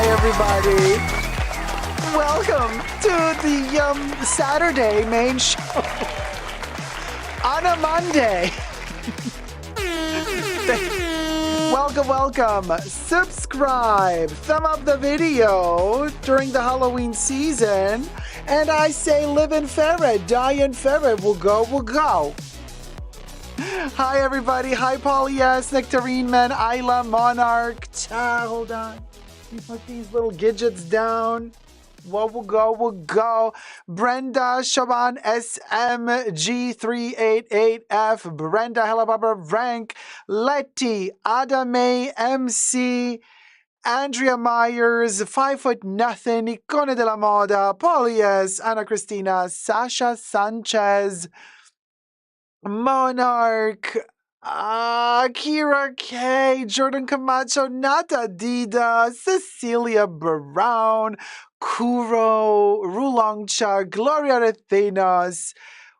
everybody. Welcome to the Saturday main show on a Monday. Welcome. Subscribe, thumb up the video during the Halloween season. And I say live in ferret, die in ferret. We'll go. Hi, everybody. Hi, Polly S, Nectarine Man, Isla, Monarch. Hold on. Let me put these little gadgets down. We'll go. Brenda, Shaban, SMG388F, Brenda, Hello Barbara, Rank, Letty, Adame, MC, Andrea Myers, 5 Foot Nothing, Icone de la Moda, Polly S, Ana Cristina, Sasha Sanchez, Monarch, Kira K, Jordan Camacho, Nata Dida, Cecilia Brown, Kuro, Rulongcha, Gloria Athenas.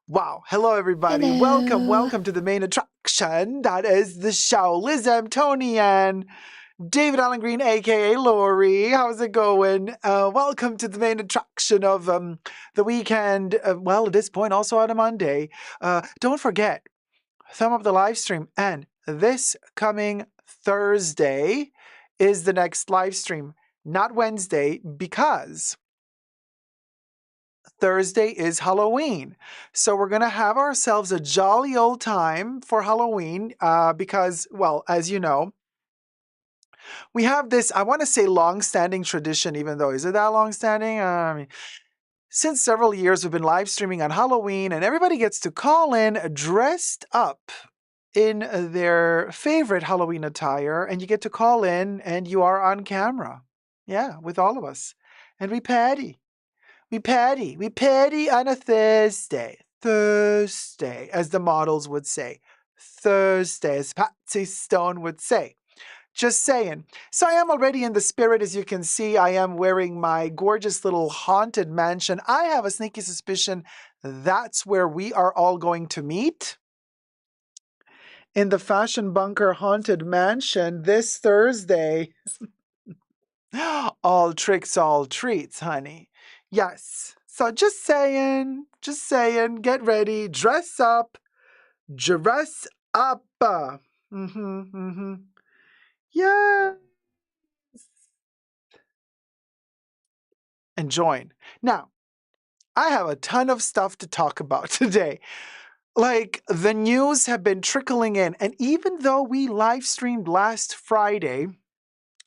Wow. Hello, everybody. Hello. Welcome to the main attraction. That is the show. Liz M, Tony Ann, David Allen Green, a.k.a. Lori. How's it going? Welcome to the main attraction of the weekend. Well, at this point, also on a Monday. Don't forget, thumb up the live stream. And this coming Thursday is the next live stream, not Wednesday, because Thursday is Halloween. So we're going to have ourselves a jolly old time for Halloween because, well, as you know, we have this, I want to say long-standing tradition, even though, is it that long-standing? I mean, since several years, we've been live streaming on Halloween, and everybody gets to call in dressed up in their favorite Halloween attire, and you get to call in, and you are on camera. Yeah, with all of us. And we patty on a Thursday, as the models would say. Thursday, as Patsy Stone would say. Just saying. So I am already in the spirit, as you can see. I am wearing my gorgeous little haunted mansion. I have a sneaky suspicion that's where we are all going to meet. In the Fashion Bunker Haunted Mansion this Thursday. All tricks, all treats, honey. Yes. So just saying, get ready, dress up. Yes. And join. Now, I have a ton of stuff to talk about today. Like, the news have been trickling in, and even though we live streamed last Friday,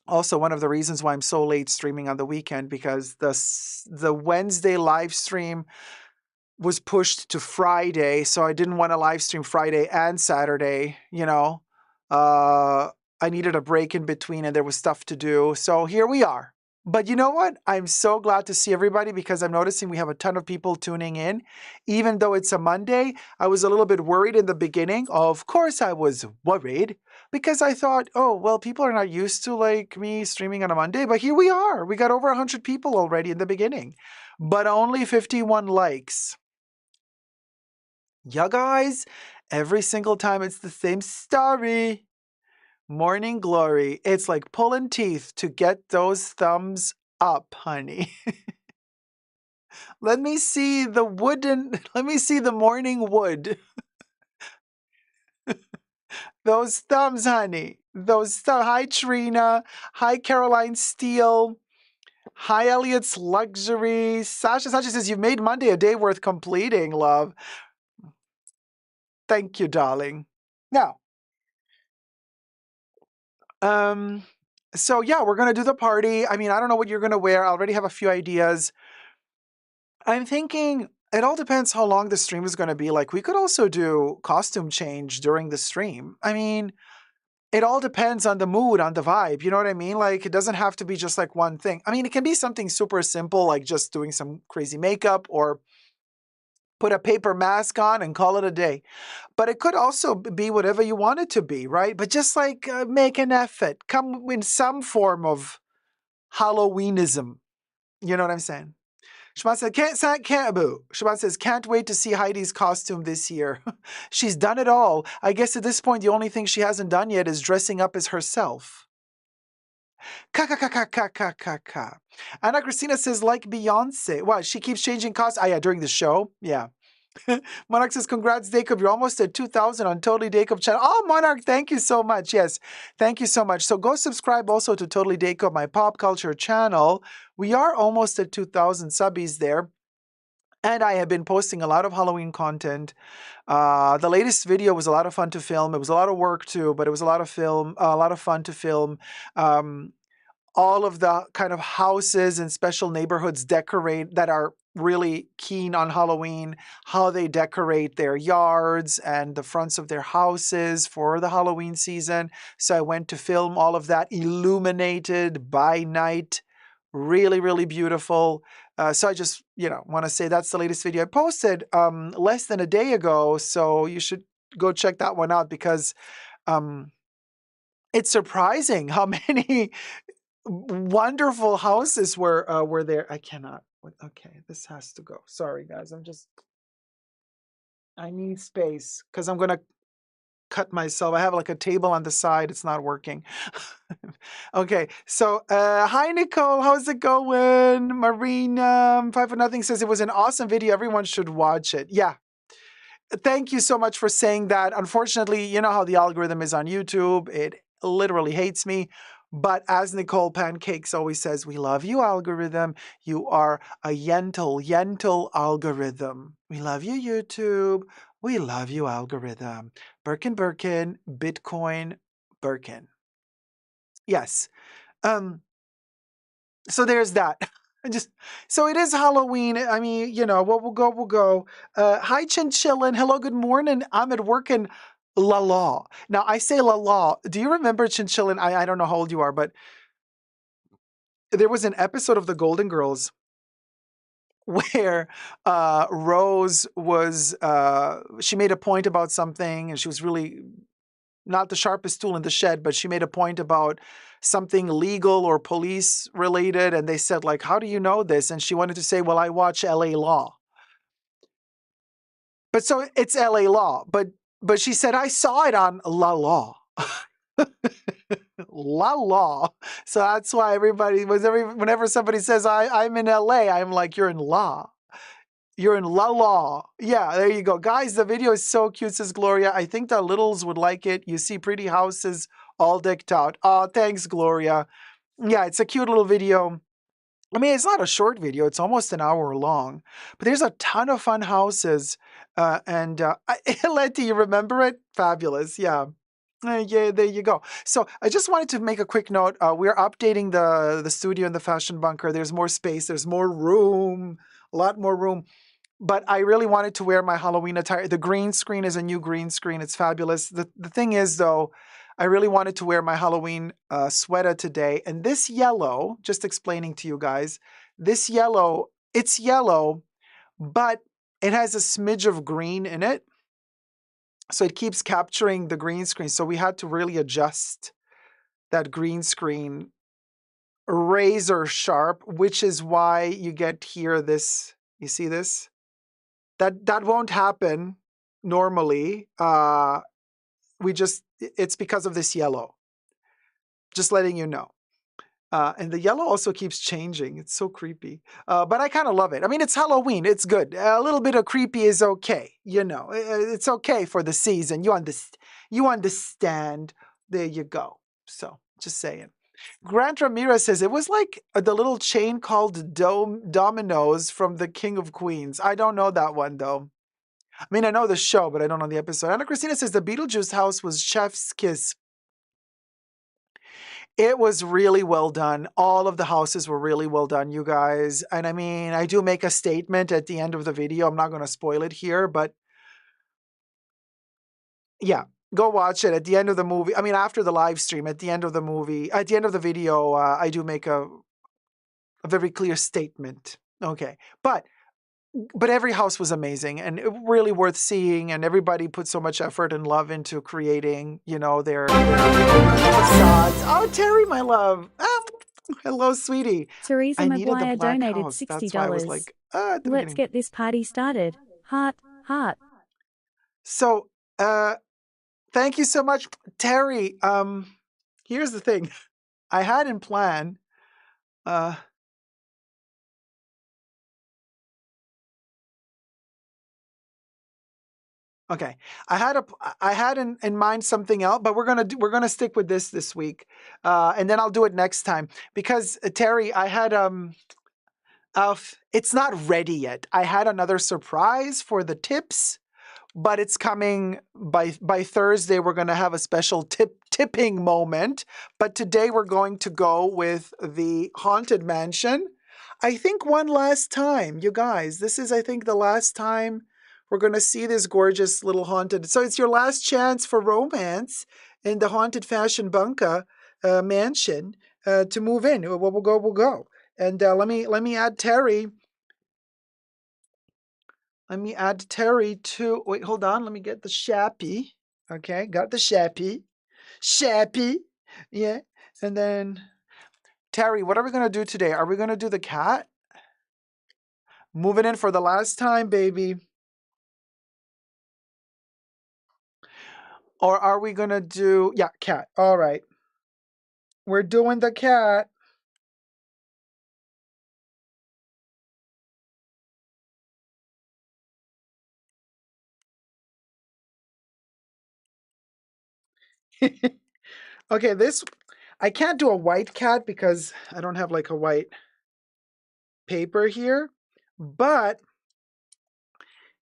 also one of the reasons why I'm so late streaming on the weekend, because the Wednesday live stream was pushed to Friday, so I didn't want to live stream Friday and Saturday, you know. I needed a break in between and there was stuff to do, so here we are. But you know what? I'm so glad to see everybody because I'm noticing we have a ton of people tuning in. Even though it's a Monday, I was a little bit worried in the beginning. Of course I was worried because I thought, oh, well, people are not used to like me streaming on a Monday, but here we are. We got over 100 people already in the beginning, but only 51 likes. Yeah, guys, every single time it's the same story. Morning glory. It's like pulling teeth to get those thumbs up, honey. Let me see the morning wood. Those thumbs, honey. Hi, Trina. Hi, Caroline Steele. Hi, Elliot's Luxury. Sasha says, you've made Monday a day worth completing, love. Thank you, darling. Now, so yeah, we're going to do the party. I mean, I don't know what you're going to wear. I already have a few ideas. I'm thinking it all depends how long the stream is going to be. Like, we could also do costume change during the stream. I mean, it all depends on the mood, on the vibe. You know what I mean? Like, it doesn't have to be just like one thing. I mean, it can be something super simple, like just doing some crazy makeup or put a paper mask on and call it a day. But it could also be whatever you want it to be, right? But just like make an effort, come in some form of Halloweenism. You know what I'm saying? Shaban said, Shaban says, can't wait to see Heidi's costume this year. She's done it all. I guess at this point, the only thing she hasn't done yet is dressing up as herself. Ka ka ka ka ka ka ka ka. Anna Christina says, like Beyonce. What? She keeps changing costs? Ah, yeah, during the show. Yeah. Monarch says, congrats, Dacob. You're almost at 2,000 on Totally Dacob channel. Oh, Monarch, thank you so much. Yes, thank you so much. So go subscribe also to Totally Dacob, my pop culture channel. We are almost at 2,000 subbies there. And I have been posting a lot of Halloween content. The latest video was a lot of fun to film. It was a lot of work too, but it was a lot of a lot of fun to film. Um, all of the kind of houses and special neighborhoods decorate that are really keen on Halloween, how they decorate their yards and the fronts of their houses for the Halloween season. So I went to film all of that illuminated by night. Really, really beautiful. So I just, want to say that's the latest video I posted less than a day ago. So you should go check that one out because um, it's surprising how many wonderful houses were there. I cannot. Okay, this has to go. Sorry, guys. I need space because I'm gonna cut myself. I have like a table on the side. It's not working. Okay, so hi Nicole, how's it going? Marina, 5 for Nothing says it was an awesome video. Everyone should watch it. Yeah, thank you so much for saying that. Unfortunately, you know how the algorithm is on YouTube. It literally hates me. But as Nicole Pancakes always says, we love you, algorithm. You are a yentle algorithm. We love you, YouTube. We love you, algorithm. Birkin, Bitcoin, Birkin. Yes. Um, so there's that. So it is Halloween. I mean, we'll go. Hi, Chinchillin. Hello, good morning. I'm at work in La La. Now I say La La. Do you remember Chinchillin? I don't know how old you are, but there was an episode of The Golden Girls where Rose was she made a point about something, and she was really not the sharpest tool in the shed, but she made a point about something legal or police related. And they said, like, how do you know this? And she wanted to say, well, I watch LA Law. But so it's LA Law. But she said, I saw it on La Law. La Law. So that's why whenever somebody says I'm in LA, I'm like, you're in law. You're in La La. Yeah, there you go. Guys, the video is so cute, says Gloria. I think the littles would like it. You see pretty houses all decked out. Oh, thanks, Gloria. Yeah, it's a cute little video. I mean, it's not a short video. It's almost an hour long. But there's a ton of fun houses. Letty, you remember it? Fabulous. Yeah. Yeah, there you go. So I just wanted to make a quick note. We're updating the studio in the Fashion Bunker. There's more space. There's more room. A lot more room. But I really wanted to wear my Halloween attire. The green screen is a new green screen. It's fabulous. The thing is, though, I really wanted to wear my Halloween sweater today. And this yellow, just explaining to you guys, this yellow, it's yellow, but it has a smidge of green in it. So it keeps capturing the green screen. So we had to really adjust that green screen razor sharp, which is why you get here this, you see this? That won't happen normally. It's because of this yellow. Just letting you know. And the yellow also keeps changing. It's so creepy. But I kind of love it. I mean, it's Halloween. It's good. A little bit of creepy is okay. It's okay for the season. You understand. There you go. So just saying. Grant Ramirez says it was like the little chain called Domino's from The King of Queens. I don't know that one though. I mean, I know the show, but I don't know the episode. Anna Christina says the Beetlejuice house was chef's kiss. It was really well done. All of the houses were really well done, you guys. And I mean, I do make a statement at the end of the video. I'm not going to spoil it here, but yeah, go watch it at the end of the movie. I mean, after the live stream, at the end of the movie, at the end of the video, I do make a very clear statement. Okay. But every house was amazing and really worth seeing, and everybody put so much effort and love into creating, their facades. Oh, Terry, my love. Oh, hello, sweetie. Teresa I needed the McGuire black donated house. $60. That's why I was like, at the Let's beginning. get this party started. Heart, heart. So, thank you so much, Terry. Here's the thing. I had in plan. Uh, okay, I had in mind something else, but we're gonna stick with this week, and then I'll do it next time because Terry, I had it's not ready yet. I had another surprise for the tips, but it's coming by Thursday. We're going to have a special tipping moment. But today we're going to go with the Haunted Mansion. I think one last time, you guys. This is, I think, the last time we're going to see this gorgeous little haunted. So it's your last chance for romance in the Haunted Fashion Bunker mansion to move in. We'll go. We'll go. And let me add Terry. Let me add Terry to. Wait, hold on. Let me get the Shappy. Okay, got the Shappy. Shappy. Yeah. And then Terry, what are we gonna do today? Are we gonna do the cat? Moving in for the last time, baby. Or are we gonna do cat? All right. We're doing the cat. Okay, this I can't do a white cat because I don't have like a white paper here. But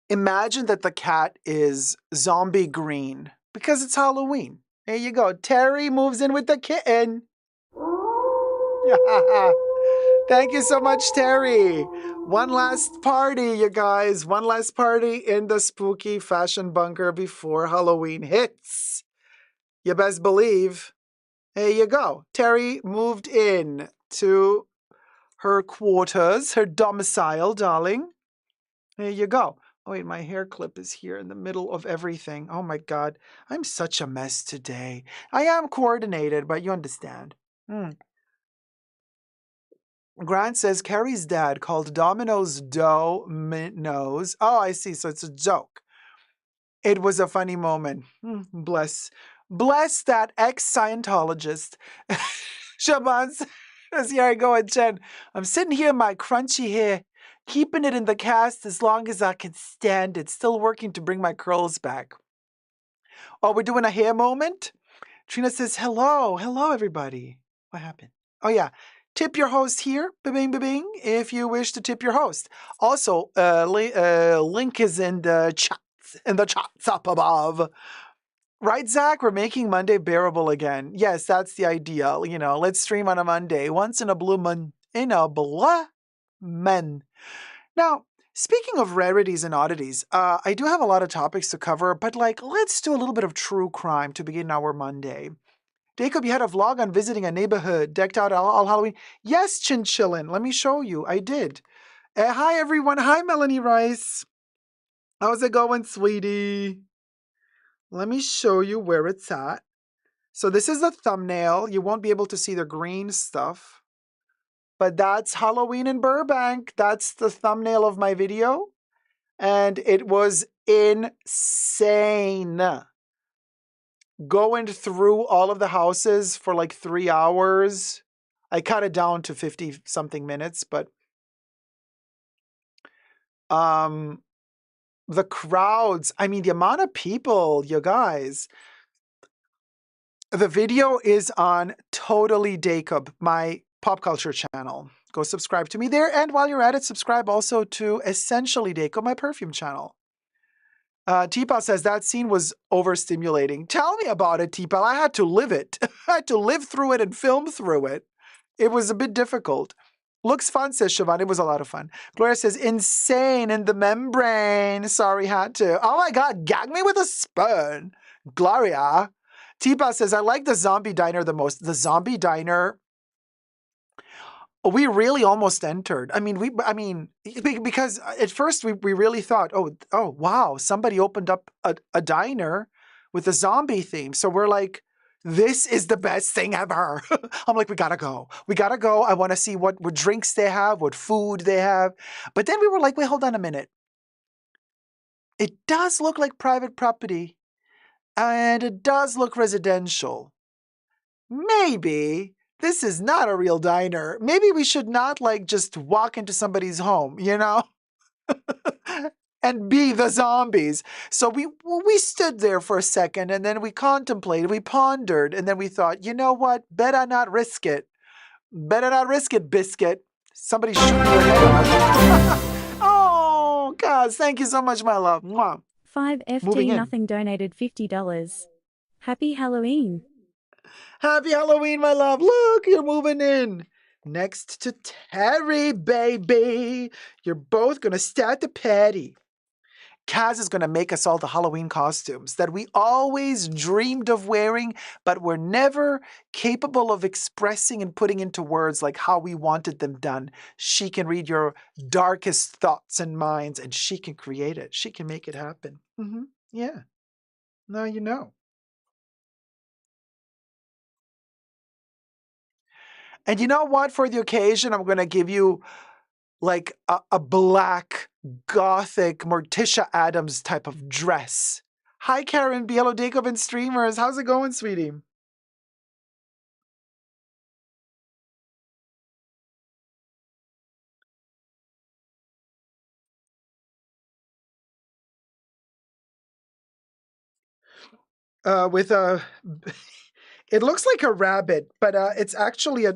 imagine that the cat is zombie green because it's Halloween. There you go. Terry moves in with the kitten. Thank you so much, Terry. One last party, you guys. One last party in the spooky fashion bunker before Halloween hits. You best believe. There you go. Terry moved in to her quarters, her domicile, darling. There you go. Oh, wait, my hair clip is here in the middle of everything. Oh my God. I'm such a mess today. I am coordinated, but you understand. Grant says Carrie's dad called Domino's dough nose. Oh, I see. So it's a joke. It was a funny moment. Bless that ex-Scientologist. Shaban says, here I go at Jen. I'm sitting here in my crunchy hair, keeping it in the cast as long as I can stand it. Still working to bring my curls back. Oh, we're doing a hair moment? Trina says, hello. Hello, everybody. What happened? Oh, yeah. Tip your host here, ba-bing, ba-bing, if you wish to tip your host. Also, link is in the chats up above. Right, Zach? We're making Monday bearable again. Yes, that's the idea. You know, let's stream on a Monday. Once in a blue moon. In a blue moon. Now, speaking of rarities and oddities, I do have a lot of topics to cover, but let's do a little bit of true crime to begin our Monday. Dacob, you had a vlog on visiting a neighborhood decked out all Halloween. Yes, Chinchillin. Let me show you. I did. Hi, everyone. Hi, Melanie Rice. How's it going, sweetie? Let me show you where it's at. So this is the thumbnail. You won't be able to see the green stuff. But that's Halloween in Burbank. That's the thumbnail of my video. And it was insane. Going through all of the houses for like 3 hours. I cut it down to 50 something minutes, but the crowds, I mean the amount of people, you guys. The video is on Totally Dacob, my pop culture channel. Go subscribe to me there, and while you're at it, subscribe also to Essentially Dacob, my perfume channel. T-Pal says that scene was overstimulating. Tell me about it, T-Pal. I had to live it. I had to live through it and film through it. It was a bit difficult. Looks fun, says Siobhan. It was a lot of fun. Gloria says, insane in the membrane. Sorry, had to. Oh my God, gag me with a spoon. Gloria. T-Pal says, I like the zombie diner the most. The zombie diner, we really almost entered. Because at first we really thought, oh, wow, somebody opened up a diner with a zombie theme. So we're like, this is the best thing ever. I'm like, we gotta go. We gotta go. I want to see what drinks they have, what food they have. But then we were like, wait, hold on a minute. It does look like private property. And it does look residential. Maybe This is not a real diner. Maybe we should not like just walk into somebody's home, you know? And be the zombies. So we stood there for a second and then we contemplated, we pondered, and then we thought, you know what? Better not risk it. Better not risk it, biscuit. Somebody shoot your head off. Oh, guys, thank you so much, my love. Mwah. 5FT Moving in. Nothing donated $50. Happy Halloween. Happy Halloween, my love. Look, you're moving in. Next to Terry, baby. You're both gonna start the party. Kaz is going to make us all the Halloween costumes that we always dreamed of wearing, but were never capable of expressing and putting into words like how we wanted them done. She can read your darkest thoughts and minds, and she can create it. She can make it happen. Yeah. Now you know. And you know what? For the occasion, I'm going to give you like a black, gothic Morticia Adams type of dress. Hi, Karen B. Hello, Dacob and streamers. How's it going, sweetie? With a, it looks like a rabbit, but it's actually a.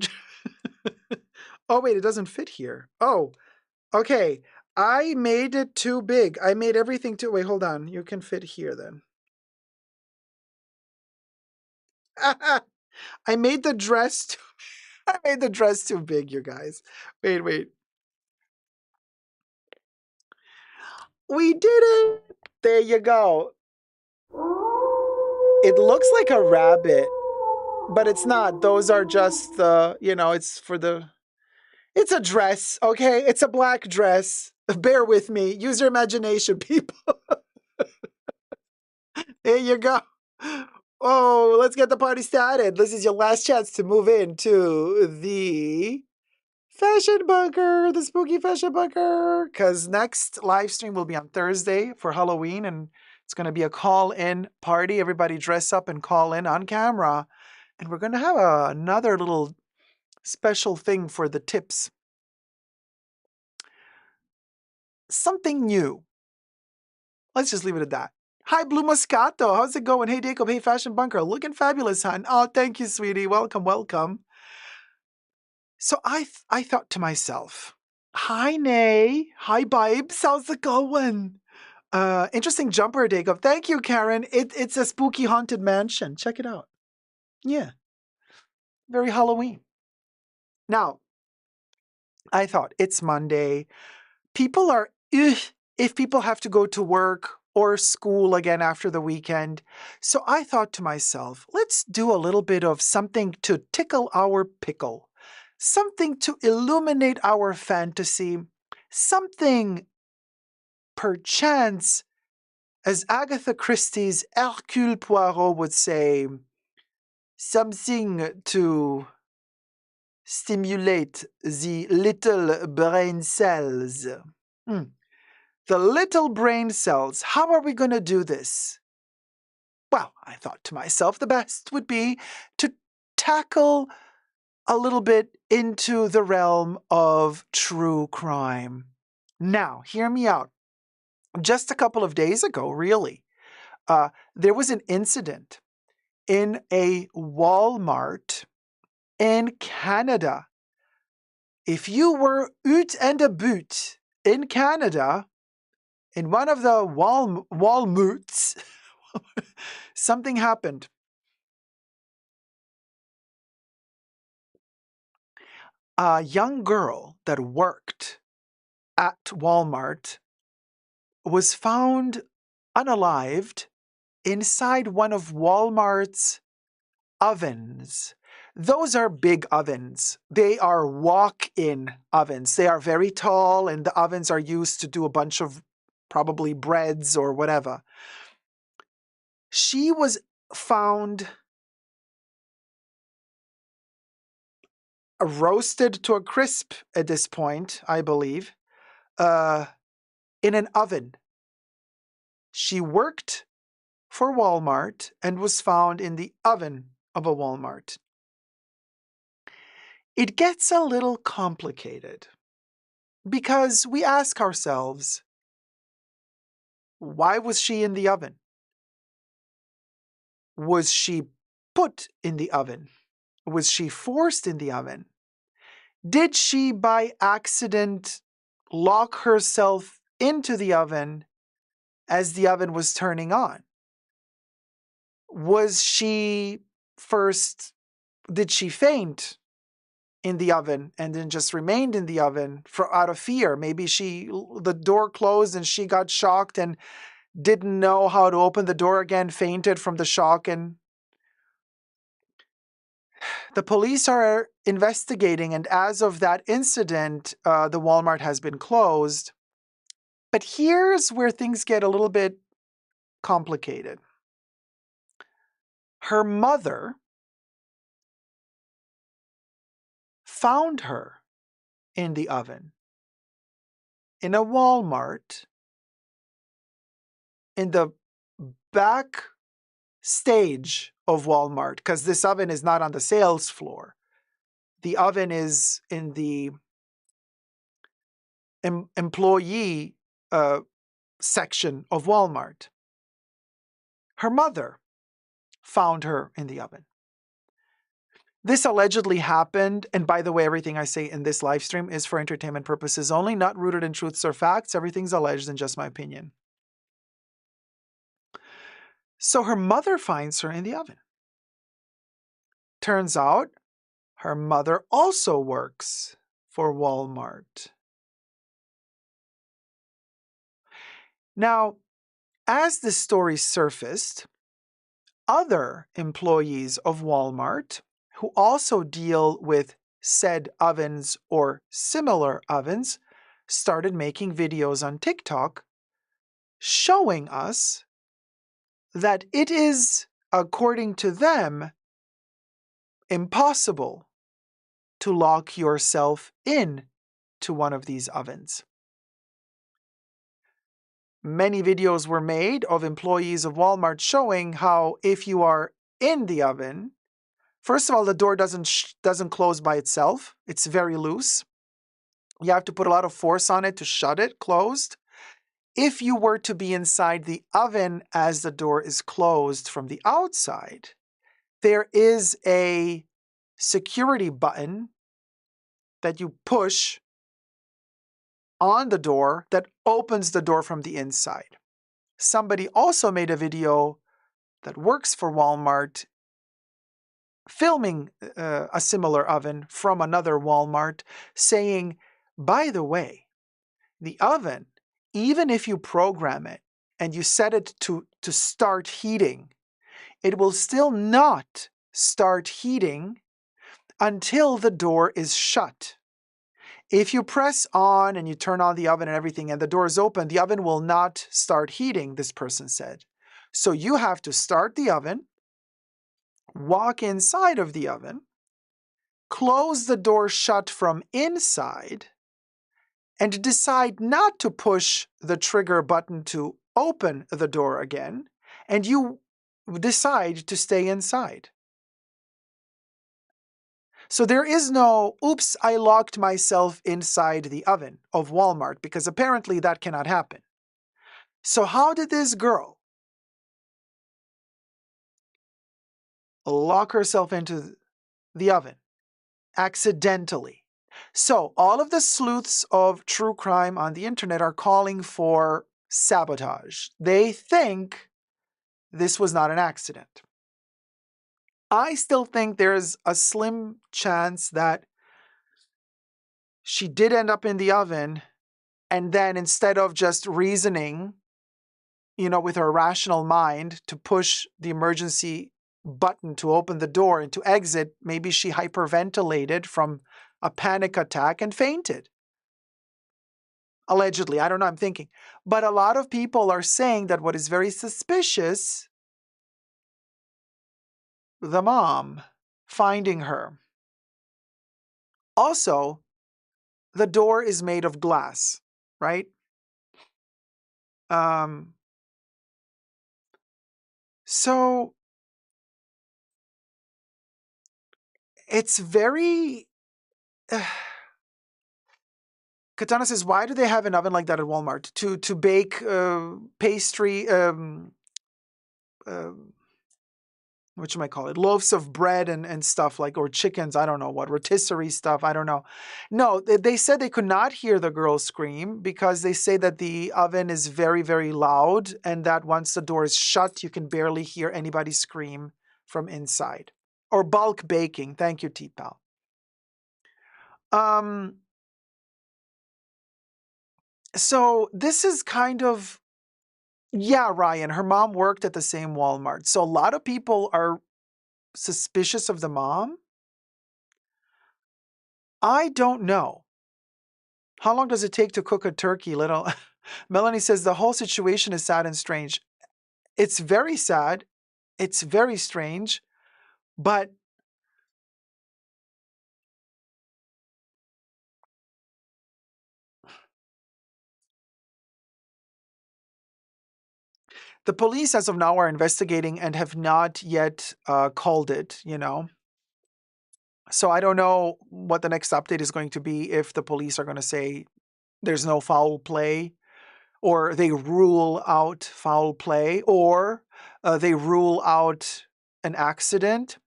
Oh wait, it doesn't fit here. Oh, okay. I made it too big. I made everything too. Wait, hold on. You can fit here then. I made the dress. I made the dress too big, you guys. Wait. We did it. There you go. It looks like a rabbit, but it's not. Those are just the, it's for the. It's a dress, okay? It's a black dress. Bear with me. Use your imagination, people. There you go. Oh, let's get the party started. This is your last chance to move into the fashion bunker, the spooky fashion bunker. Because next live stream will be on Thursday for Halloween, and it's going to be a call-in party. Everybody dress up and call in on camera. And we're going to have another little special thing for the tips. Something new. Let's just leave it at that. Hi, Blue Moscato. How's it going? Hey, Dacob. Hey, Fashion Bunker. Looking fabulous, hon. Oh, thank you, sweetie. Welcome. So I thought to myself, hi, Nay. Hi, Bibes. How's it going? Interesting jumper, Dacob. Thank you, Karen. It's a spooky haunted mansion. Check it out. Yeah. Very Halloween. Now, I thought it's Monday. People are, if people have to go to work or school again after the weekend. So I thought to myself, let's do a little bit of something to tickle our pickle, something to illuminate our fantasy, something perchance, as Agatha Christie's Hercule Poirot would say, something to stimulate the little brain cells. The little brain cells. How are we going to do this? Well, I thought to myself the best would be to tackle a little bit into the realm of true crime. Now, hear me out. Just a couple of days ago, really, there was an incident in a Walmart in Canada. If you were out and about in Canada, in one of the Walmarts, something happened. A young girl that worked at Walmart was found unalived inside one of Walmart's ovens. Those are big ovens. They are walk-in ovens. They are very tall, and the ovens are used to do a bunch of probably breads or whatever. She was found roasted to a crisp at this point, I believe, in an oven. She worked for Walmart and was found in the oven of a Walmart. it gets a little complicated because we ask ourselves, why was she in the oven? Was she put in the oven? Was she forced in the oven? Did she by accident lock herself into the oven as the oven was turning on? Was she first, did she faint in the oven and then just remained in the oven out of fear? Maybe the door closed and she got shocked and didn't know how to open the door again, fainted from the shock, and the police are investigating. And as of that incident, the Walmart has been closed. But here's where things get a little bit complicated. Her mother found her in the oven in a Walmart in the back stage of Walmart, because this oven is not on the sales floor. The oven is in the employee section of Walmart. Her mother found her in the oven. This allegedly happened, and by the way, everything I say in this live stream is for entertainment purposes only, not rooted in truths or facts. Everything's alleged and just my opinion. So her mother finds her in the oven. Turns out her mother also works for Walmart. Now, as this story surfaced, other employees of Walmart who also deal with said ovens or similar ovens started making videos on TikTok showing us that it is, according to them, impossible to lock yourself in to one of these ovens. Many videos were made of employees of Walmart showing how if you are in the oven, first of all, the door doesn't close by itself. It's very loose. You have to put a lot of force on it to shut it closed. If you were to be inside the oven as the door is closed from the outside, there is a security button that you push on the door that opens the door from the inside. Somebody also made a video that works for Walmart filming a similar oven from another Walmart saying, by the way, the oven, even if you program it and you set it to start heating, it will still not start heating until the door is shut. If you press on and you turn on the oven and everything and the door is open, the oven will not start heating, this person said. So you have to start the oven, walk inside of the oven, close the door shut from inside, and decide not to push the trigger button to open the door again, and you decide to stay inside. So there is no, oops, I locked myself inside the oven of Walmart, because apparently that cannot happen. So how did this girl lock herself into the oven accidentally? So all of the sleuths of true crime on the internet are calling for sabotage. They think this was not an accident. I still think there's a slim chance that she did end up in the oven, and then instead of just reasoning, with her rational mind to push the emergency button to open the door and to exit, maybe she hyperventilated from a panic attack and fainted. Allegedly, I don't know, I'm thinking. But a lot of people are saying that what is very suspicious, the mom finding her. Also, the door is made of glass, right? So it's very Katana says, why do they have an oven like that at Walmart? To bake pastry, uh, what should I call it? Loaves of bread and stuff like, or chickens, I don't know what, rotisserie stuff, I don't know. No, they said they could not hear the girl scream because they say that the oven is very, very loud and that once the door is shut, you can barely hear anybody scream from inside. Or bulk baking. Thank you, T-Pal. Um, so this is kind of, yeah, Ryan, her mom worked at the same Walmart. So a lot of people are suspicious of the mom. I don't know. How long does it take to cook a turkey? Little Melanie says the whole situation is sad and strange. It's very sad. It's very strange. But the police, as of now, are investigating and have not yet called it. So I don't know what the next update is going to be if the police are going to say there's no foul play, or they rule out foul play, or they rule out an accident.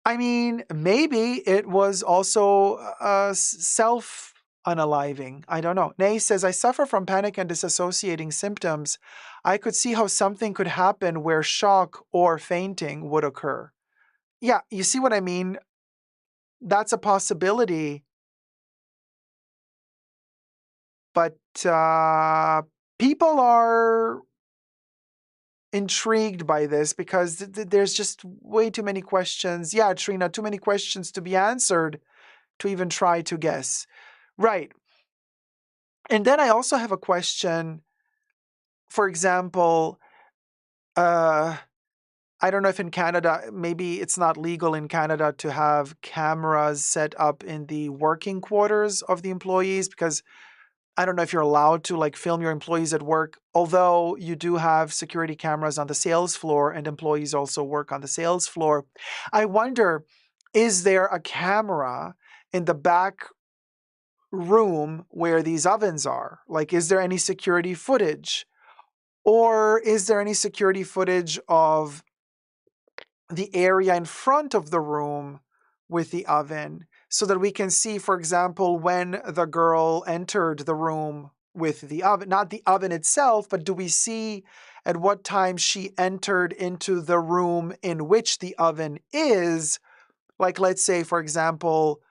I mean, maybe it was also self unaliving. I don't know. Nay says, I suffer from panic and disassociating symptoms. I could see how something could happen where shock or fainting would occur. Yeah, you see what I mean? That's a possibility. But people are intrigued by this because there's just way too many questions. Yeah, Trina, too many questions to be answered to even try to guess. Right. And then I also have a question. For example, uh, I don't know if in Canada, maybe it's not legal in Canada to have cameras set up in the working quarters of the employees, because I don't know if you're allowed to like film your employees at work, although you do have security cameras on the sales floor and employees also work on the sales floor. I wonder, is there a camera in the back room where these ovens are? Like, is there any security footage? Or is there any security footage of the area in front of the room with the oven so that we can see, for example, when the girl entered the room with the oven, not the oven itself, but do we see at what time she entered into the room in which the oven is? Like, let's say, for example,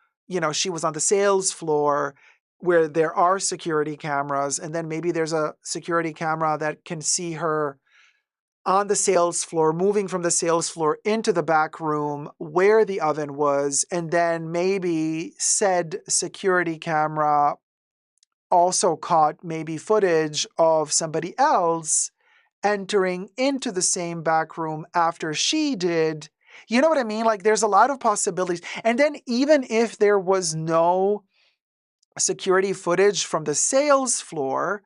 she was on the sales floor where there are security cameras, and then maybe there's a security camera that can see her on the sales floor, moving from the sales floor into the back room where the oven was, and then maybe said security camera also caught maybe footage of somebody else entering into the same back room after she did. You know what I mean? Like, there's a lot of possibilities. And then even if there was no security footage from the sales floor,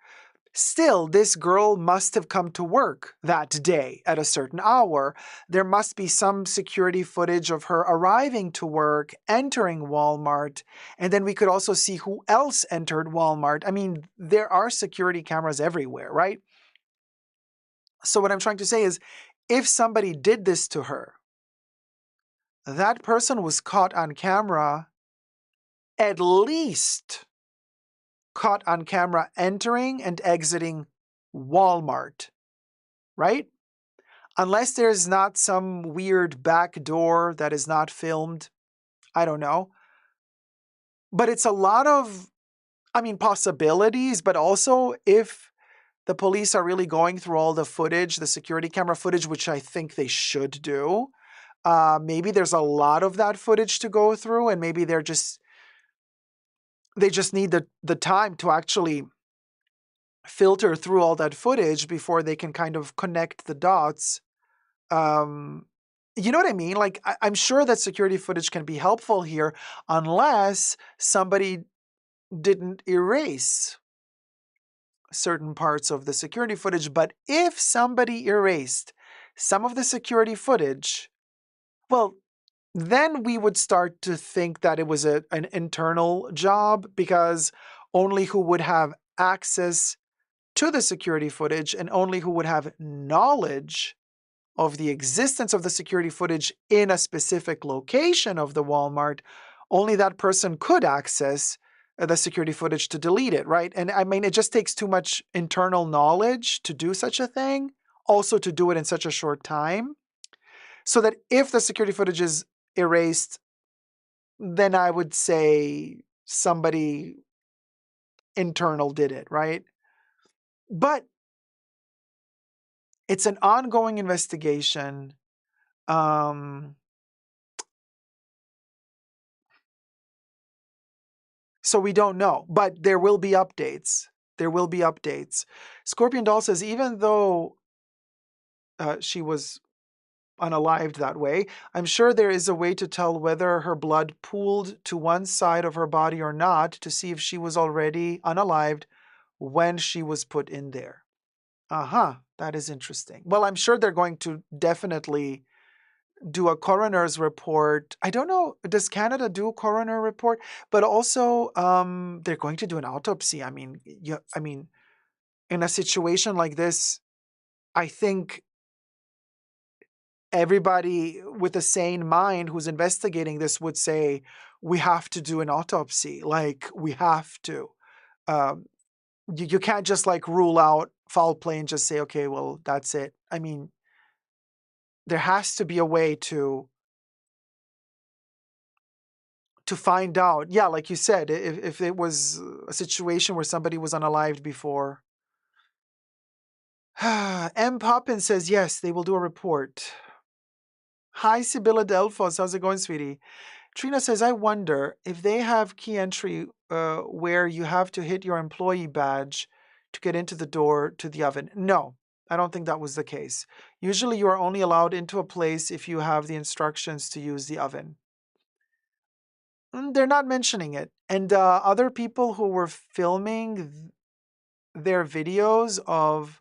still, this girl must have come to work that day at a certain hour. There must be some security footage of her arriving to work, entering Walmart, and then we could also see who else entered Walmart. I mean, there are security cameras everywhere, right? So what I'm trying to say is, if somebody did this to her, that person was caught on camera, at least caught on camera entering and exiting Walmart, right? Unless there's not some weird back door that is not filmed. I don't know. But it's a lot of, possibilities, but also if the police are really going through all the footage, the security camera footage, which I think they should do, maybe there's a lot of that footage to go through, and maybe they just need the time to actually filter through all that footage before they can kind of connect the dots. Um, you know what I mean? Like, I'm sure that security footage can be helpful here unless somebody didn't erase certain parts of the security footage. But if somebody erased some of the security footage, well, then we would start to think that it was an internal job, because only who would have access to the security footage and only who would have knowledge of the existence of the security footage in a specific location of the Walmart, only that person could access the security footage to delete it, right? And I mean, it just takes too much internal knowledge to do such a thing, also to do it in such a short time, so that if the security footage is erased, then I would say somebody internal did it, right? But it's an ongoing investigation. Um, So we don't know, but there will be updates. There will be updates. Scorpion Doll says, even though she was unalived that way, I'm sure there is a way to tell whether her blood pooled to one side of her body or not, to see if she was already unalived when she was put in there. Uh-huh. That is interesting. Well, I'm sure they're going to definitely do a coroner's report. I don't know, does Canada do a coroner report? But also, they're going to do an autopsy. I mean, in a situation like this, I think everybody with a sane mind who's investigating this would say, we have to do an autopsy. Like, we have to. Um, you can't just like rule out foul play and just say, okay, well, that's it. I mean, there has to be a way to find out. Yeah, like you said, if it was a situation where somebody was unalived before. M. Poppins says, yes, they will do a report. Hi, Sibylla Delphos. How's it going, sweetie? Trina says, I wonder if they have key entry where you have to hit your employee badge to get into the door to the oven. No, I don't think that was the case. Usually you are only allowed into a place if you have the instructions to use the oven. They're not mentioning it. And other people who were filming their videos of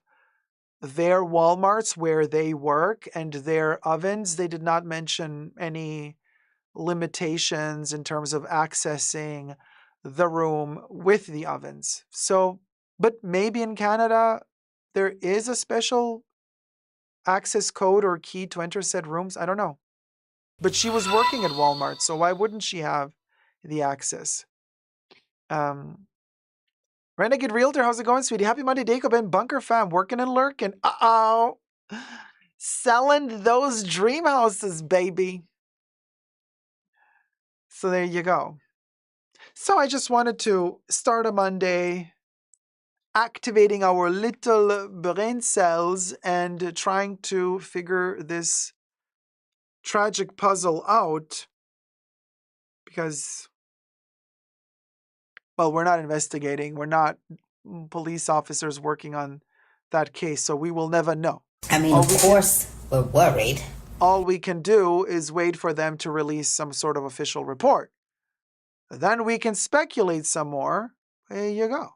their Walmarts where they work and their ovens, they did not mention any limitations in terms of accessing the room with the ovens. So, but maybe in Canada, there is a special access code or key to enter said rooms. I don't know. But she was working at Walmart, so why wouldn't she have the access? Um, Renegade Realtor, how's it going, sweetie? Happy Monday, Dacob and Bunker fam, working and lurking. Uh-oh. Selling those dream houses, baby. So there you go. So I just wanted to start a Monday activating our little brain cells and trying to figure this tragic puzzle out, because, well, we're not investigating. We're not police officers working on that case, so we will never know. I mean, of course, we're worried. All we can do is wait for them to release some sort of official report. Then we can speculate some more. There you go.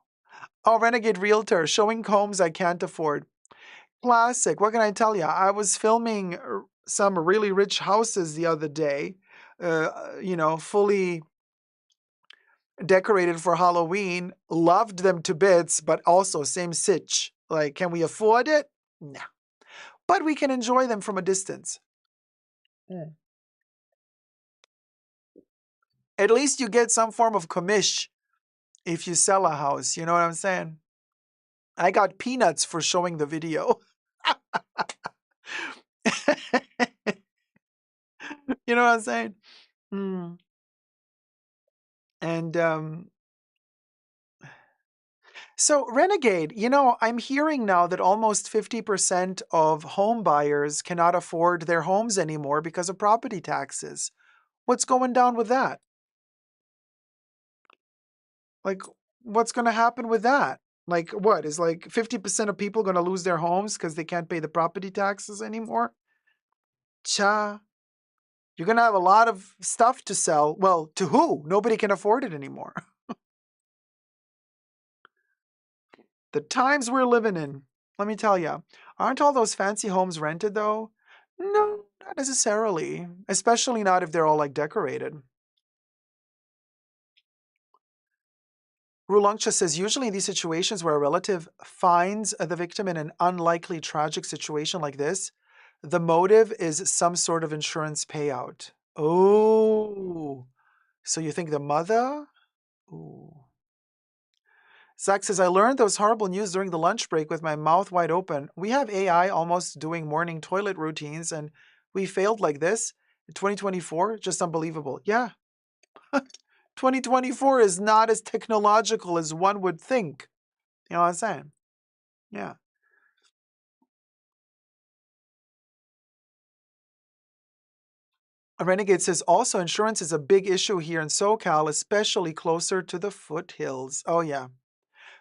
Oh, Renegade Realtor, showing homes I can't afford. Classic. What can I tell you? I was filming some really rich houses the other day, fully decorated for Halloween. Loved them to bits, but also same sitch. Like, can we afford it? No. But we can enjoy them from a distance. At least you get some form of commish if you sell a house. You know what I'm saying? I got peanuts for showing the video. You know what I'm saying? Mm. And so, Renegade, I'm hearing now that almost 50% of home buyers cannot afford their homes anymore because of property taxes. What's going down with that? Like, what's going to happen with that? Like, what? Is like 50% of people going to lose their homes because they can't pay the property taxes anymore? Cha. You're going to have a lot of stuff to sell. Well, to who? Nobody can afford it anymore. The times we're living in, let me tell you, aren't all those fancy homes rented though? No, not necessarily. Especially not if they're all like decorated. Rulongcha says usually in these situations where a relative finds the victim in an unlikely tragic situation like this, the motive is some sort of insurance payout. Oh, so you think the mother? Ooh. Zach says, I learned those horrible news during the lunch break with my mouth wide open. We have AI almost doing morning toilet routines, and we failed like this in 2024. Just unbelievable. Yeah, 2024 is not as technological as one would think. You know what I'm saying? Yeah. A Renegade says also insurance is a big issue here in SoCal, especially closer to the foothills. Oh, yeah.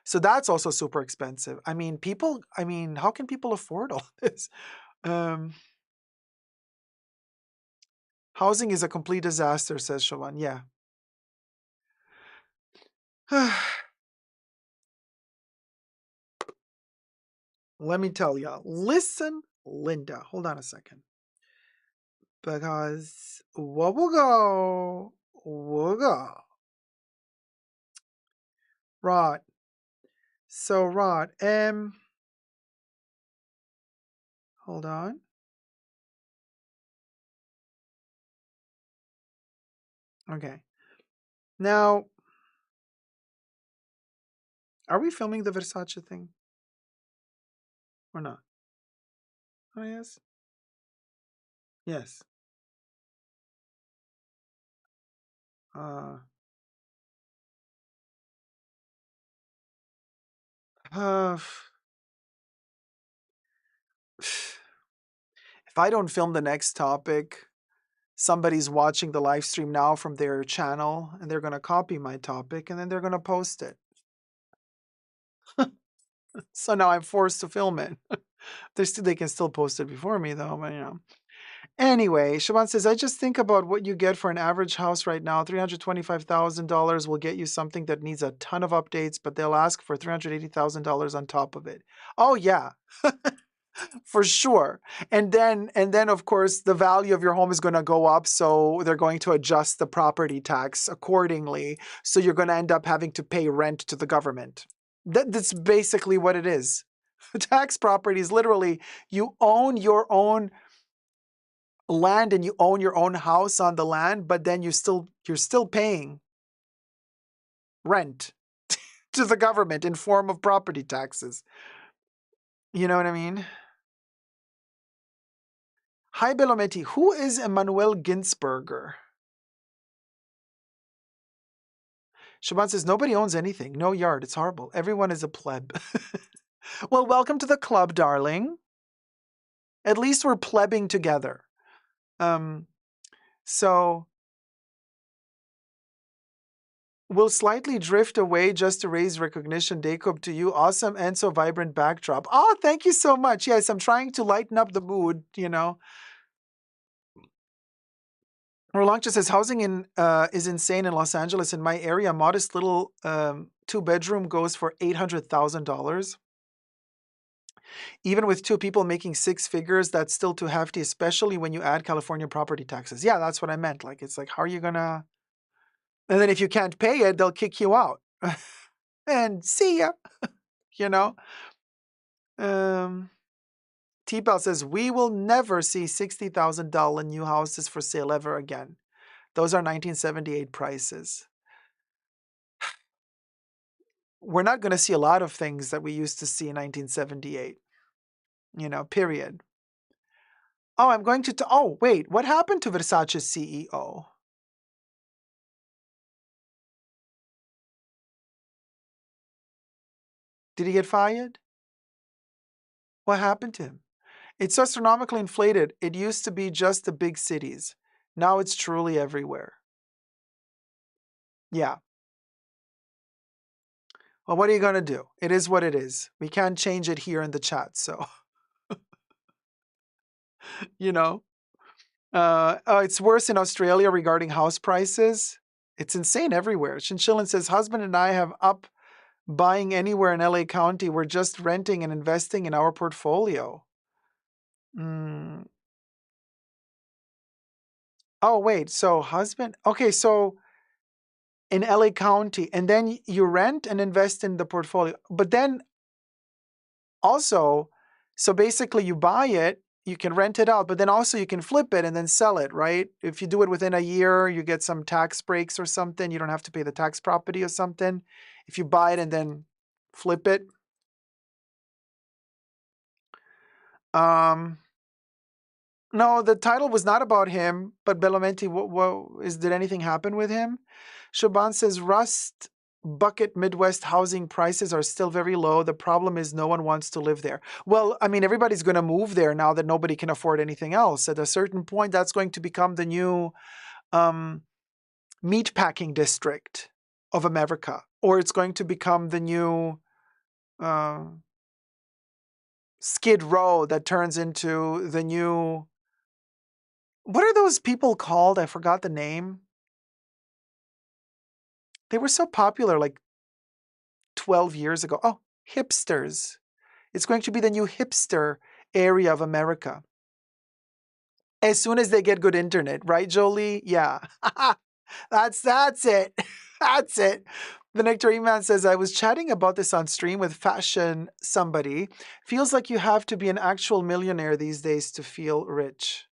So that's also super expensive. How can people afford all this? Um, Housing is a complete disaster, says Siobhan. Yeah. Let me tell you. Listen, Linda. Hold on a second. Because we'll go. Rod. So, Rod, hold on. Okay. Now, are we filming the Versace thing or not? Oh, yes. Yes. Uh, uh, if I don't film the next topic, somebody's watching the live stream now from their channel and they're going to copy my topic and then they're going to post it. So now I'm forced to film it. They can still post it before me though, but you know. Anyway, Shaban says, I just think about what you get for an average house right now. $325,000 will get you something that needs a ton of updates, but they'll ask for $380,000 on top of it. Oh yeah, for sure. And then of course the value of your home is going to go up, so they're going to adjust the property tax accordingly. So you're going to end up having to pay rent to the government. That's basically what it is. Tax property is literally you own your own land and you own your own house on the land, but then you're still paying rent to the government in form of property taxes. You know what I mean? Hi Belometi, who is Emmanuel Ginsberger? Shaban says nobody owns anything. No yard. It's horrible. Everyone is a pleb. Well, welcome to the club, darling. At least we're plebbing together. Um, so we'll slightly drift away just to raise recognition. Dacob, to you, awesome and so vibrant backdrop. Oh, thank you so much. Yes, I'm trying to lighten up the mood, you know. Rolancha says housing is insane in Los Angeles. In my area, modest little 2-bedroom goes for $800,000. Even with two people making six figures, that's still too hefty, especially when you add California property taxes. Yeah, that's what I meant. Like, it's like, how are you gonna? And then if you can't pay it, they'll kick you out. And see ya, you know? T-Bell says, we will never see $60,000 new houses for sale ever again. Those are 1978 prices. We're not going to see a lot of things that we used to see in 1978, you know, period. Oh, I'm going to, oh, wait, what happened to Versace's CEO? Did he get fired? What happened to him? It's astronomically inflated. It used to be just the big cities. Now it's truly everywhere. Yeah. Well, what are you going to do? It is what it is. We can't change it here in the chat. So, you know, it's worse in Australia regarding house prices. It's insane everywhere. Chinchillin says, husband and I have up buying anywhere in LA County. We're just renting and investing in our portfolio. Oh, wait. So husband. Okay, so in LA County, and then you rent and invest in the portfolio. But then also, so basically you buy it, you can rent it out, but then also you can flip it and then sell it, right? If you do it within a year, you get some tax breaks or something. You don't have to pay the tax property or something. If you buy it and then flip it. Um, no, the title was not about him, but Belamenti, did anything happen with him? Shaban says, Rust bucket Midwest housing prices are still very low. The problem is no one wants to live there. Well, I mean, everybody's going to move there now that nobody can afford anything else. At a certain point, that's going to become the new meatpacking district of America, or it's going to become the new uh, Skid Row that turns into the new. What are those people called? I forgot the name. They were so popular like 12 years ago. Oh, hipsters. It's going to be the new hipster area of America. As soon as they get good internet, right, Jolie? Yeah. that's it. That's it. The Nectarine Man says, I was chatting about this on stream with fashion somebody. Feels like you have to be an actual millionaire these days to feel rich.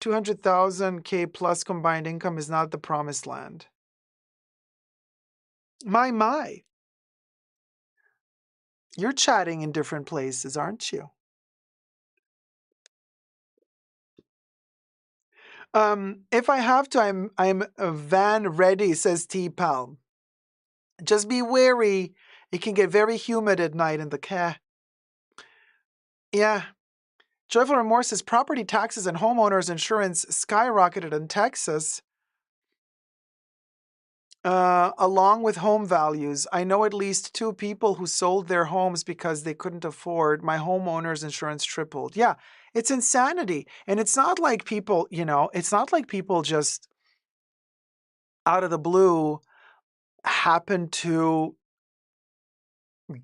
200,000 K plus combined income is not the promised land. My. You're chatting in different places, aren't you? If I have to, I'm van ready, says T Pal. Just be wary. It can get very humid at night in the car. Yeah. Joyful Remorse says property taxes and homeowners insurance skyrocketed in Texas. Along with home values, I know at least 2 people who sold their homes because they couldn't afford. My homeowner's insurance tripled. Yeah, it's insanity. And it's not like people, it's not like people just out of the blue happen to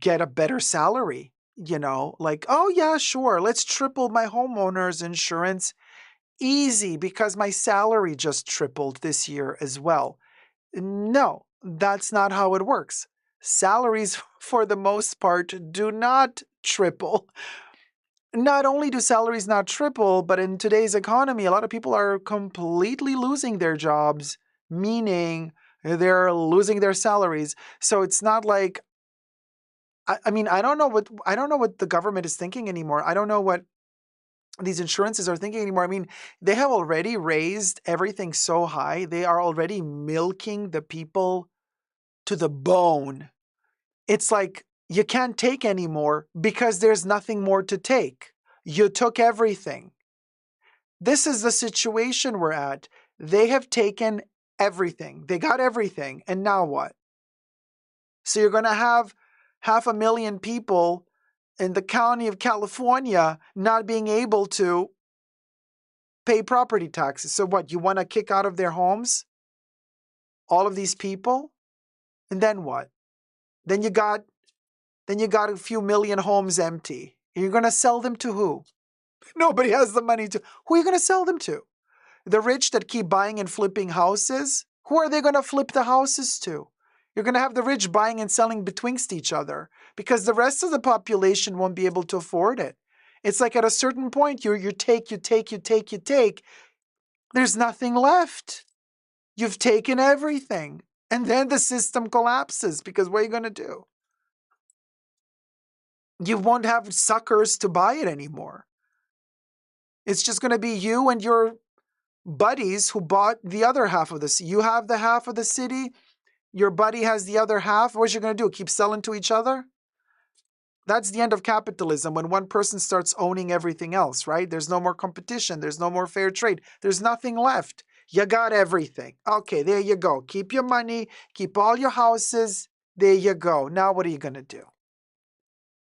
get a better salary, like, oh yeah, sure, let's triple my homeowner's insurance. Easy, because my salary just tripled this year as well. No, that's not how it works. Salaries, for the most part, do not triple. Not only do salaries not triple, but in today's economy, a lot of people are completely losing their jobs, meaning they're losing their salaries. So it's not like, I mean, I don't know what the government is thinking anymore. I don't know what these insurances are thinking anymore. I mean, they have already raised everything so high. They are already milking the people to the bone. It's like you can't take anymore because there's nothing more to take. You took everything. This is the situation we're at. They have taken everything. They got everything. And now what? So you're going to have 500,000 people in the county of California not being able to pay property taxes. So what? You want to kick out of their homes all of these people? And then what? Then you got a few million homes empty. You're going to sell them to who? Nobody has the money to. Who are you going to sell them to? The rich that keep buying and flipping houses? Who are they going to flip the houses to? You're going to have the rich buying and selling betwixt each other because the rest of the population won't be able to afford it. It's like at a certain point, you take. There's nothing left. You've taken everything. And then the system collapses because what are you going to do? You won't have suckers to buy it anymore. It's just going to be you and your buddies who bought the other half of the city. You have the half of the city. Your buddy has the other half. What you going to do? Keep selling to each other? That's the end of capitalism, when one person starts owning everything else, right? There's no more competition. There's no more fair trade. There's nothing left. You got everything. Okay, there you go. Keep your money. Keep all your houses. There you go. Now what are you going to do?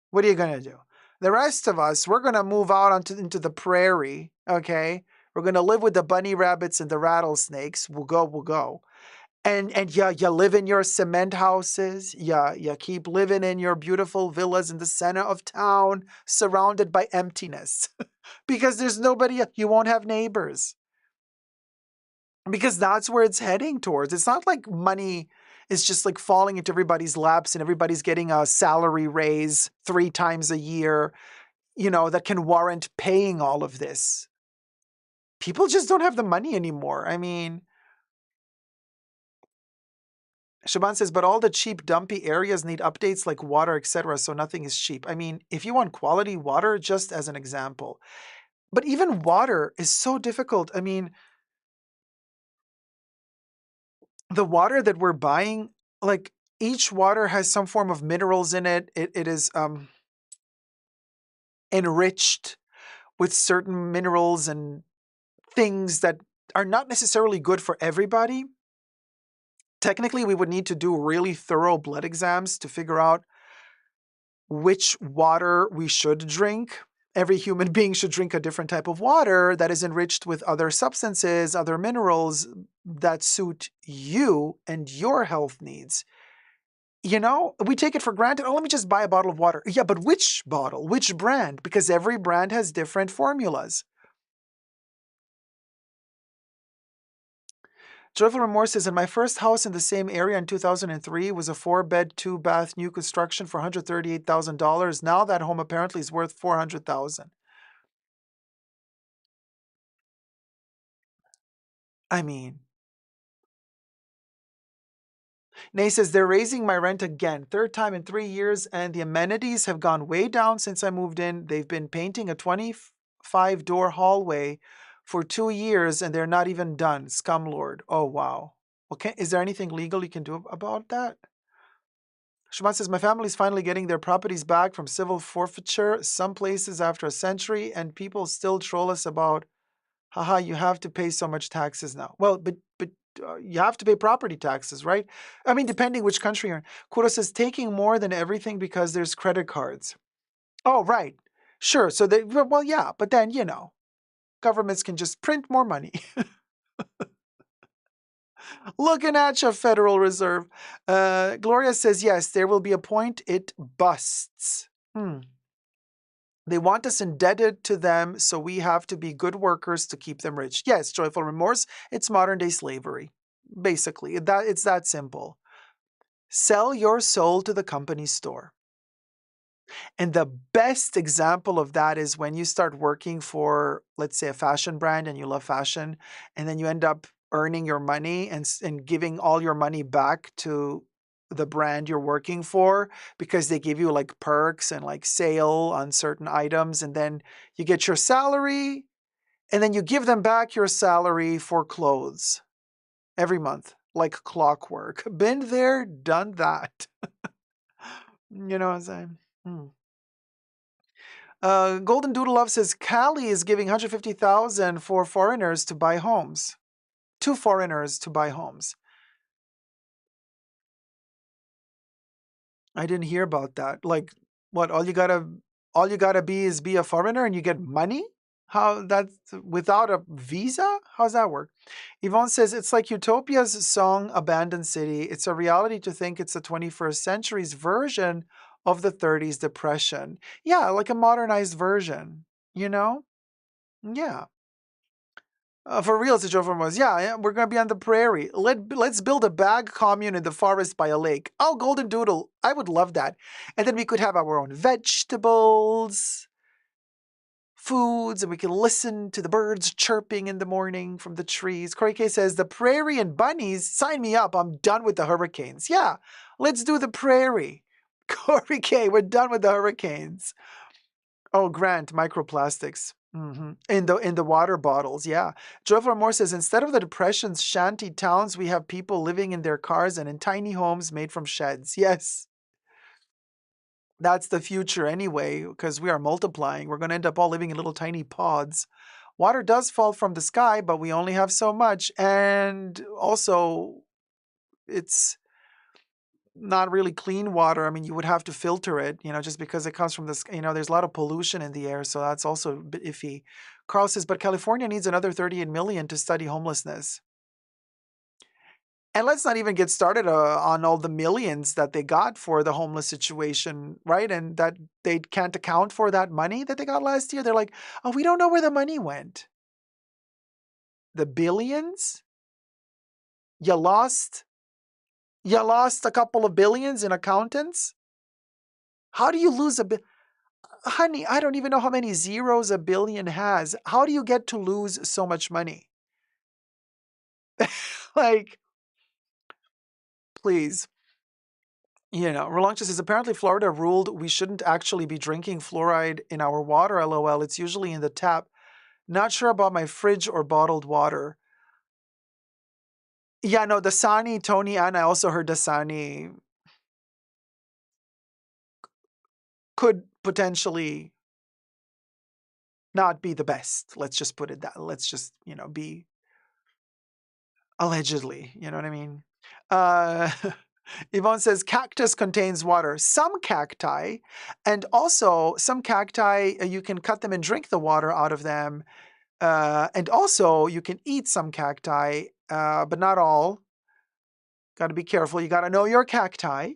What are you going to do? The rest of us, we're going to move out into the prairie, okay? We're going to live with the bunny rabbits and the rattlesnakes. We'll go. And yeah, you live in your cement houses. Yeah, you keep living in your beautiful villas in the center of town, surrounded by emptiness. Because there's nobody, you won't have neighbors. Because that's where it's heading towards. It's not like money is just like falling into everybody's laps and everybody's getting a salary raise 3 times a year, that can warrant paying all of this. People just don't have the money anymore. I mean, Shaban says, but all the cheap, dumpy areas need updates like water, etc. So nothing is cheap. I mean, if you want quality water, just as an example. But even water is so difficult. I mean, the water that we're buying, like each water has some form of minerals in it. It is enriched with certain minerals and things that are not necessarily good for everybody. Technically, we would need to do really thorough blood exams to figure out which water we should drink. Every human being should drink a different type of water that is enriched with other substances, other minerals that suit you and your health needs. We take it for granted. Oh, let me just buy a bottle of water. Yeah, but which bottle? Which brand? Because every brand has different formulas. Joyful Remorse says, in my first house in the same area in 2003 was a 4-bed, 2-bath new construction for $138,000. Now that home apparently is worth $400,000. I mean, Nay says, they're raising my rent again. 3rd time in 3 years, and the amenities have gone way down since I moved in. They've been painting a 25-door hallway for 2 years, and they're not even done. Scumlord. Oh, wow. Okay, is there anything legal you can do about that? Shimon says, my family's finally getting their properties back from civil forfeiture, some places after a century, and people still troll us about, haha, you have to pay so much taxes now. Well, but you have to pay property taxes, right? I mean, depending which country you're in. Kuro says, taking more than everything because there's credit cards. Oh, right. Sure. So, well, yeah, but then, governments can just print more money. Looking at you, Federal Reserve. Gloria says, yes, there will be a point it busts. They want us indebted to them, so we have to be good workers to keep them rich. Yes, Joyful Remorse, it's modern day slavery. Basically, it's that simple. Sell your soul to the company store. And the best example of that is when you start working for, let's say, a fashion brand and you love fashion, and then you end up earning your money and giving all your money back to the brand you're working for because they give you like perks and like sale on certain items. And then you get your salary and then you give them back your salary for clothes every month, like clockwork. Been there, done that. You know what I'm saying? Golden Doodle Love says Cali is giving 150,000 for foreigners to buy homes. 2 foreigners to buy homes. I didn't hear about that. Like, what? All you gotta be a foreigner and you get money? How that's without a visa? How's that work? Yvonne says it's like Utopia's song Abandoned City. It's a reality to think it's the 21st century's version of the 30s depression. Yeah, like a modernized version, you know? Yeah. For real, said Joe Formos. Yeah, we're gonna be on the prairie. Let's build a bag commune in the forest by a lake. Oh, Golden Doodle, I would love that. And then we could have our own vegetables, foods, and we can listen to the birds chirping in the morning from the trees. Corey K says the prairie and bunnies. Sign me up. I'm done with the hurricanes. Yeah, let's do the prairie. Corey K, we're done with the hurricanes. Oh, Grant, microplastics. In the water bottles, yeah. Joyful Moore says instead of the depression's shanty towns, we have people living in their cars and in tiny homes made from sheds. Yes, that's the future anyway, because we are multiplying. We're going to end up all living in little tiny pods. Water does fall from the sky, but we only have so much, and also it's not really clean water. I mean, you would have to filter it, just because it comes from this, there's a lot of pollution in the air, so that's also a bit iffy. Carl says, but California needs another 38 million to study homelessness. And let's not even get started on all the millions that they got for the homeless situation, right? And that they can't account for that money that they got last year. They're like, oh, we don't know where the money went. The billions? You lost a couple of billions in accountants? How do you lose honey, I don't even know how many zeros a billion has. How do you get to lose so much money? Like, please. Rolancha says, apparently Florida ruled we shouldn't actually be drinking fluoride in our water, lol. It's usually in the tap. Not sure about my fridge or bottled water. Yeah, no, Dasani, Tony, and I also heard Dasani could potentially not be the best. Let's just put it that. Let's just, be allegedly. You know what I mean? Uh, Yvonne says cactus contains water. Some cacti, and also some cacti, you can cut them and drink the water out of them. And also, you can eat some cacti, but not all. Got to be careful. You got to know your cacti.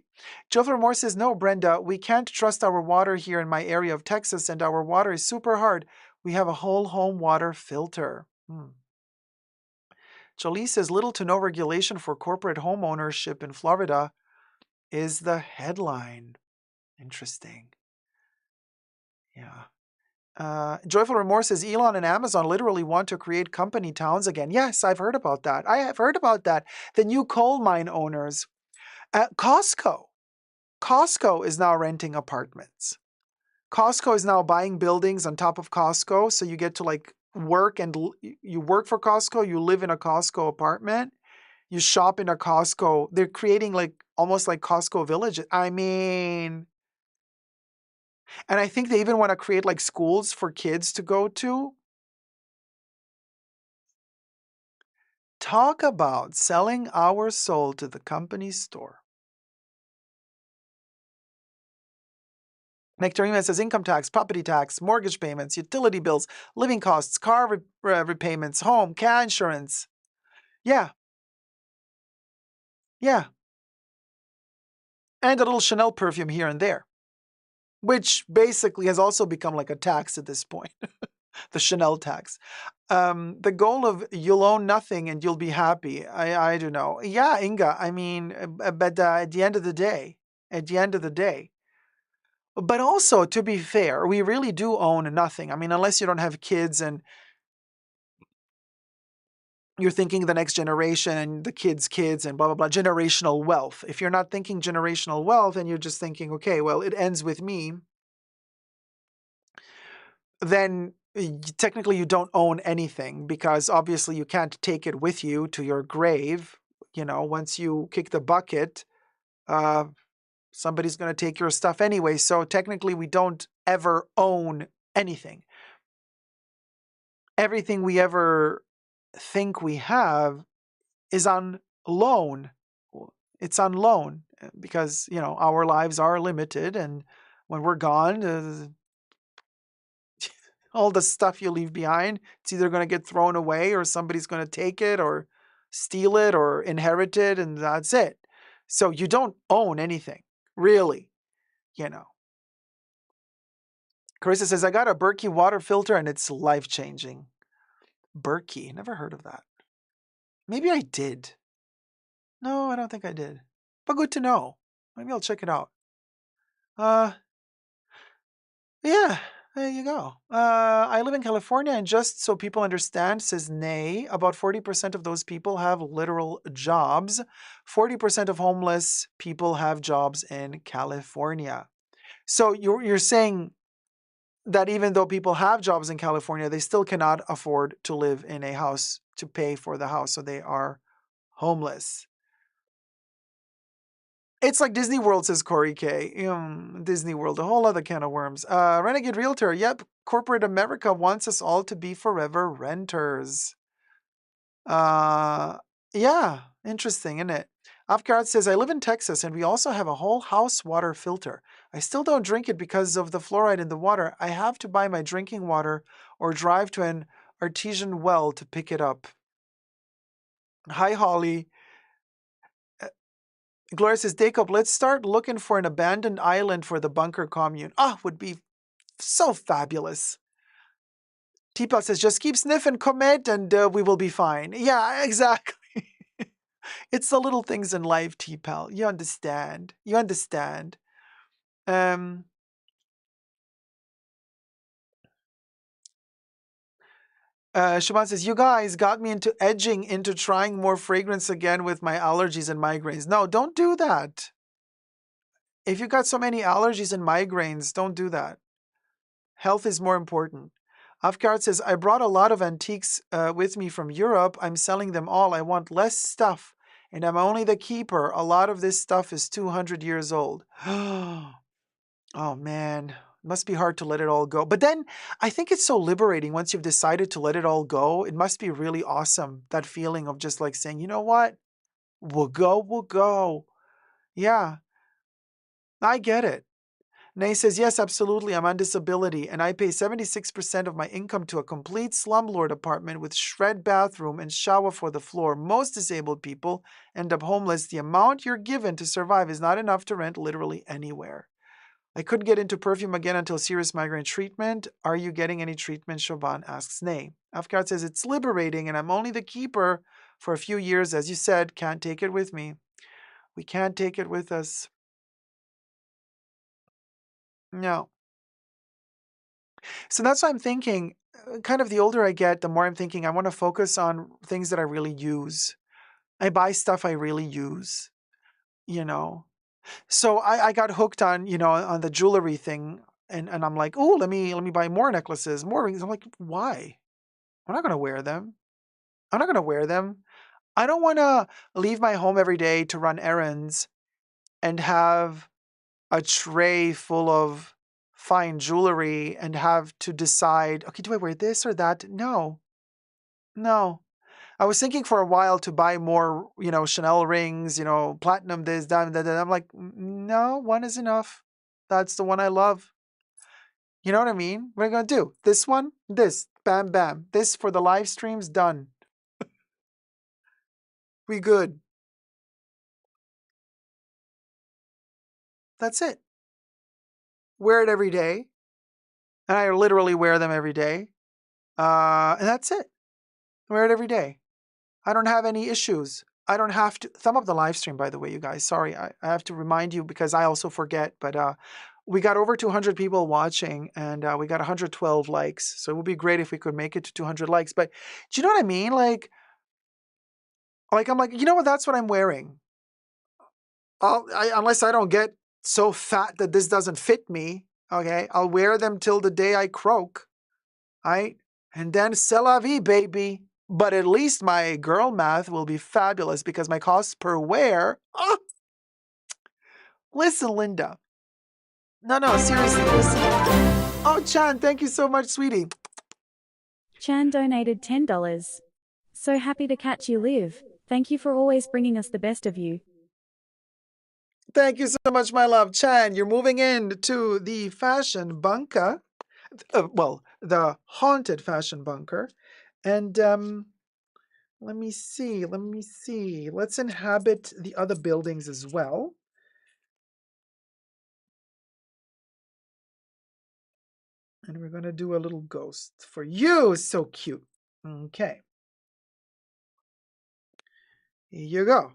Joe Moore says, no, Brenda, we can't trust our water here in my area of Texas, and our water is super hard. We have a whole home water filter. Jolie says, little to no regulation for corporate home ownership in Florida is the headline. Interesting. Yeah. Joyful Remorse says Elon and Amazon literally want to create company towns again. Yes, I've heard about that. I have heard about that. The new coal mine owners. Costco. Costco is now renting apartments. Costco is now buying buildings on top of Costco. So you get to work and you work for Costco. You live in a Costco apartment. You shop in a Costco. They're creating almost like Costco villages. I mean, and I think they even want to create schools for kids to go to. Talk about selling our soul to the company store. Nectarina says income tax, property tax, mortgage payments, utility bills, living costs, car repayments, home, car insurance. Yeah. Yeah. And a little Chanel perfume here and there, which basically has also become like a tax at this point. The Chanel tax. The goal of you'll own nothing and you'll be happy. I don't know. Yeah, Inga. I mean, but at the end of the day, but also to be fair, we really do own nothing. I mean, unless you don't have kids and you're thinking the next generation and the kids' kids and blah, blah, blah, generational wealth. If you're not thinking generational wealth and you're just thinking, okay, well, it ends with me, then technically you don't own anything because obviously you can't take it with you to your grave. Once you kick the bucket, somebody's going to take your stuff anyway. So technically we don't ever own anything. Everything we ever think we have is on loan. It's on loan because, our lives are limited. And when we're gone, all the stuff you leave behind, it's either going to get thrown away or somebody's going to take it or steal it or inherit it. And that's it. So you don't own anything, really, Carissa says, I got a Berkey water filter and it's life-changing. Berkey, never heard of that. Maybe I did. No, I don't think I did. But good to know. Maybe I'll check it out. Yeah, there you go. I live in California, and just so people understand, says Nay, about 40% of those people have literal jobs. 40% of homeless people have jobs in California. So you're saying that even though people have jobs in California, they still cannot afford to live in a house to pay for the house, so they are homeless. It's like Disney World, says Corey K. Disney World, a whole other can of worms. Renegade Realtor, yep, corporate America wants us all to be forever renters. Yeah, interesting, isn't it? Afgard says, I live in Texas and we also have a whole house water filter. I still don't drink it because of the fluoride in the water. I have to buy my drinking water or drive to an artesian well to pick it up. Hi, Holly. Gloria says, Dacob, let's start looking for an abandoned island for the bunker commune. Ah, would be so fabulous. Teapot says, just keep sniffing comet and we will be fine. Yeah, exactly. It's the little things in life, T-Pal. You understand. You understand. Siobhan says, you guys got me into edging into trying more fragrance again with my allergies and migraines. No, don't do that. If you got so many allergies and migraines, don't do that. Health is more important. Afgard says, I brought a lot of antiques with me from Europe. I'm selling them all. I want less stuff, and I'm only the keeper. A lot of this stuff is 200 years old. Oh, man. It must be hard to let it all go. But then I think it's so liberating once you've decided to let it all go. It must be really awesome, that feeling of just like saying, you know what? We'll go, we'll go. Yeah, I get it. Nay says, yes, absolutely. I'm on disability and I pay 76% of my income to a complete slumlord apartment with shred bathroom and shower for the floor. Most disabled people end up homeless. The amount you're given to survive is not enough to rent literally anywhere. I couldn't get into perfume again until serious migraine treatment. Are you getting any treatment? Siobhan asks. Nay. Afghan says, it's liberating and I'm only the keeper for a few years. As you said, can't take it with me. We can't take it with us. No. So that's why I'm thinking, kind of the older I get, the more I'm thinking I want to focus on things that I really use. I buy stuff I really use, you know. So I got hooked on, on the jewelry thing and I'm like, oh, let me buy more necklaces, more rings. I'm like, why? I'm not gonna wear them. I'm not gonna wear them. I don't wanna leave my home every day to run errands and have a tray full of fine jewelry and have to decide, okay, do I wear this or that? No, no. I was thinking for a while to buy more, Chanel rings, platinum this, diamond that. I'm like, no, one is enough. That's the one I love. You know what I mean? What are you going to do? This one, this, bam, bam. This for the live streams, done. We good. That's it. Wear it every day. And I literally wear them every day. And that's it. Wear it every day. I don't have any issues. I don't have to thumb up the live stream, by the way, you guys. Sorry, I have to remind you because I also forget. But we got over 200 people watching and we got 112 likes. So it would be great if we could make it to 200 likes. But do you know what I mean? Like I'm like, you know what? That's what I'm wearing. Unless I don't get so fat that this doesn't fit me, okay? I'll wear them till the day I croak, right? And then c'est la vie, baby. But at least my girl math will be fabulous because my cost per wear. Oh, listen, Linda. No, seriously, listen. Oh, Chan, thank you so much, sweetie. Chan donated $10. So happy to catch you live. Thank you for always bringing us the best of you. Thank you so much, my love. Chan, you're moving into the fashion bunker. Well, the haunted fashion bunker. And let me see. Let's inhabit the other buildings as well. And we're going to do a little ghost for you. So cute. Okay. Here you go.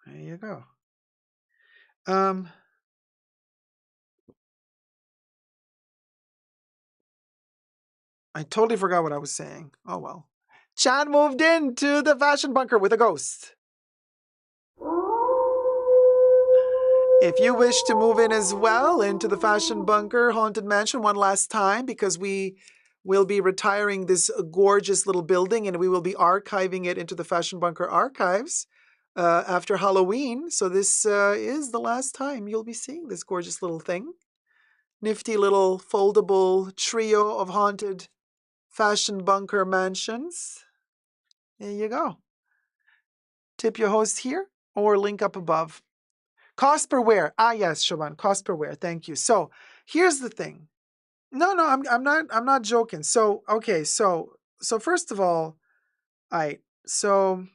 There you go. I totally forgot what I was saying. Oh well. Chan moved into the fashion bunker with a ghost. If you wish to move in as well into the fashion bunker haunted mansion one last time, because we will be retiring this gorgeous little building and we will be archiving it into the fashion bunker archives after Halloween. So this is the last time you'll be seeing this gorgeous little thing. Nifty little foldable trio of haunted fashion bunker mansions. There you go. Tip your host here or link up above. Cost per wear. Ah, yes, Siobhan, cost per wear. Thank you. So here's the thing. No, I'm not joking. So, okay, so first of all, so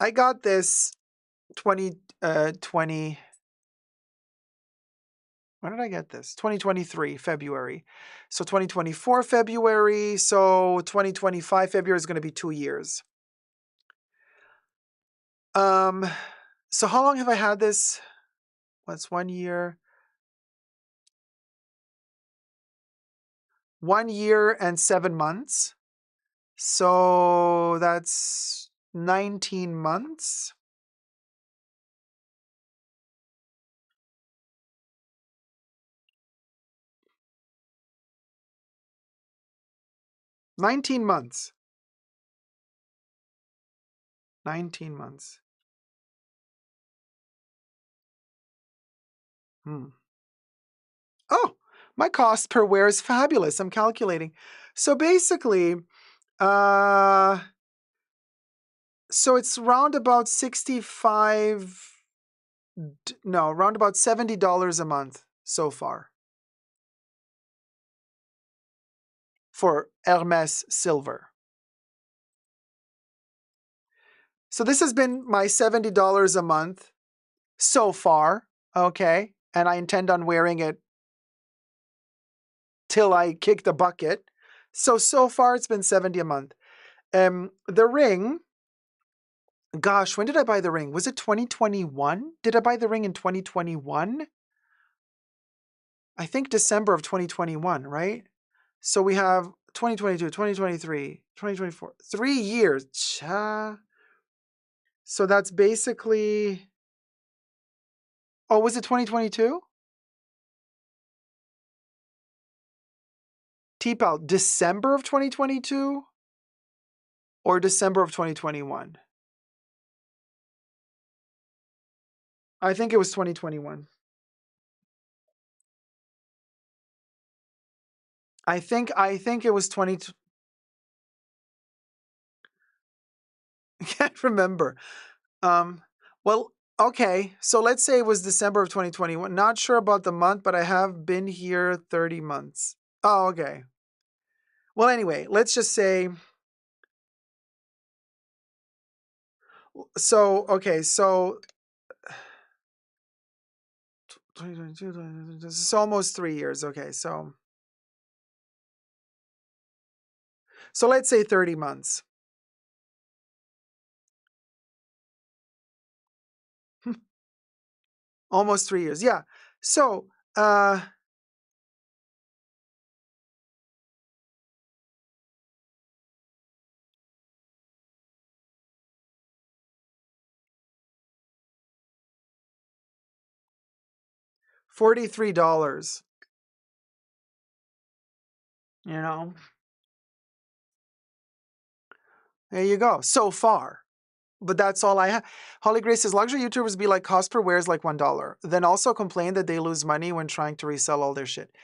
I got this 2020. When did I get this? 2023, February. So 2024, February. So 2025, February is going to be 2 years. So how long have I had this? What's 1 year? 1 year and 7 months. So that's 19 months. 19 months. 19 months. Oh, my cost per wear is fabulous. I'm calculating. So basically, so it's round about 65, no, round about $70 a month so far for Hermes silver. So this has been my $70 a month so far, okay? And I intend on wearing it till I kick the bucket. So far it's been 70 a month. The ring, gosh, when did I buy the ring? Was it 2021? Did I buy the ring in 2021? I think December of 2021, right? So we have 2022, 2023, 2024, 3 years. Cha. So that's basically, oh, was it 2022? T-Pal, December of 2022 or December of 2021? I think it was 2021. I think it was 20. I can't remember. Well, okay. So let's say it was December of 2021. Not sure about the month, but I have been here 30 months. Oh, okay. Well, anyway, let's just say, so, okay, so 2022, this is almost 3 years. Okay, so let's say 30 months. Almost 3 years. Yeah. So, $43, you know. There you go. So far. But that's all I have. Holly Grace says luxury YouTubers be like cost per wear is like $1. Then also complain that they lose money when trying to resell all their shit.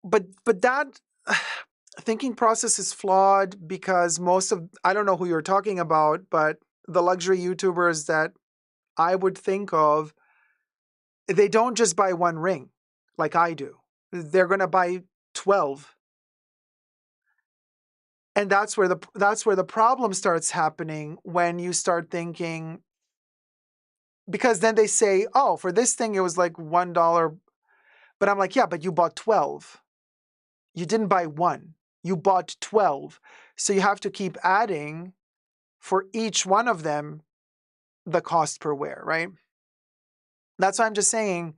But that thinking process is flawed because most of, I don't know who you're talking about, but the luxury YouTubers that I would think of, they don't just buy one ring like I do. They're going to buy 12. And that's where the problem starts happening when you start thinking, because then they say, oh, for this thing it was like $1. But I'm like, yeah, but you bought 12. You didn't buy one. You bought 12. So you have to keep adding for each one of them the cost per wear, right? That's why I'm just saying,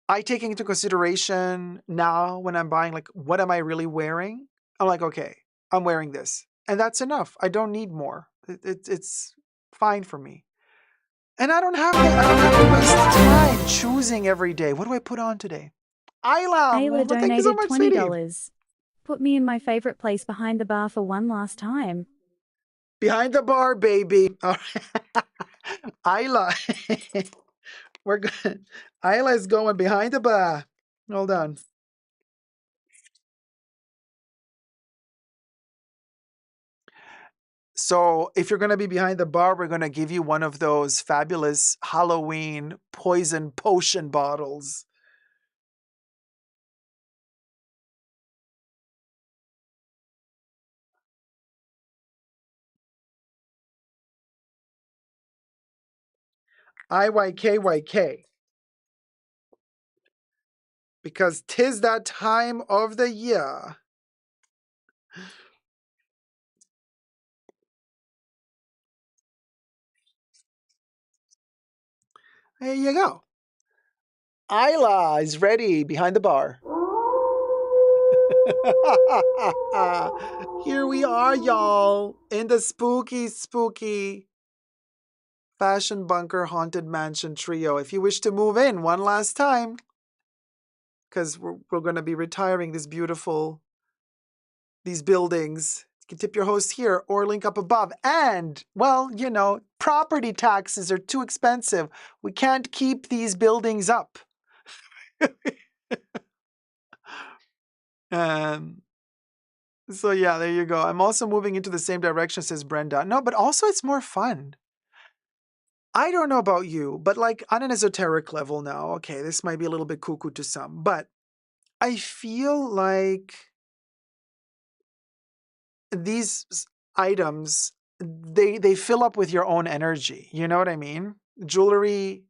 I take into consideration now when I'm buying, like, what am I really wearing? I'm like, okay, I'm wearing this. And that's enough. I don't need more. It's fine for me. And I don't have to waste time choosing every day. What do I put on today? Ayla, Ayla well, thank you so donated much, sweetie. $20. Put me in my favorite place behind the bar for one last time. Behind the bar, baby. All right. Ayla. We're good. Ayla is going behind the bar. Hold on. So if you're going to be behind the bar, we're going to give you one of those fabulous Halloween poison potion bottles. IYKYK. Because 'tis that time of the year. There you go. Isla is ready behind the bar. Here we are, y'all, in the spooky Fashion Bunker Haunted Mansion trio. If you wish to move in one last time, because we're going to be retiring these buildings, you can tip your host here or link up above. And, well, property taxes are too expensive. We can't keep these buildings up. So yeah, there you go. I'm also moving into the same direction, says Brenda. No, but also it's more fun. I don't know about you, but like on an esoteric level now, okay, this might be a little bit cuckoo to some, but I feel like these items, they fill up with your own energy. You know what I mean? Jewelry,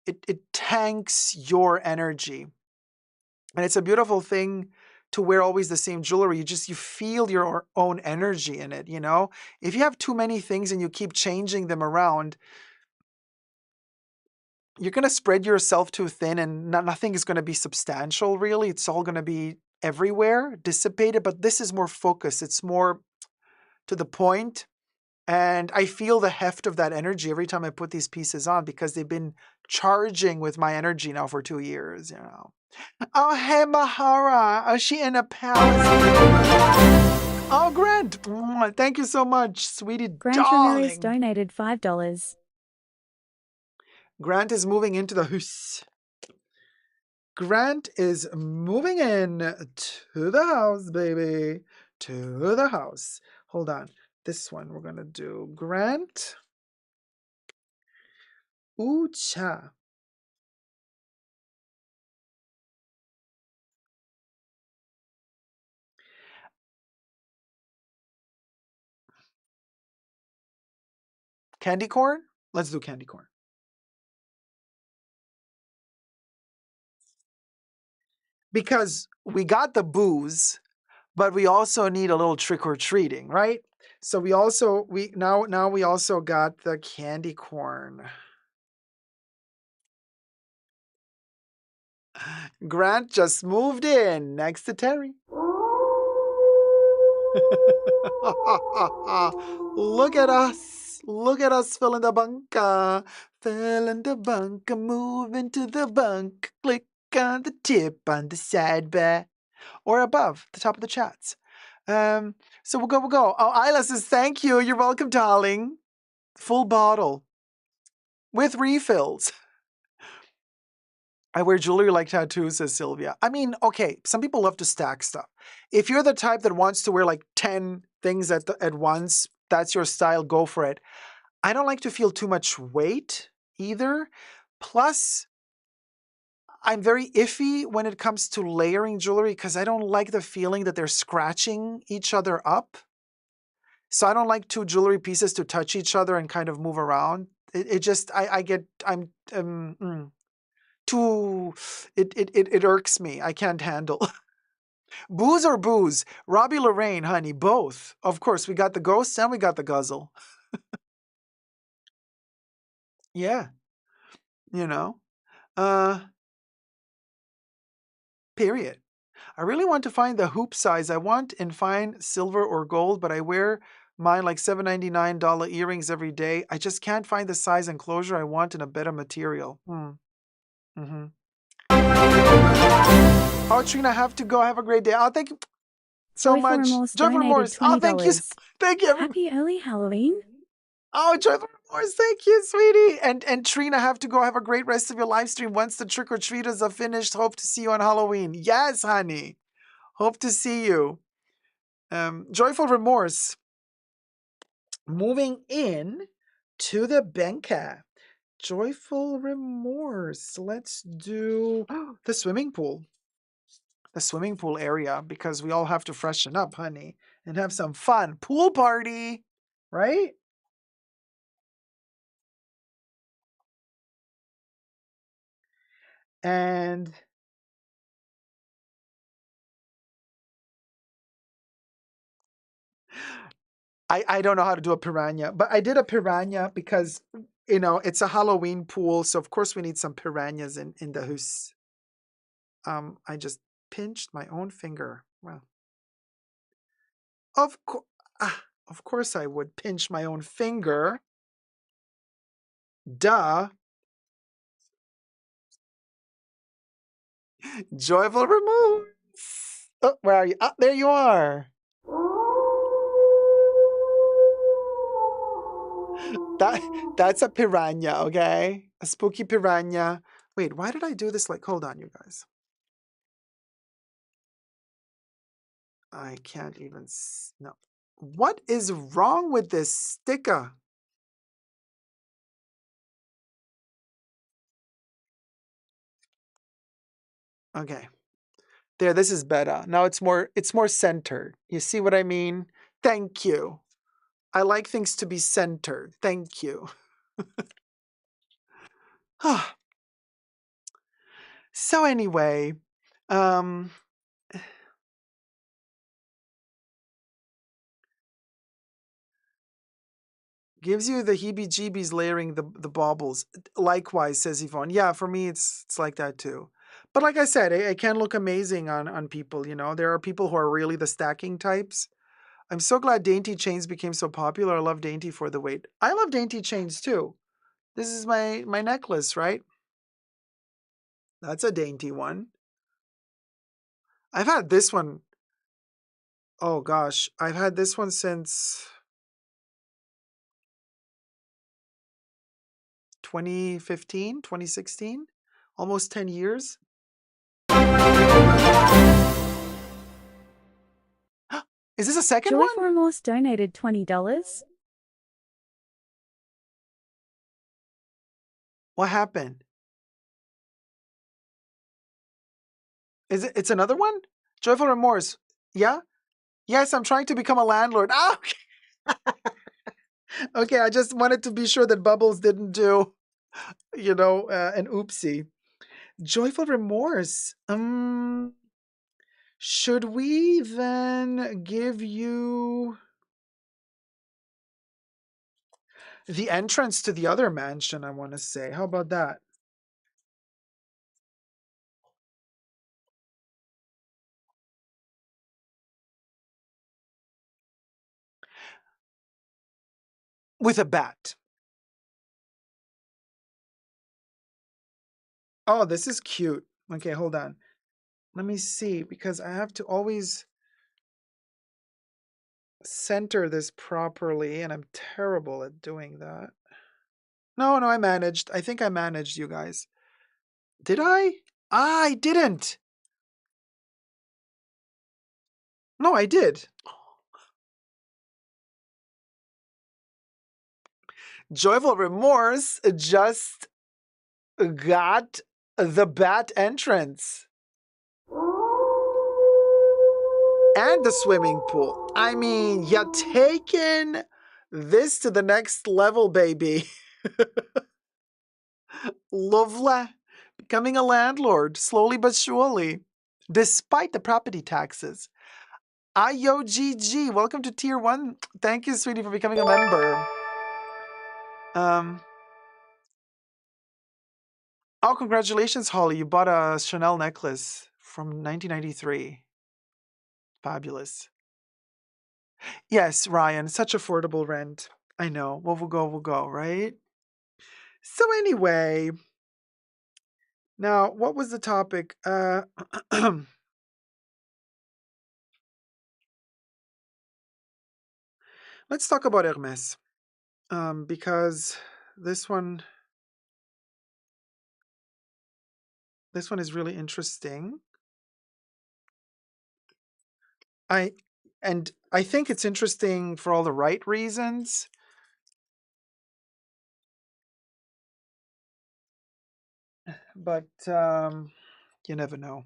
it tanks your energy. And it's a beautiful thing to wear always the same jewelry. You feel your own energy in it, If you have too many things and you keep changing them around, you're going to spread yourself too thin and nothing is going to be substantial, really. It's all going to be everywhere, dissipated, but this is more focused. It's more to the point. And I feel the heft of that energy every time I put these pieces on because they've been charging with my energy now for 2 years, Oh, hey, Mahara. Oh, she in a palace. Oh, Grant. Thank you so much, sweetie Grant Ramirez darling. donated $5. Grant is moving into the house. Grant is moving in to the house, baby. To the house. Hold on. This one we're going to do. Grant. Ooh-cha. Candy corn? Let's do candy corn. Because we got the booze, but we also need a little trick or treating, right? So we also now we also got the candy corn. Grant just moved in next to Terry. Look at us. Look at us filling the bunker. Filling the bunker, moving to the bunk. Click on the tip on the sidebar. Or above, the top of the chats. So we'll go. Oh, Isla says, thank you. You're welcome, darling. Full bottle. With refills. I wear jewelry like tattoos, says Sylvia. I mean, okay, some people love to stack stuff. If you're the type that wants to wear like 10 things at once, that's your style, go for it. I don't like to feel too much weight either. Plus, I'm very iffy when it comes to layering jewelry because I don't like the feeling that they're scratching each other up. So I don't like two jewelry pieces to touch each other and kind of move around. It irks me. I can't handle. Booze or booze? Robbie Lorraine, honey, both. Of course, we got the ghosts and we got the guzzle. Yeah, you know. Period. I really want to find the hoop size I want in fine silver or gold, but I wear mine like $7.99 earrings every day. I just can't find the size and closure I want in a better material. Mm-hmm. Oh, Trina, I have to go. Have a great day. Oh, thank you so Joyful much. Remorse Joyful donated Remorse. $20. Oh, thank you. Thank you, everybody. Happy early Halloween. Oh, Joyful Remorse. Thank you, sweetie. And Trina, have to go. Have a great rest of your live stream. Once the trick-or-treaters are finished, hope to see you on Halloween. Yes, honey. Hope to see you. Joyful Remorse. Moving in to the Benka. Joyful Remorse. Let's do the swimming pool. The swimming pool area because we all have to freshen up, honey, and have some fun. Pool party, right? And I don't know how to do a piranha, but I did a piranha because, it's a Halloween pool. So, of course, we need some piranhas in the house. I just pinched my own finger. Well, of course. Of course I would pinch my own finger. Duh. Joyful remorse. Oh, where are you? Ah, there you are. That's a piranha, okay? A spooky piranha. Wait, why did I do this? Hold on, you guys. I can't even. No. What is wrong with this sticker? Okay. There, this is better. Now it's more centered. You see what I mean? Thank you. I like things to be centered. Thank you. So anyway, gives you the heebie-jeebies layering the baubles. Likewise, says Yvonne. Yeah, for me, it's like that too. But like I said, it can look amazing on people, There are people who are really the stacking types. I'm so glad dainty chains became so popular. I love dainty for the weight. I love dainty chains too. This is my necklace, right? That's a dainty one. I've had this one. Oh gosh, I've had this one since 2015, 2016, almost 10 years. Is this a second one? Joyful Remorse donated $20. What happened? It's another one? Joyful Remorse. Yeah? Yes, I'm trying to become a landlord. Ah, okay. Okay, I just wanted to be sure that Bubbles didn't do, an oopsie. Joyful Remorse. Should we then give you the entrance to the other mansion, I want to say? How about that? With a bat. Oh, this is cute. Okay, hold on. Let me see, because I have to always center this properly, and I'm terrible at doing that. No, I managed. I think I managed, you guys. Did I? I didn't. No, I did. Joyful Remorse just got the bat entrance. And the swimming pool. I mean, you're taking this to the next level, baby. Lovely. Becoming a landlord, slowly but surely, despite the property taxes. IOGG, welcome to Tier 1. Thank you, sweetie, for becoming a member. Oh, congratulations, Holly. You bought a Chanel necklace from 1993. Fabulous. Yes, Ryan, such affordable rent. I know. Well, we'll go, right? So anyway, now, what was the topic? Let's talk about Hermes, because this one is really interesting. I think it's interesting for all the right reasons. But you never know.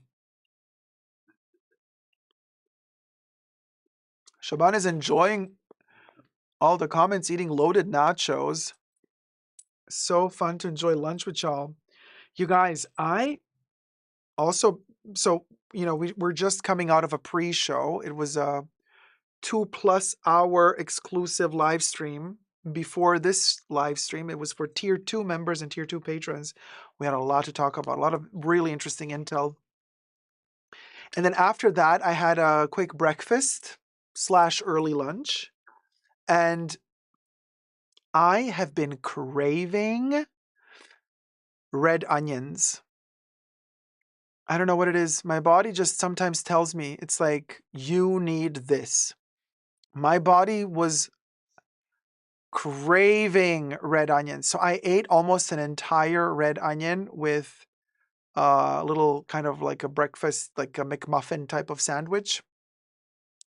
Shaban is enjoying all the comments, eating loaded nachos. So fun to enjoy lunch with y'all. You guys, I Also, so, we're just coming out of a pre-show. It was a 2+ hour exclusive live stream. Before this live stream, it was for tier 2 members and tier 2 patrons. We had a lot to talk about, a lot of really interesting intel. And then after that, I had a quick breakfast / early lunch. And I have been craving red onions. I don't know what it is. My body just sometimes tells me, it's like, you need this. My body was craving red onions. So I ate almost an entire red onion with a little kind of like a breakfast, like a McMuffin type of sandwich,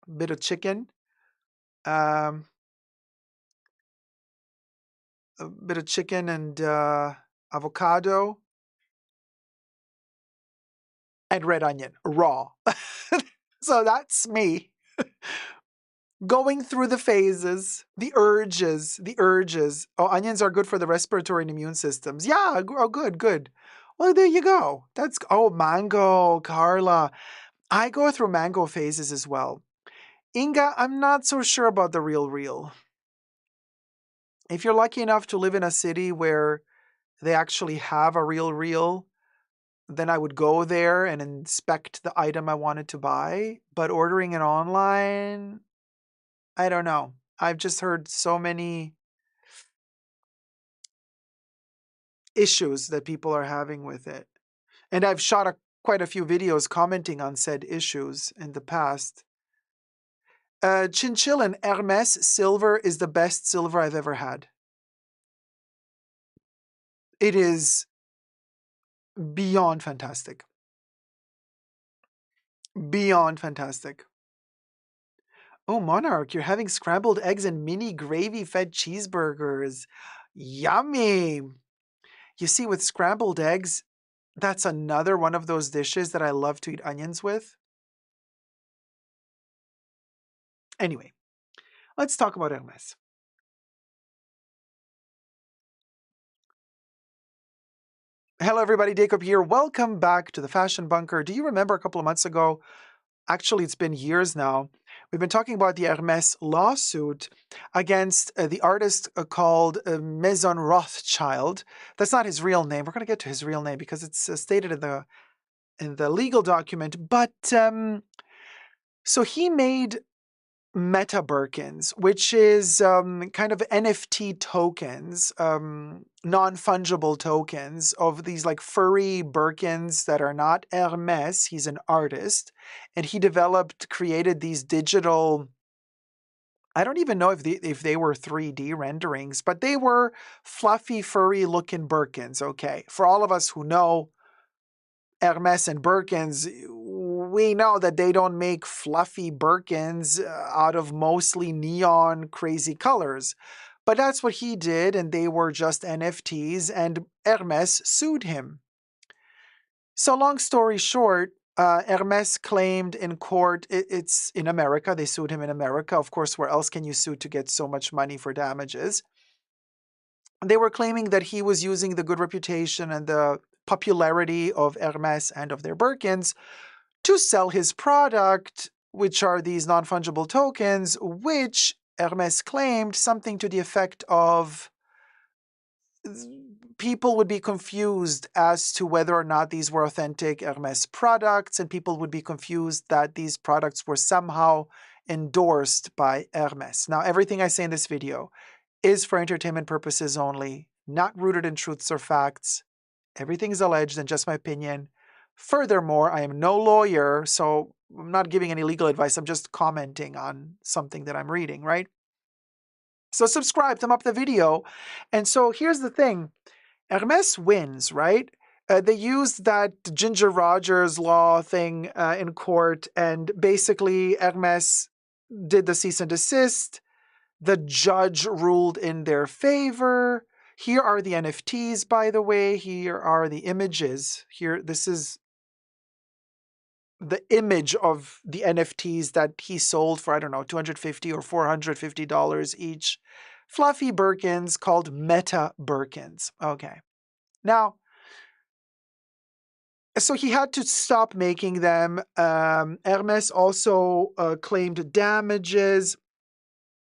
a bit of chicken, um, and avocado and red onion raw. So that's me going through the phases, the urges, Oh, onions are good for the respiratory and immune systems. Yeah, oh, good. Well, there you go. Mango, Carla. I go through mango phases as well. Inga, I'm not so sure about the real. If you're lucky enough to live in a city where they actually have a real, then I would go there and inspect the item I wanted to buy. But ordering it online, I don't know. I've just heard so many issues that people are having with it. And I've shot quite a few videos commenting on said issues in the past. Chinchillin Hermes silver is the best silver I've ever had. It is beyond fantastic. Beyond fantastic. Oh, Monarch, you're having scrambled eggs and mini gravy-fed cheeseburgers. Yummy. You see, with scrambled eggs, that's another one of those dishes that I love to eat onions with. Anyway, let's talk about Hermes. Hello, everybody. Dacob here. Welcome back to the Fashion Bunker. Do you remember a couple of months ago? Actually, it's been years now. We've been talking about the Hermes lawsuit against the artist called Maison Rothschild. That's not his real name. We're going to get to his real name because it's stated in the legal document. But so he made Meta Birkins, which is kind of NFT tokens, non-fungible tokens of these like furry Birkins that are not Hermes. He's an artist, and he created these digital. I don't even know if they were 3D renderings, but they were fluffy, furry looking Birkins. Okay, for all of us who know Hermes and Birkins, we know that they don't make fluffy Birkins out of mostly neon crazy colors. But that's what he did, and they were just NFTs, and Hermes sued him. So long story short, Hermes claimed in court, it's in America, they sued him in America. Of course, where else can you sue to get so much money for damages? They were claiming that he was using the good reputation and the popularity of Hermes and of their Birkins to sell his product, which are these non-fungible tokens, which Hermes claimed something to the effect of people would be confused as to whether or not these were authentic Hermes products, and people would be confused that these products were somehow endorsed by Hermes. Now, everything I say in this video is for entertainment purposes only, not rooted in truths or facts. Everything is alleged and just my opinion. Furthermore, I am no lawyer, so I'm not giving any legal advice. I'm just commenting on something that I'm reading, right? So subscribe, thumb up the video. And so here's the thing. Hermes wins, right? They used that Ginger Rogers law thing in court, and basically Hermes did the cease and desist. The judge ruled in their favor. Here are the NFTs, by the way. Here are the images. Here, this is the image of the NFTs that he sold for, I don't know, $250 or $450 each. Fluffy Birkins called Meta Birkins. Okay. Now, So he had to stop making them. Hermes also claimed damages.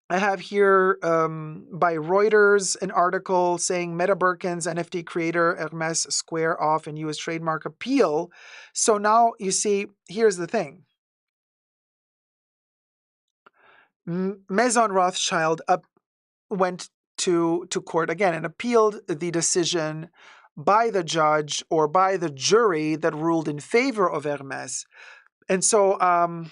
I have here by Reuters an article saying Meta Birkin's NFT creator Hermes square off in U.S. trademark appeal. So now you see, here's the thing. Maison Rothschild went to court again and appealed the decision by the judge or by the jury that ruled in favor of Hermes. And so on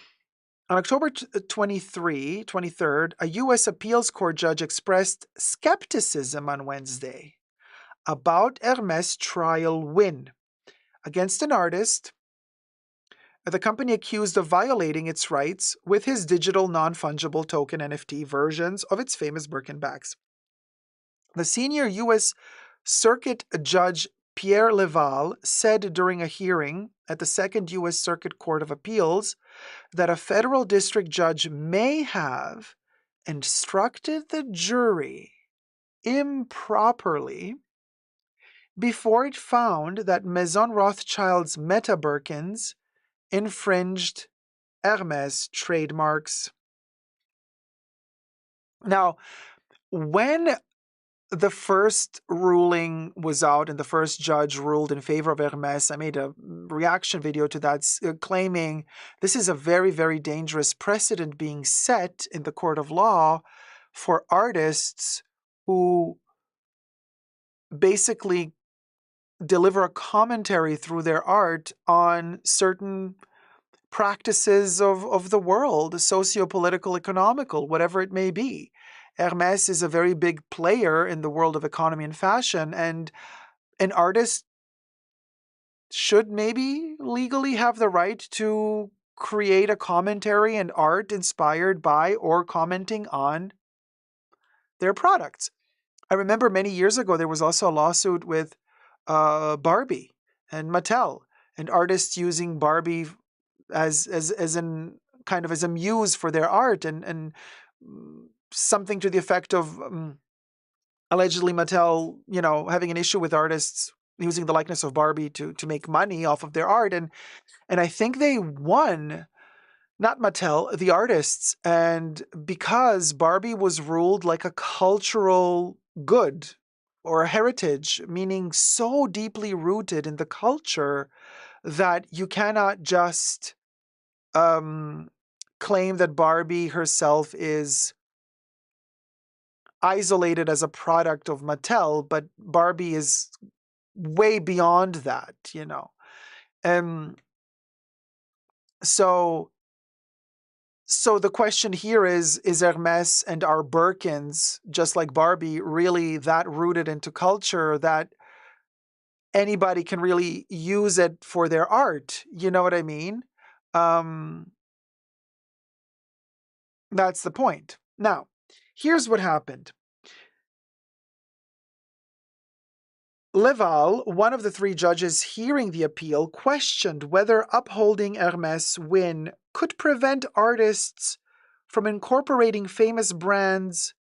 October 23rd, a U.S. appeals court judge expressed skepticism on Wednesday about Hermes' trial win against an artist the company accused of violating its rights with his digital non-fungible token NFT versions of its famous Birkin bags. The senior U.S. Circuit Judge Pierre Leval said during a hearing at the Second U.S. Circuit Court of Appeals that a federal district judge may have instructed the jury improperly before it found that Maison Rothschild's Meta Birkins infringed Hermes trademarks. Now, when the first ruling was out and the first judge ruled in favor of Hermes, I made a reaction video to that claiming this is a very, very dangerous precedent being set in the court of law for artists who basically deliver a commentary through their art on certain practices of the world, socio-political, economical, whatever it may be. Hermes is a very big player in the world of economy and fashion, and an artist should maybe legally have the right to create a commentary and art inspired by or commenting on their products. I remember many years ago there was also a lawsuit with Barbie and Mattel, and artists using Barbie as an kind of as a muse for their art, and something to the effect of allegedly Mattel, having an issue with artists using the likeness of Barbie to make money off of their art, and I think they won. Not Mattel, the artists, and because Barbie was ruled like a cultural good or a heritage, meaning so deeply rooted in the culture that you cannot just claim that Barbie herself is isolated as a product of Mattel, but Barbie is way beyond that, So the question here is Hermes and our Birkins, just like Barbie, really that rooted into culture that anybody can really use it for their art? You know what I mean? That's the point. Now, here's what happened. Leval, one of the three judges hearing the appeal, questioned whether upholding Hermes' win could prevent artists from incorporating famous brands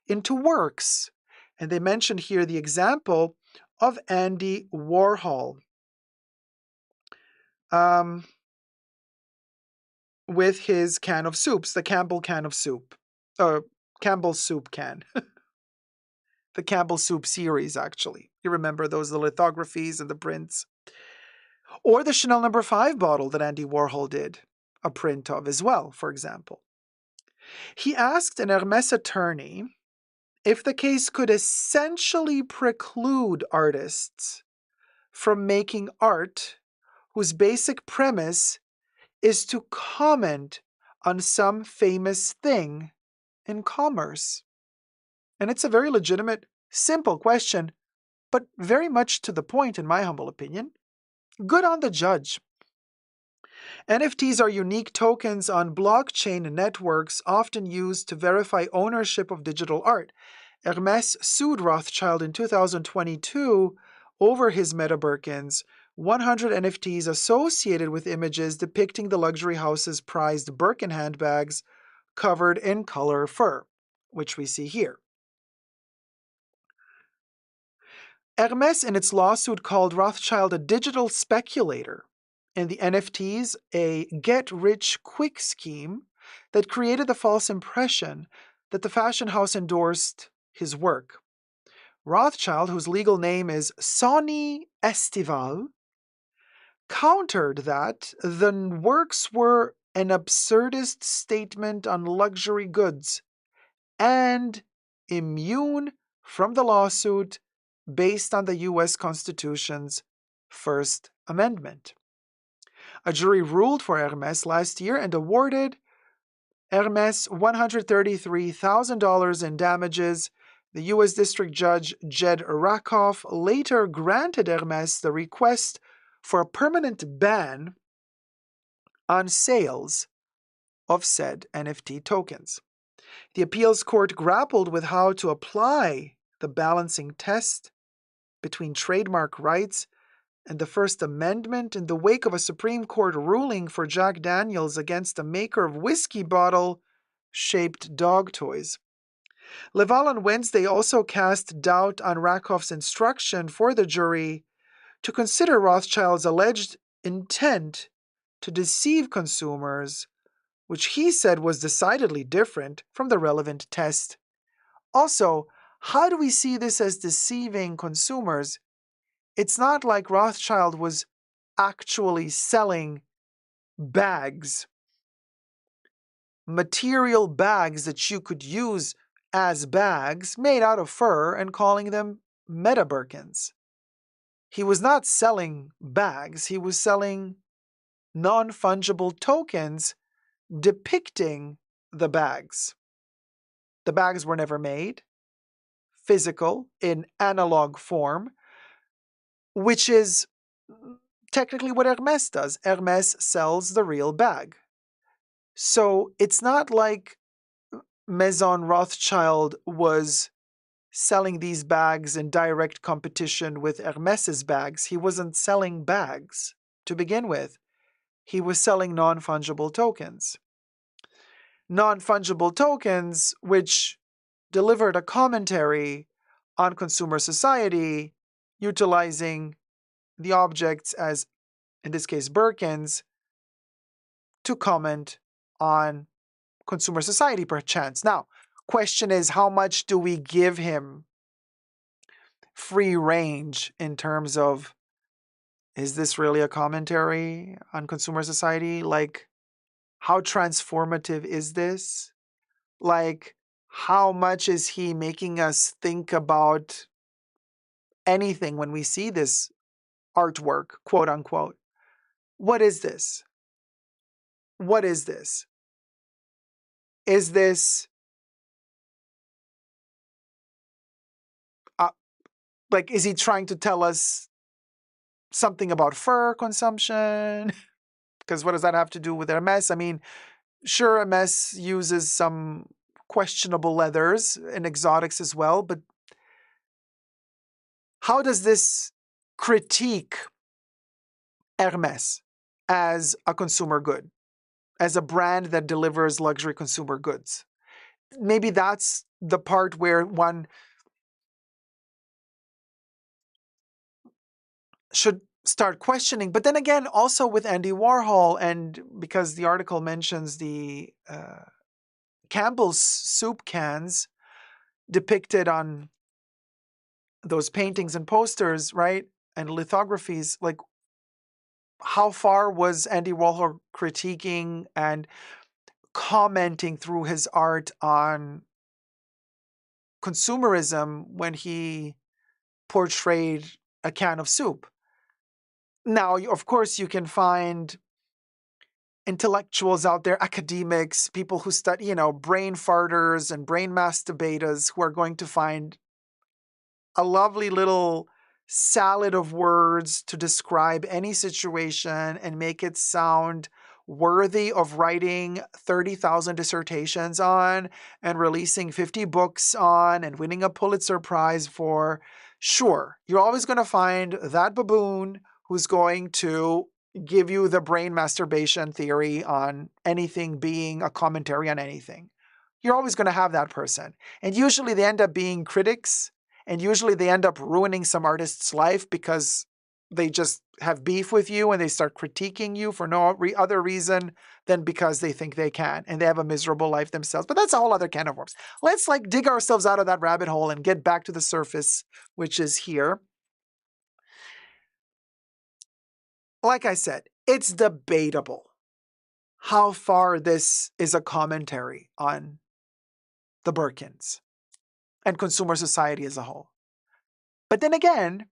into works. And they mentioned here the example of Andy Warhol with his can of soups, the Campbell can of soup, Campbell soup can. The Campbell Soup series, actually. You remember those, the lithographies and the prints. Or the Chanel No. 5 bottle that Andy Warhol did a print of as well, for example. He asked an Hermes attorney if the case could essentially preclude artists from making art whose basic premise is to comment on some famous thing in commerce. And it's a very legitimate, simple question, but very much to the point, in my humble opinion. Good on the judge. NFTs are unique tokens on blockchain networks often used to verify ownership of digital art. Hermes sued Rothschild in 2022 over his Meta Birkins, 100 NFTs associated with images depicting the luxury house's prized Birkin handbags covered in color fur, which we see here. Hermes, in its lawsuit, called Rothschild a digital speculator in the NFTs a get-rich-quick scheme that created the false impression that the fashion house endorsed his work. Rothschild, whose legal name is Sonny Estival, countered that the works were an absurdist statement on luxury goods and immune from the lawsuit based on the U.S. Constitution's First Amendment. A jury ruled for Hermes last year and awarded Hermes $133,000 in damages. The U.S. District Judge Jed Rakoff later granted Hermes the request for a permanent ban on sales of said NFT tokens. The appeals court grappled with how to apply the balancing test between trademark rights and the First Amendment in the wake of a Supreme Court ruling for Jack Daniels against a maker of whiskey bottle-shaped dog toys. Laval on Wednesday also cast doubt on Rakoff's instruction for the jury to consider Rothschild's alleged intent to deceive consumers, which he said was decidedly different from the relevant test. Also, how do we see this as deceiving consumers? It's not like Rothschild was actually selling bags, material bags that you could use as bags made out of fur and calling them Meta Birkins. He was not selling bags, he was selling non-fungible tokens depicting the bags. The bags were never made, physical, in analog form, which is technically what Hermes does. Hermes sells the real bag. So it's not like Maison Rothschild was selling these bags in direct competition with Hermes's bags. He wasn't selling bags to begin with. He was selling non-fungible tokens. Non-fungible tokens which delivered a commentary on consumer society, utilizing the objects as, in this case, Birkins, to comment on consumer society, perchance. Now, question is, how much do we give him free range in terms of, is this really a commentary on consumer society? Like, how transformative is this? Like, how much is he making us think about anything when we see this artwork, quote unquote? What is this? What is this? Is this is he trying to tell us something about fur consumption? Because what does that have to do with Hermes? I mean, sure, Hermes uses some questionable leathers and exotics as well, but how does this critique Hermes as a consumer good, as a brand that delivers luxury consumer goods? Maybe that's the part where one should start questioning. But then again, also with Andy Warhol, and because the article mentions the Campbell's soup cans depicted on those paintings and posters, right? And lithographies, like, how far was Andy Warhol critiquing and commenting through his art on consumerism when he portrayed a can of soup? Now, of course, you can find intellectuals out there, academics, people who study, brain farters and brain masturbators, who are going to find a lovely little salad of words to describe any situation and make it sound worthy of writing 30,000 dissertations on and releasing 50 books on and winning a Pulitzer Prize for. Sure, you're always going to find that baboon who's going to give you the brain masturbation theory on anything being a commentary on anything. You're always going to have that person. And usually they end up being critics, and usually they end up ruining some artist's life because they just have beef with you and they start critiquing you for no other reason than because they think they can and they have a miserable life themselves. But that's a whole other can of worms. Let's like dig ourselves out of that rabbit hole and get back to the surface, which is here. Like I said, it's debatable how far this is a commentary on the Birkins and consumer society as a whole. But then again,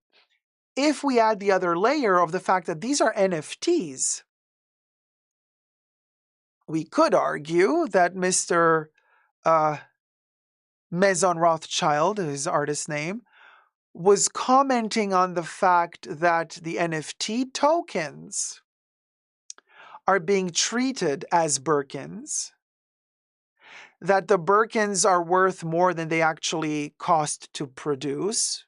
if we add the other layer of the fact that these are NFTs, we could argue that Mr. Maison Rothschild, his artist name, was commenting on the fact that the NFT tokens are being treated as Birkins, that the Birkins are worth more than they actually cost to produce,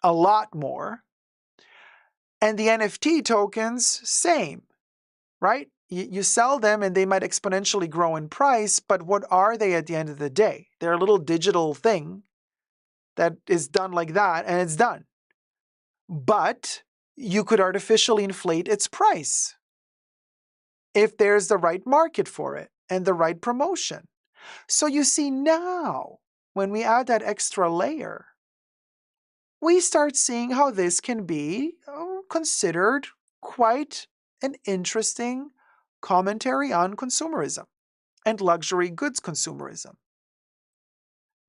a lot more, and the NFT tokens, same, right? You sell them and they might exponentially grow in price, but what are they at the end of the day? They're a little digital thing that is done like that, and it's done. But you could artificially inflate its price if there's the right market for it and the right promotion. So you see now, when we add that extra layer, we start seeing how this can be considered quite an interesting commentary on consumerism and luxury goods consumerism.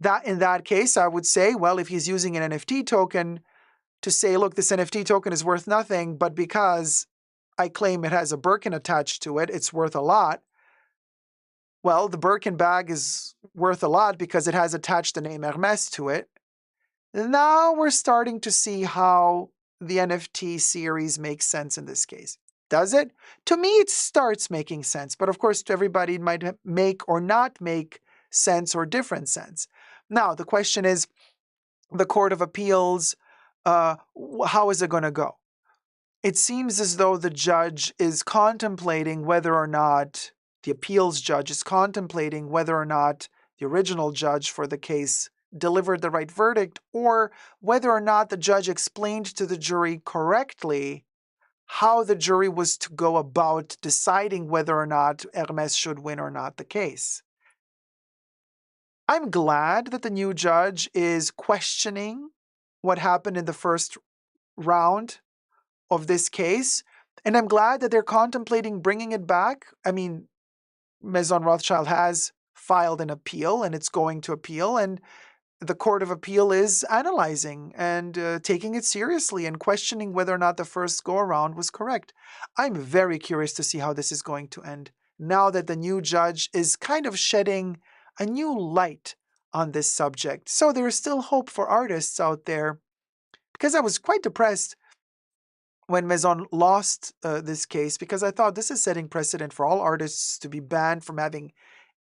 That in that case, I would say, well, if he's using an NFT token to say, look, this NFT token is worth nothing, but because I claim it has a Birkin attached to it, it's worth a lot. Well, the Birkin bag is worth a lot because it has attached the name Hermes to it. Now we're starting to see how the NFT series makes sense in this case. Does it? To me, it starts making sense. But of course, to everybody, it might make or not make sense or different sense. Now, the question is, the Court of Appeals, how is it going to go? It seems as though the judge is contemplating whether or not, the appeals judge is contemplating whether or not the original judge for the case delivered the right verdict, or whether or not the judge explained to the jury correctly how the jury was to go about deciding whether or not Hermes should win or not the case. I'm glad that the new judge is questioning what happened in the first round of this case, and I'm glad that they're contemplating bringing it back. I mean, Maison Rothschild has filed an appeal, and it's going to appeal, and the Court of Appeal is analyzing and taking it seriously and questioning whether or not the first go-around was correct. I'm very curious to see how this is going to end now that the new judge is kind of shedding a new light on this subject. So there is still hope for artists out there, because I was quite depressed when Maison lost this case, because I thought this is setting precedent for all artists to be banned from having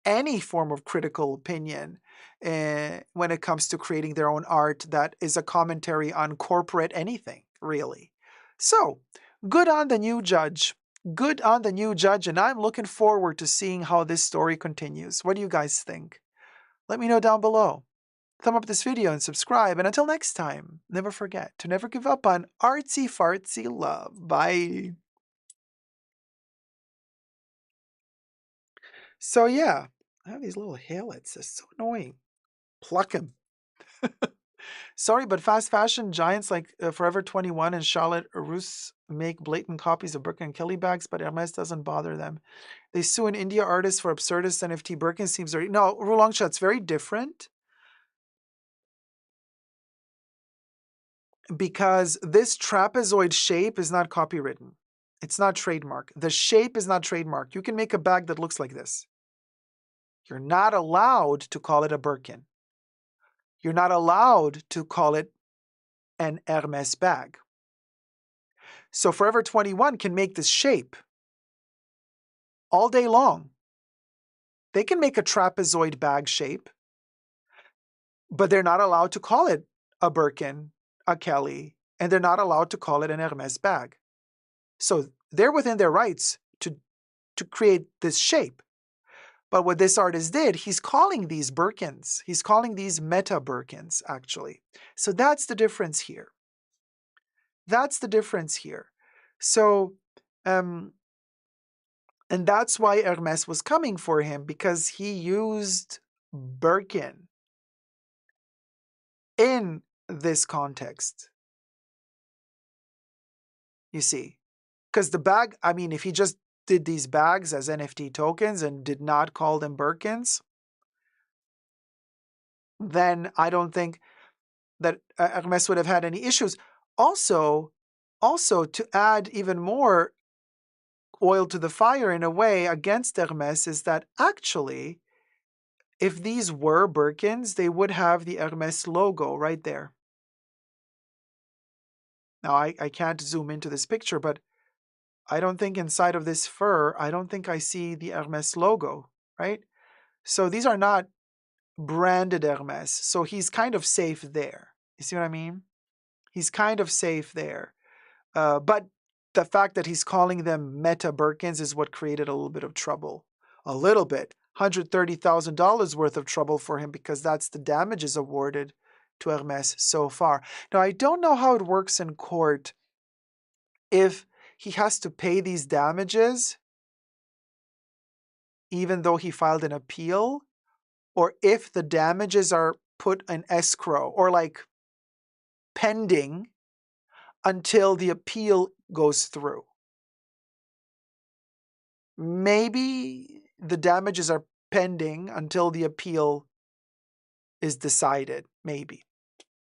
any form of critical opinion when it comes to creating their own art that is a commentary on corporate anything, really. So, good on the new judge. Good on the new judge, and I'm looking forward to seeing how this story continues. What do you guys think? Let me know down below. Thumb up this video and subscribe, and until next time, never forget to never give up on artsy fartsy love. Bye. So yeah, I have these little hairlets. They're so annoying. Pluck them. Sorry, but fast fashion giants like Forever 21 and Charlotte Russe make blatant copies of Birkin and Kelly bags, but Hermes doesn't bother them. They sue an India artist for absurdist NFT Birkin. Seems very... No, Roulangsha, it's very different, because this trapezoid shape is not copywritten. It's not trademark. The shape is not trademark. You can make a bag that looks like this. You're not allowed to call it a Birkin. You're not allowed to call it an Hermes bag. So Forever 21 can make this shape all day long. They can make a trapezoid bag shape, but they're not allowed to call it a Birkin, a Kelly, and they're not allowed to call it an Hermes bag. So they're within their rights to create this shape. But what this artist did, he's calling these Birkins. He's calling these meta Birkins, actually. So that's the difference here. That's the difference here. So, and that's why Hermes was coming for him, because he used Birkin in this context. You see, because the bag, I mean, if he just did these bags as NFT tokens and did not call them Birkins, then I don't think that Hermes would have had any issues. Also, to add even more oil to the fire in a way against Hermes is that actually, if these were Birkins, they would have the Hermes logo right there. Now, I can't zoom into this picture, but I don't think inside of this fur, I don't think I see the Hermes logo, right? So these are not branded Hermes. So he's kind of safe there. You see what I mean? He's kind of safe there. But the fact that he's calling them Meta Birkins is what created a little bit of trouble. A little bit. $130,000 worth of trouble for him, because that's the damages awarded to Hermes so far. Now, I don't know how it works in court if he has to pay these damages even though he filed an appeal, or if the damages are put in escrow or like pending until the appeal goes through. Maybe the damages are pending until the appeal is decided, maybe.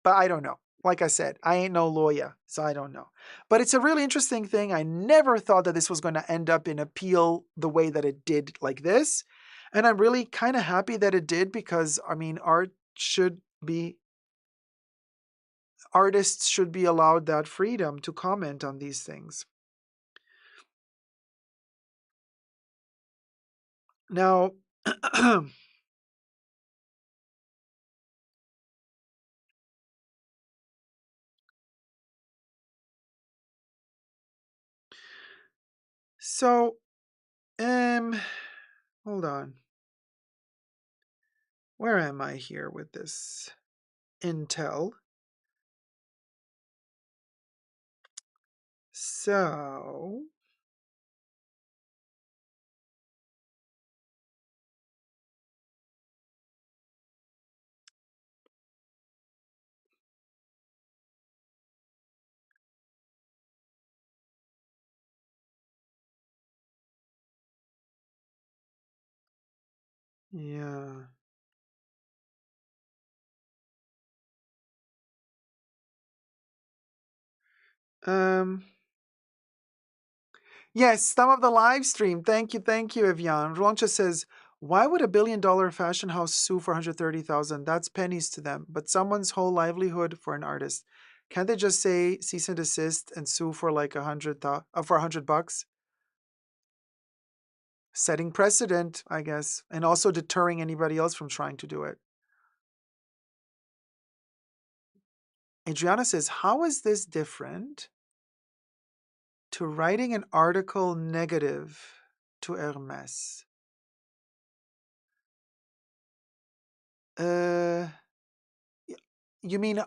But I don't know. Like I said, I ain't no lawyer, so I don't know. But it's a really interesting thing. I never thought that this was going to end up in appeal the way that it did, like this. And I'm really kind of happy that it did, because, I mean, artists should be allowed that freedom to comment on these things. Now, so, hold on. Where am I here with this intel? So, yeah. Um, yes, some of the live stream. Thank you, Evian. Roncha says, why would a $1 billion fashion house sue for 130,000? That's pennies to them, but someone's whole livelihood for an artist. Can't they just say cease and desist and sue for like for $100? Setting precedent, I guess, and also deterring anybody else from trying to do it. Adriana says, how is this different to writing an article negative to Hermes? Uh, you mean,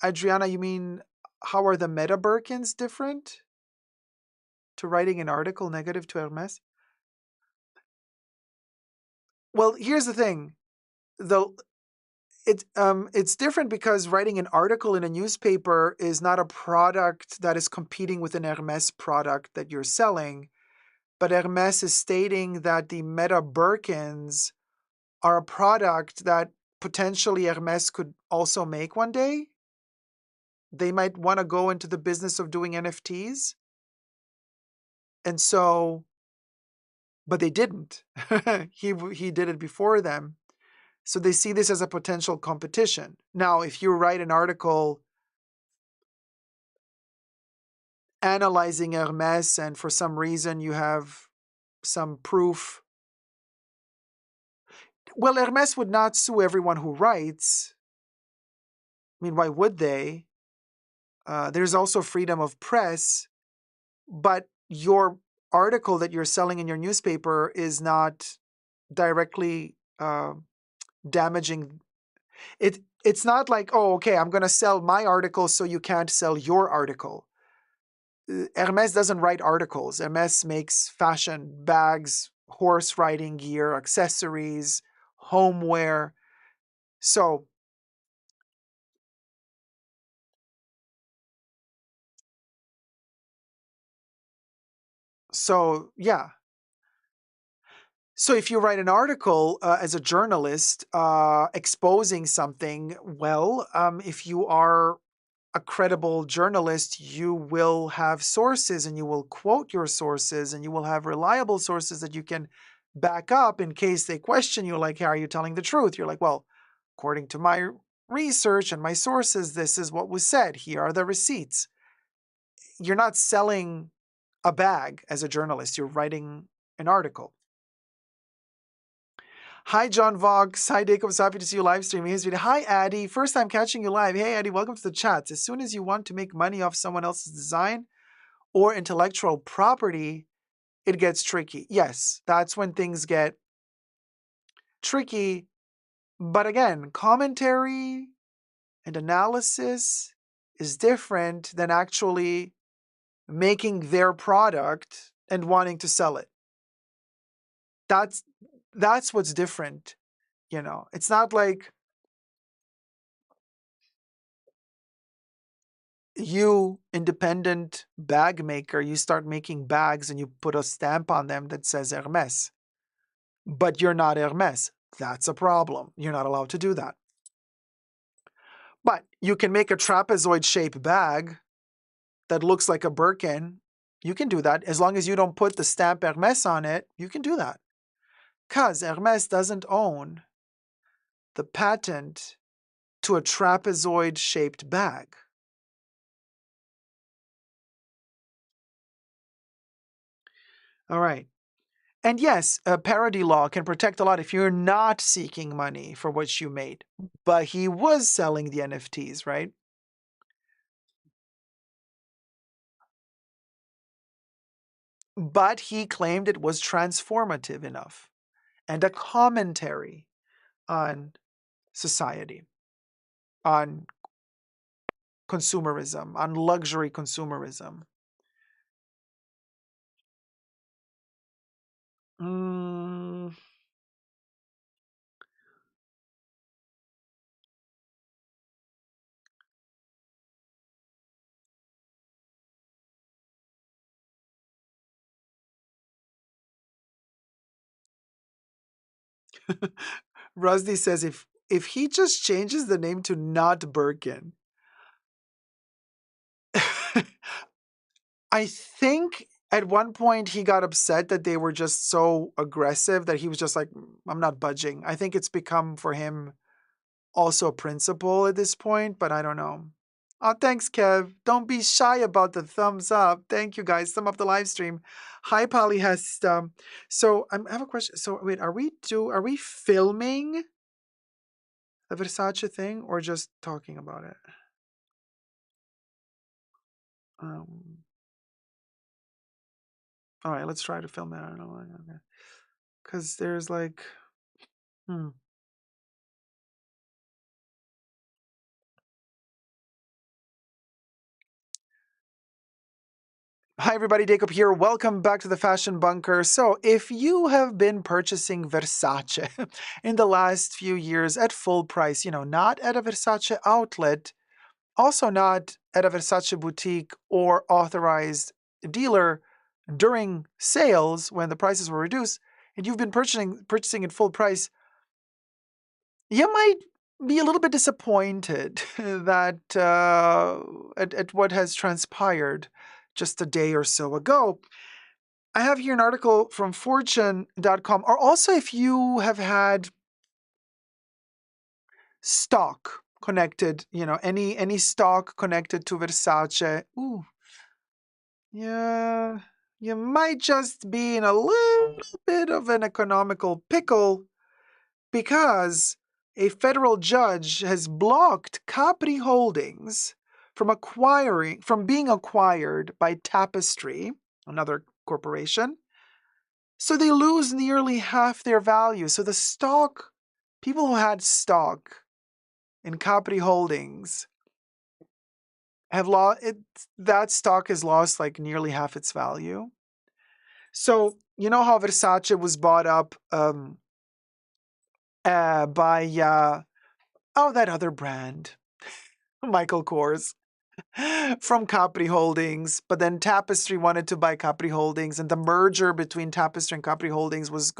Adriana, you mean, how are the Meta Birkins different to writing an article negative to Hermes? Well, here's the thing. Though it's different because writing an article in a newspaper is not a product that is competing with an Hermes product that you're selling, but Hermes is stating that the Meta Birkins are a product that potentially Hermes could also make one day. They might want to go into the business of doing NFTs. And so, but they didn't. he did it before them. So they see this as a potential competition. Now, if you write an article analyzing Hermes and for some reason you have some proof, well, Hermes would not sue everyone who writes. I mean, why would they? There's also freedom of press, but your article that you're selling in your newspaper is not directly damaging. It's not like, oh, okay, I'm going to sell my article so you can't sell your article. Hermes doesn't write articles. Hermes makes fashion, bags, horse riding gear, accessories, homeware. So, yeah. So if you write an article as a journalist exposing something, well, if you are a credible journalist, you will have sources and you will quote your sources and you will have reliable sources that you can back up in case they question you, like, hey, are you telling the truth? You're like, well, according to my research and my sources, this is what was said. Here are the receipts. You're not selling a bag as a journalist, you're writing an article. Hi, John Vox. Hi, Dacob. So happy to see you live streaming his video. Hi, Addy. First time catching you live. Hey, Addy, welcome to the chats. As soon as you want to make money off someone else's design or intellectual property, it gets tricky. Yes, that's when things get tricky. But again, commentary and analysis is different than actually making their product and wanting to sell it. That's what's different. It's not like you, independent bag maker, you start making bags and you put a stamp on them that says Hermes, but you're not Hermes. That's a problem. You're not allowed to do that. But you can make a trapezoid shaped bag that looks like a Birkin. You can do that. As long as you don't put the stamp Hermes on it, you can do that. Because Hermes doesn't own the patent to a trapezoid shaped bag. All right. And yes, a parody law can protect a lot if you're not seeking money for what you made. But he was selling the NFTs, right? But he claimed it was transformative enough and a commentary on society, on consumerism, on luxury consumerism. Mm. Rusty says if he just changes the name to not Birkin, I think at one point he got upset that they were just so aggressive that he was just like, I'm not budging. I think it's become for him also a principle at this point, but I don't know. Oh, thanks, Kev. Don't be shy about the thumbs up. Thank you, guys. Thumb up the live stream. Hi, Polyhest. So I have a question. So wait, are we filming the Versace thing or just talking about it? All right, let's try to film it. I don't know. Because there's like, Hi everybody, Dacob here. Welcome back to the Fashion Bunker. So if you have been purchasing Versace in the last few years at full price, not at a Versace outlet, also not at a Versace boutique or authorized dealer during sales when the prices were reduced, and you've been purchasing at full price, you might be a little bit disappointed that at what has transpired just a day or so ago. I have here an article from fortune.com, or also if you have had stock connected, any stock connected to Versace, yeah, you might just be in a little bit of an economical pickle because a federal judge has blocked Capri Holdings from being acquired by Tapestry, another corporation. So they lose nearly half their value. So the stock, people who had stock in Capri Holdings have lost that stock has lost like nearly half its value. So you know how Versace was bought up by that other brand, Michael Kors, from Capri Holdings, but then Tapestry wanted to buy Capri Holdings, and the merger between Tapestry and Capri Holdings was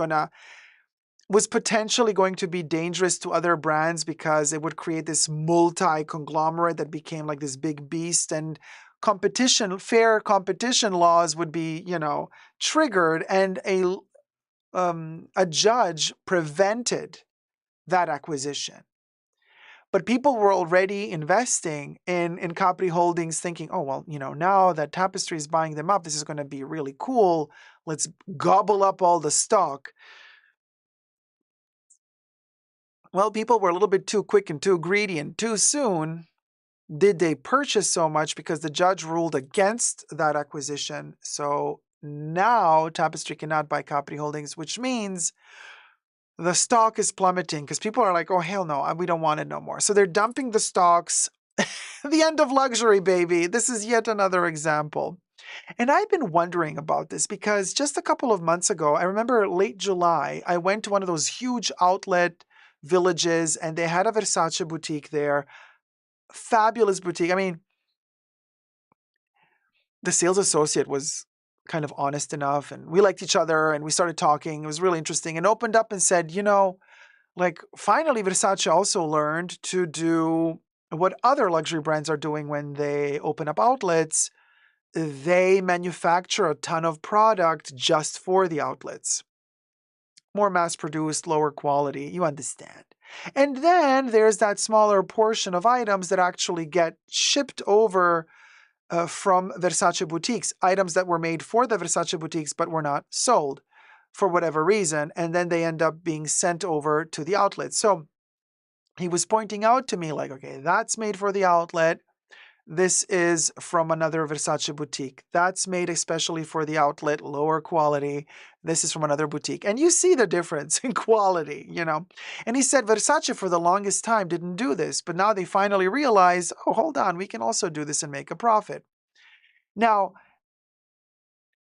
potentially going to be dangerous to other brands because it would create this multi-conglomerate that became like this big beast, and fair competition laws would be, triggered, and a judge prevented that acquisition. But people were already investing in Capri Holdings thinking, oh, well, now that Tapestry is buying them up, this is going to be really cool. Let's gobble up all the stock. Well, people were a little bit too quick and too greedy, and too soon did they purchase so much because the judge ruled against that acquisition. So now Tapestry cannot buy Capri Holdings, which means the stock is plummeting because people are like, oh, hell no, we don't want it no more. So they're dumping the stocks. The end of luxury, baby. This is yet another example. And I've been wondering about this because just a couple of months ago, I remember late July, I went to one of those huge outlet villages and they had a Versace boutique there. Fabulous boutique. I mean, the sales associate was kind of honest enough and we liked each other and we started talking. It was really interesting, and opened up and said, like finally Versace also learned to do what other luxury brands are doing when they open up outlets. They manufacture a ton of product just for the outlets. More mass-produced, lower quality, you understand. And then there's that smaller portion of items that actually get shipped over from Versace boutiques, items that were made for the Versace boutiques but were not sold for whatever reason, and then they end up being sent over to the outlet. So he was pointing out to me like, okay, that's made for the outlet. This is from another Versace boutique. That's made especially for the outlet, lower quality. This is from another boutique. And you see the difference in quality, And he said Versace for the longest time didn't do this, but now they finally realized, oh, hold on, we can also do this and make a profit. Now,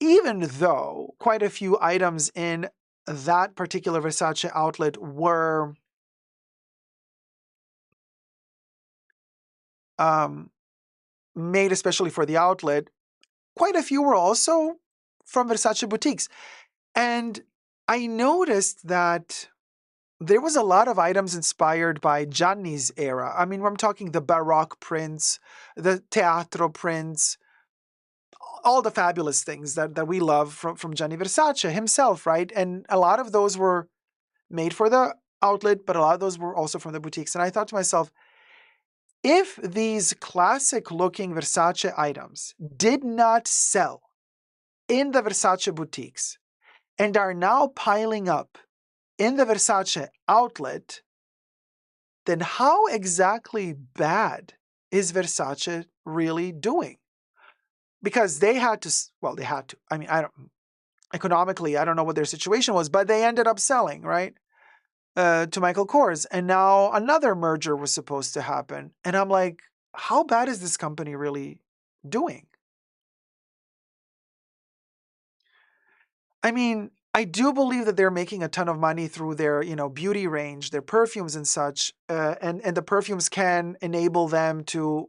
even though quite a few items in that particular Versace outlet were made especially for the outlet, quite a few were also from Versace boutiques. And I noticed that there was a lot of items inspired by Gianni's era. I mean, I'm talking the Baroque prints, the Teatro prints, all the fabulous things that we love from Gianni Versace himself, right? And a lot of those were made for the outlet, but a lot of those were also from the boutiques. And I thought to myself, if these classic-looking Versace items did not sell in the Versace boutiques and are now piling up in the Versace outlet, then how exactly bad is Versace really doing? Because they had to. I mean, economically, I don't know what their situation was, but they ended up selling, right? To Michael Kors. And now another merger was supposed to happen. And I'm like, how bad is this company really doing? I mean, I do believe that they're making a ton of money through their, beauty range, their perfumes and such. And the perfumes can enable them to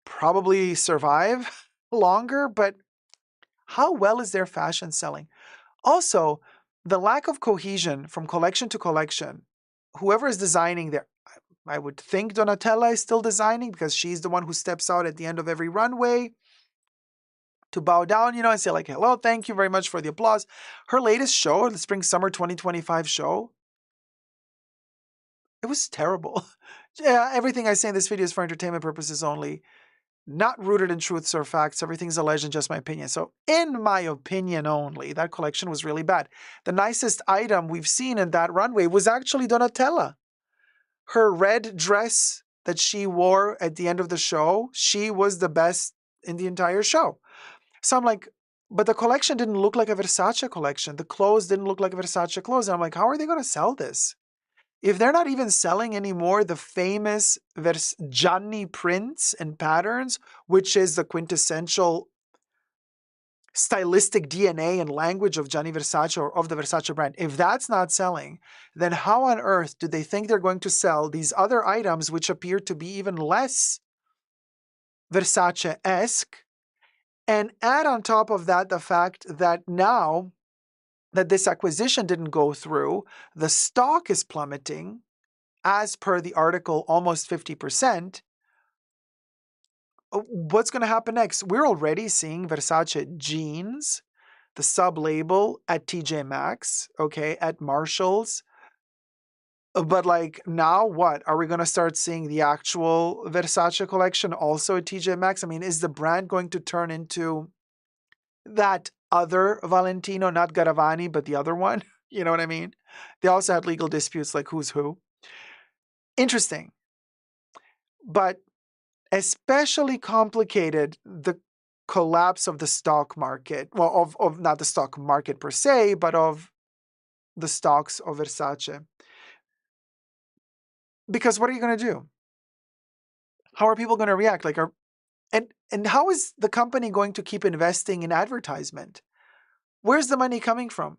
probably survive longer, but how well is their fashion selling? Also, the lack of cohesion from collection to collection. Whoever is designing there, I would think Donatella is still designing because she's the one who steps out at the end of every runway to bow down, and say like, hello, thank you very much for the applause. Her latest show, the Spring Summer 2025 show, it was terrible. Yeah, everything I say in this video is for entertainment purposes only, not rooted in truths or facts. Everything's a legend, just my opinion. So in my opinion only, that collection was really bad. The nicest item we've seen in that runway was actually Donatella. Her red dress that she wore at the end of the show, she was the best in the entire show. So I'm like, but the collection didn't look like a Versace collection. The clothes didn't look like Versace clothes. And I'm like, how are they going to sell this? If they're not even selling anymore the famous Gianni prints and patterns, which is the quintessential stylistic DNA and language of Gianni Versace or of the Versace brand, if that's not selling, then how on earth do they think they're going to sell these other items which appear to be even less Versace-esque? And add on top of that the fact that now that this acquisition didn't go through, the stock is plummeting, as per the article, almost 50%. What's going to happen next? We're already seeing Versace jeans, the sub-label at TJ Maxx, okay, at Marshalls. But like now what? Are we going to start seeing the actual Versace collection also at TJ Maxx? I mean, is the brand going to turn into that other Valentino, not Garavani, but the other one? You know what I mean? They also had legal disputes like who's who. Interesting. But especially complicated the collapse of the stock market. Well, of not the stock market per se, but of the stocks of Versace. Because what are you going to do? How are people going to react? Like, and how is the company going to keep investing in advertisement? Where's the money coming from?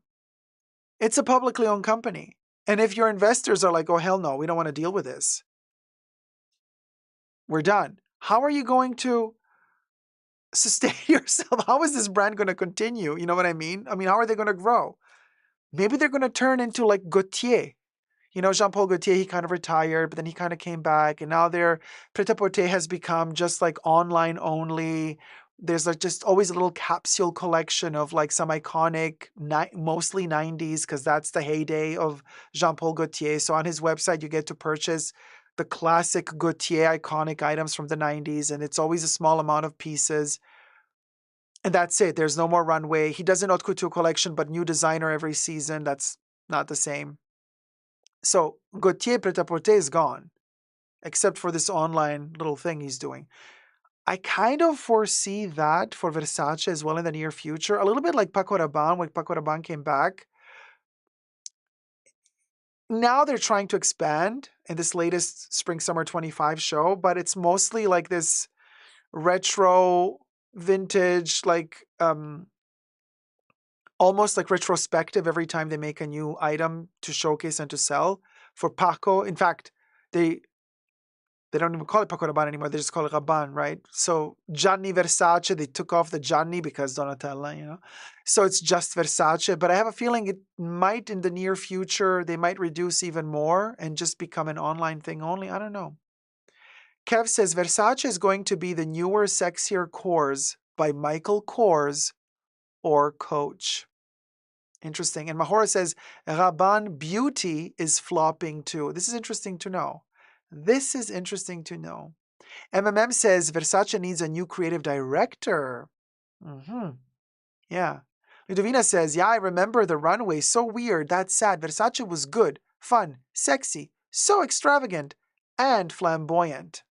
It's a publicly owned company. And if your investors are like, oh, hell no, we don't want to deal with this, we're done. How are you going to sustain yourself? How is this brand going to continue? You know what I mean? I mean, how are they going to grow? Maybe they're going to turn into like Gaultier. You know, Jean-Paul Gaultier, he kind of retired, but then he kind of came back. And now their Pret-a-Porter has become just like online only. There's like just always a little capsule collection of like some iconic, mostly 90s, because that's the heyday of Jean-Paul Gaultier. So on his website, you get to purchase the classic Gaultier iconic items from the 90s. And it's always a small amount of pieces. And that's it. There's no more runway. He does an haute couture collection, but new designer every season. That's not the same. So Gaultier Pret-a-Porter is gone, except for this online little thing he's doing. I kind of foresee that for Versace as well in the near future. A little bit like Paco Rabanne, when Paco Rabanne came back. Now they're trying to expand in this latest Spring-Summer 25 show, but it's mostly like this retro, vintage, like almost like retrospective every time they make a new item to showcase and to sell. For Paco, in fact, they don't even call it Paco Rabanne anymore. They just call it Rabanne, right? So Gianni Versace, they took off the Gianni because Donatella, you know. So it's just Versace. But I have a feeling it might, in the near future, they might reduce even more and just become an online thing only. I don't know. Kev says Versace is going to be the newer, sexier Kors by Michael Kors or Coach. Interesting. And Mahora says Rabanne Beauty is flopping too. This is interesting to know. This is interesting to know. MMM says Versace needs a new creative director. Yeah. Ludovina says, yeah, I remember the runway. So weird. That's sad. Versace was good, fun, sexy, so extravagant, and flamboyant.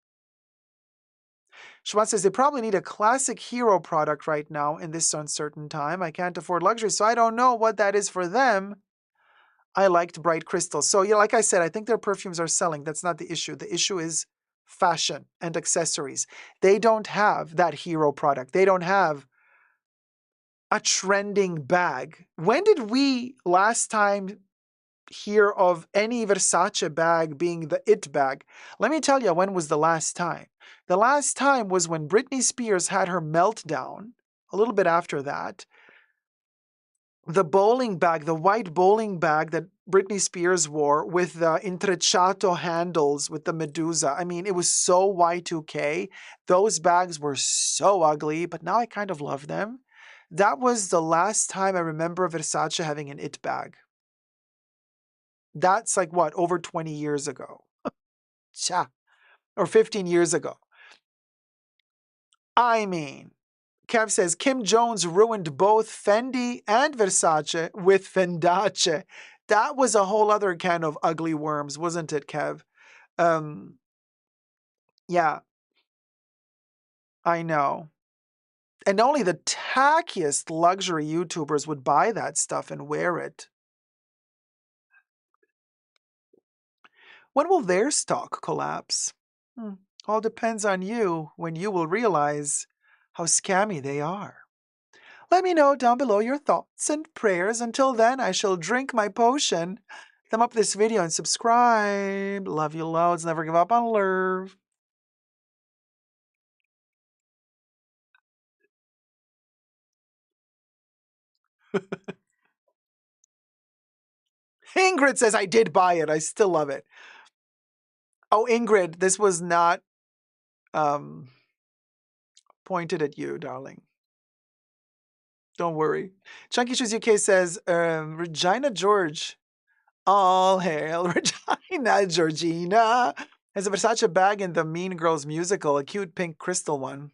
Shwan says, they probably need a classic hero product right now in this uncertain time. I can't afford luxury, so I don't know what that is for them. I liked bright crystals. So, yeah, like I said, I think their perfumes are selling. That's not the issue. The issue is fashion and accessories. They don't have that hero product. They don't have a trending bag. When did we last time hear of any Versace bag being the it bag? Let me tell you, when was the last time? The last time was when Britney Spears had her meltdown, a little bit after that. The bowling bag, the white bowling bag that Britney Spears wore with the intrecciato handles with the Medusa. I mean, it was so Y2K. Those bags were so ugly, but now I kind of love them. That was the last time I remember Versace having an it bag. That's like what, over 20 years ago? Cha. Or 15 years ago. I mean, Kev says Kim Jones ruined both Fendi and Versace with Fendace. That was a whole other can of ugly worms, wasn't it, Kev? Yeah, I know. And only the tackiest luxury YouTubers would buy that stuff and wear it. When will their stock collapse? All depends on you when you will realize how scammy they are. Let me know down below your thoughts and prayers. Until then, I shall drink my potion. Thumb up this video and subscribe. Love you loads. Never give up on love. Ingrid says, I did buy it. I still love it. Oh, Ingrid, this was not pointed at you, darling. Don't worry. Chunky Shoes UK says, Regina George. All hail Regina Georgina. Has a Versace bag in the Mean Girls musical, a cute pink crystal one.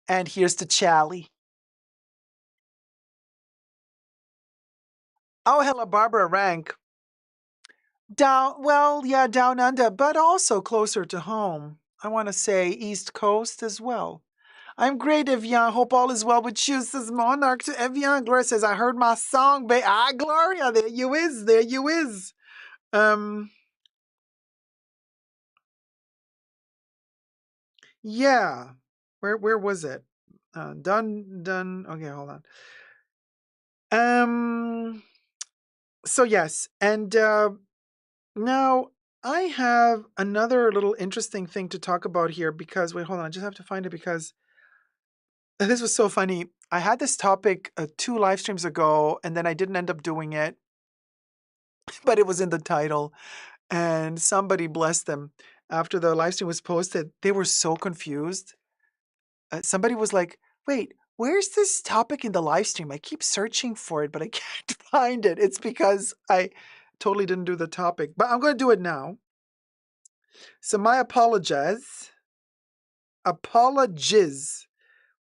And here's to Charlie. Oh, hello, Barbara Rank. Down under, but also closer to home. I want to say East Coast as well. I'm great, Evian. Hope all is well with you, says Monarch to Evian. Gloria says, I heard my song, babe. Ah, Gloria, there you is. There you is. Yeah. Where was it? Done. Okay, hold on. So yes, and now I have another little interesting thing to talk about here because wait, hold on, I just have to find it because this was so funny. I had this topic 2 live streams ago, and then I didn't end up doing it, but it was in the title, and somebody, bless them, after the live stream was posted, they were so confused. Somebody was like, wait, where's this topic in the live stream? I keep searching for it, but I can't find it. It's because I totally didn't do the topic, but I'm going to do it now. So my apologies. Apologies.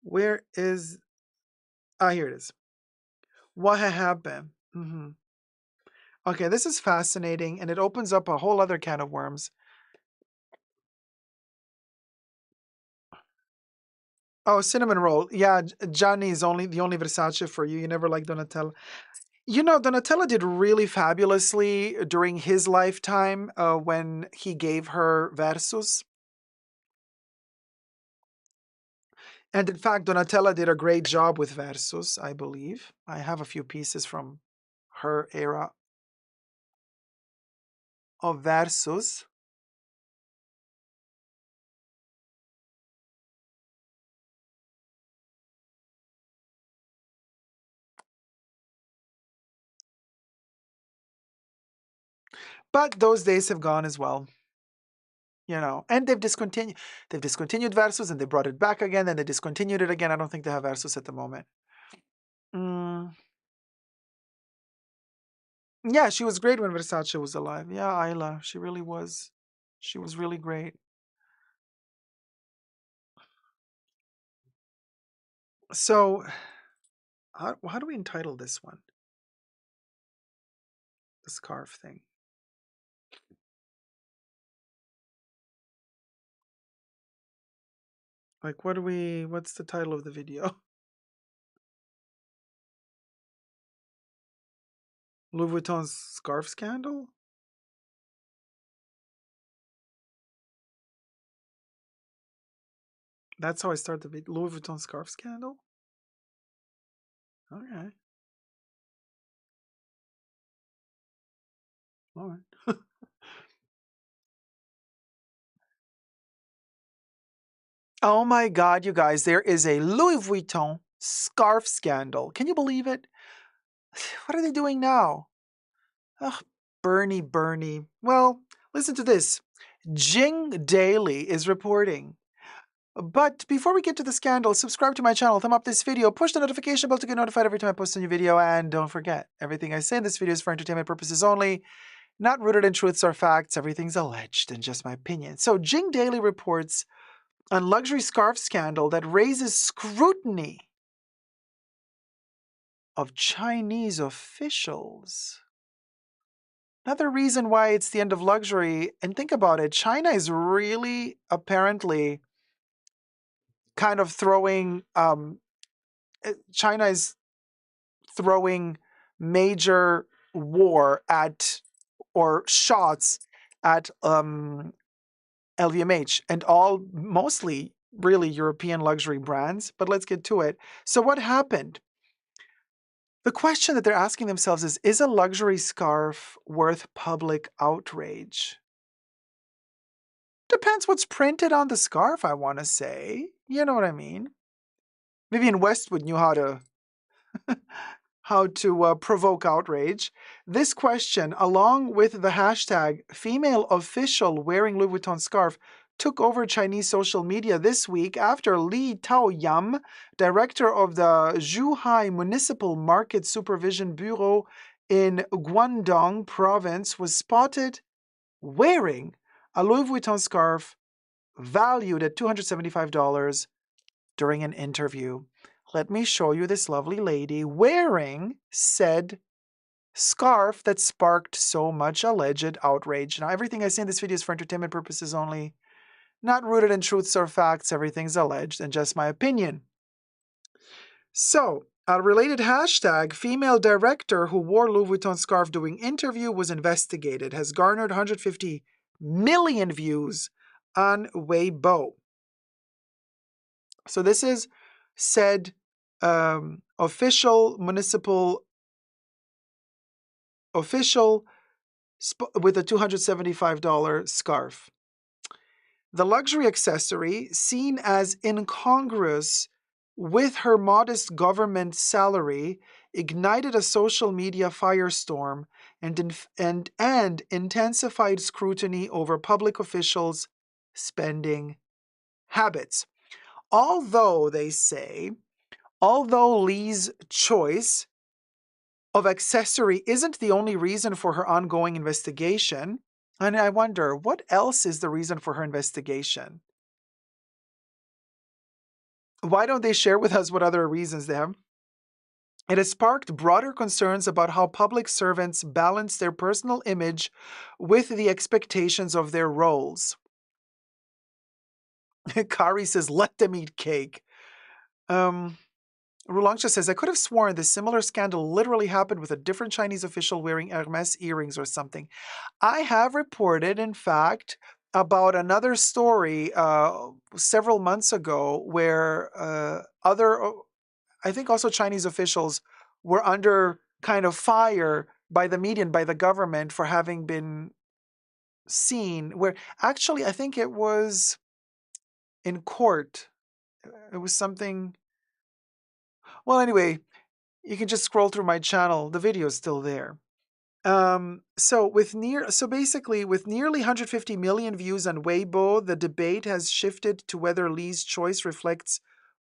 Where is... here it is. What happened? Okay, this is fascinating, and it opens up a whole other can of worms. Oh, cinnamon roll. Yeah, Johnny is the only Versace for you. You never liked Donatella. You know, Donatella did really fabulously during his lifetime when he gave her Versus. And in fact, Donatella did a great job with Versus, I believe. I have a few pieces from her era of Versus. But those days have gone as well. You know, and they've discontinued Versus and they brought it back again, and they discontinued it again. I don't think they have Versus at the moment. Yeah, she was great when Versace was alive. Yeah, Isla, she really was. She was really great. So, how do we entitle this one? The scarf thing. Like, what's the title of the video? Louis Vuitton's scarf scandal? That's how I start the video. Louis Vuitton scarf scandal? Okay. All right. Oh my God, you guys, there is a Louis Vuitton scarf scandal. Can you believe it? What are they doing now? Ugh, Bernie. Well, listen to this. Jing Daily is reporting. But before we get to the scandal, subscribe to my channel, thumb up this video, push the notification bell to get notified every time I post a new video, and don't forget, everything I say in this video is for entertainment purposes only, not rooted in truths or facts. Everything's alleged and just my opinion. So Jing Daily reports on luxury scarf scandal that raises scrutiny of Chinese officials. Another reason why it's the end of luxury, and think about it, China is really apparently kind of throwing China is throwing major war at or shots at LVMH and all mostly really European luxury brands. But let's get to it. So what happened? The question that they're asking themselves is a luxury scarf worth public outrage? Depends what's printed on the scarf, I want to say. You know what I mean? Vivian Westwood knew how to provoke outrage. This question, along with the hashtag female official wearing Louis Vuitton scarf, took over Chinese social media this week after Li Taoyam, director of the Zhuhai Municipal Market Supervision Bureau in Guangdong province, was spotted wearing a Louis Vuitton scarf valued at $275 during an interview. Let me show you this lovely lady wearing said scarf that sparked so much alleged outrage. Now, everything I say in this video is for entertainment purposes only, not rooted in truths or facts. Everything's alleged and just my opinion. So, a related hashtag, female director who wore Louis Vuitton scarf during interview was investigated, has garnered 150 million views on Weibo. So this is said official municipal official with a $275 scarf. The luxury accessory, seen as incongruous with her modest government salary, ignited a social media firestorm and intensified scrutiny over public officials' spending habits. Although they say, although Li's choice of accessory isn't the only reason for her ongoing investigation, and I wonder, what else is the reason for her investigation? Why don't they share with us what other reasons they have? It has sparked broader concerns about how public servants balance their personal image with the expectations of their roles. Kari says, let them eat cake. Rulangsha says, I could have sworn this similar scandal literally happened with a different Chinese official wearing Hermes earrings or something. I have reported, in fact, about another story several months ago where I think also Chinese officials were under kind of fire by the media and by the government for having been seen, where actually I think it was in court. It was something. Well, anyway, you can just scroll through my channel. The video is still there. So basically, with nearly 150 million views on Weibo, the debate has shifted to whether Li's choice reflects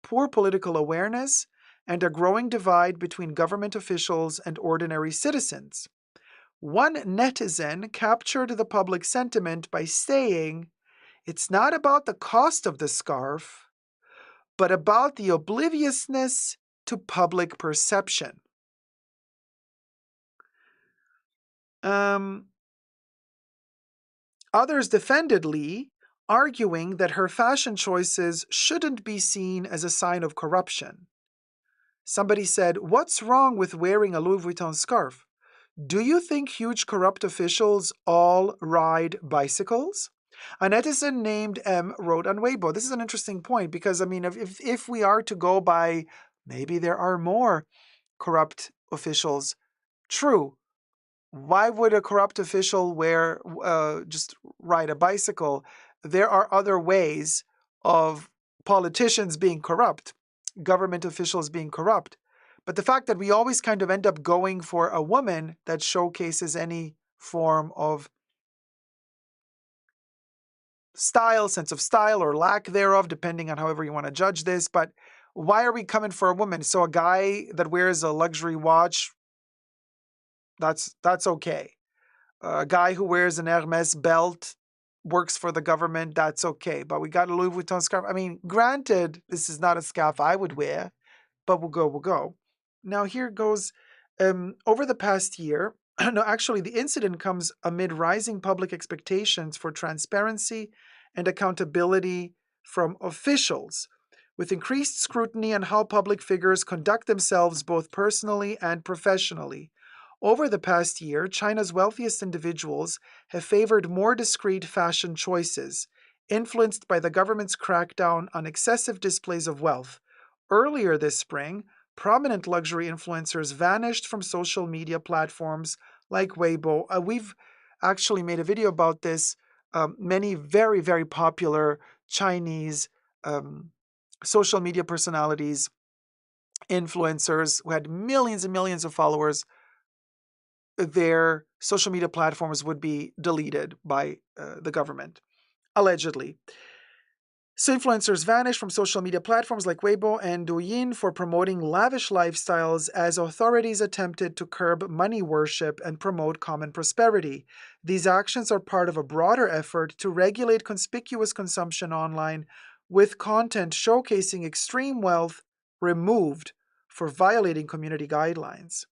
poor political awareness and a growing divide between government officials and ordinary citizens. One netizen captured the public sentiment by saying, "It's not about the cost of the scarf, but about the obliviousness to public perception." Others defended Li, arguing that her fashion choices shouldn't be seen as a sign of corruption. Somebody said, "What's wrong with wearing a Louis Vuitton scarf? Do you think huge corrupt officials all ride bicycles?" A netizen named M wrote on Weibo. This is an interesting point because, I mean, if we are to go by, maybe there are more corrupt officials. True. Why would a corrupt official just ride a bicycle? There are other ways of politicians being corrupt, government officials being corrupt. But the fact that we always kind of end up going for a woman that showcases any form of style, sense of style, or lack thereof, depending on however you want to judge this. But why are we coming for a woman? So a guy that wears a luxury watch, that's okay. A guy who wears an Hermes belt works for the government, that's okay. But we got a Louis Vuitton scarf. I mean, granted, this is not a scarf I would wear, but we'll go. Now here goes, over the past year, no, actually the incident comes amid rising public expectations for transparency and accountability from officials. with increased scrutiny on how public figures conduct themselves both personally and professionally. Over the past year, China's wealthiest individuals have favored more discreet fashion choices, influenced by the government's crackdown on excessive displays of wealth. Earlier this spring, prominent luxury influencers vanished from social media platforms like Weibo. We've actually made a video about this. Many very, very popular Chinese social media personalities, influencers who had millions and millions of followers, their social media platforms would be deleted by the government, allegedly. So influencers vanished from social media platforms like Weibo and Douyin for promoting lavish lifestyles as authorities attempted to curb money worship and promote common prosperity. These actions are part of a broader effort to regulate conspicuous consumption online, with content showcasing extreme wealth removed for violating community guidelines.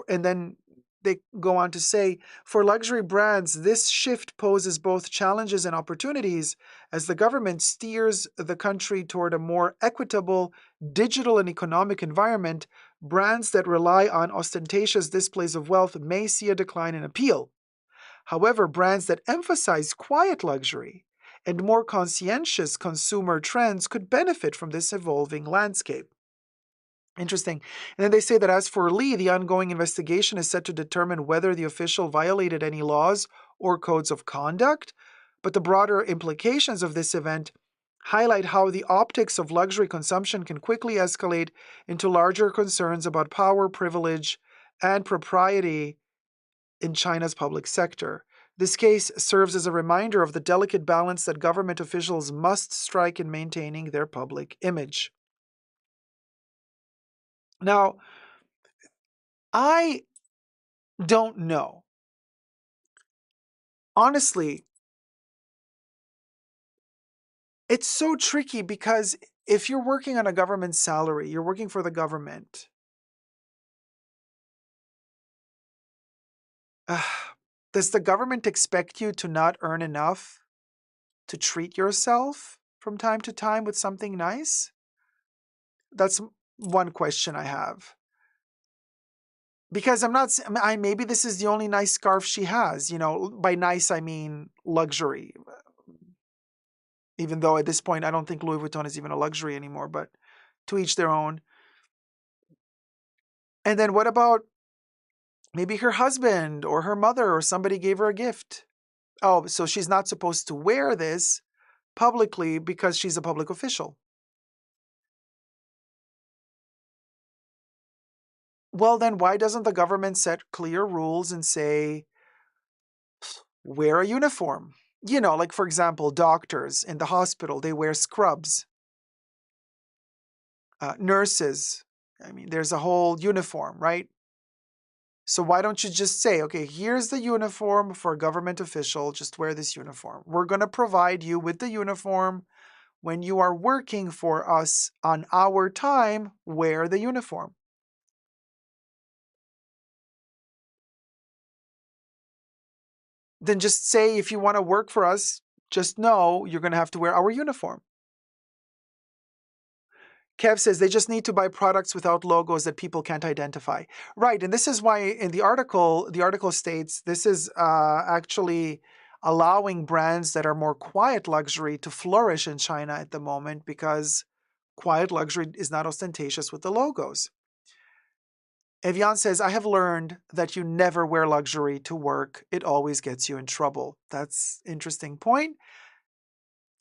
And then they go on to say, for luxury brands, this shift poses both challenges and opportunities as the government steers the country toward a more equitable digital and economic environment. Brands that rely on ostentatious displays of wealth may see a decline in appeal. However, brands that emphasize quiet luxury and more conscientious consumer trends could benefit from this evolving landscape. Interesting. And then they say that as for Lee, the ongoing investigation is set to determine whether the official violated any laws or codes of conduct. But the broader implications of this event highlight how the optics of luxury consumption can quickly escalate into larger concerns about power, privilege, and propriety in China's public sector. This case serves as a reminder of the delicate balance that government officials must strike in maintaining their public image. Now, I don't know. Honestly, it's so tricky because if you're working on a government salary, you're working for the government. uh, does the government expect you to not earn enough to treat yourself from time to time with something nice? That's one question I have. Because I'm not, maybe this is the only nice scarf she has. By nice, I mean luxury. Even though at this point, I don't think Louis Vuitton is even a luxury anymore, but to each their own. And then what about maybe her husband or her mother or somebody gave her a gift? Oh, so she's not supposed to wear this publicly because she's a public official. Well, then why doesn't the government set clear rules and say, wear a uniform? Like for example, doctors in the hospital, they wear scrubs. Nurses, there's a whole uniform, right? So why don't you just say, okay, here's the uniform for a government official, just wear this uniform. We're going to provide you with the uniform when you are working for us on our time, wear the uniform. Then just say, if you want to work for us, just know you're going to have to wear our uniform. Kev says they just need to buy products without logos that people can't identify. Right, and this is why in the article states this is actually allowing brands that are more quiet luxury to flourish in China at the moment because quiet luxury is not ostentatious with the logos. Evian says, I have learned that you never wear luxury to work. It always gets you in trouble. That's interesting point.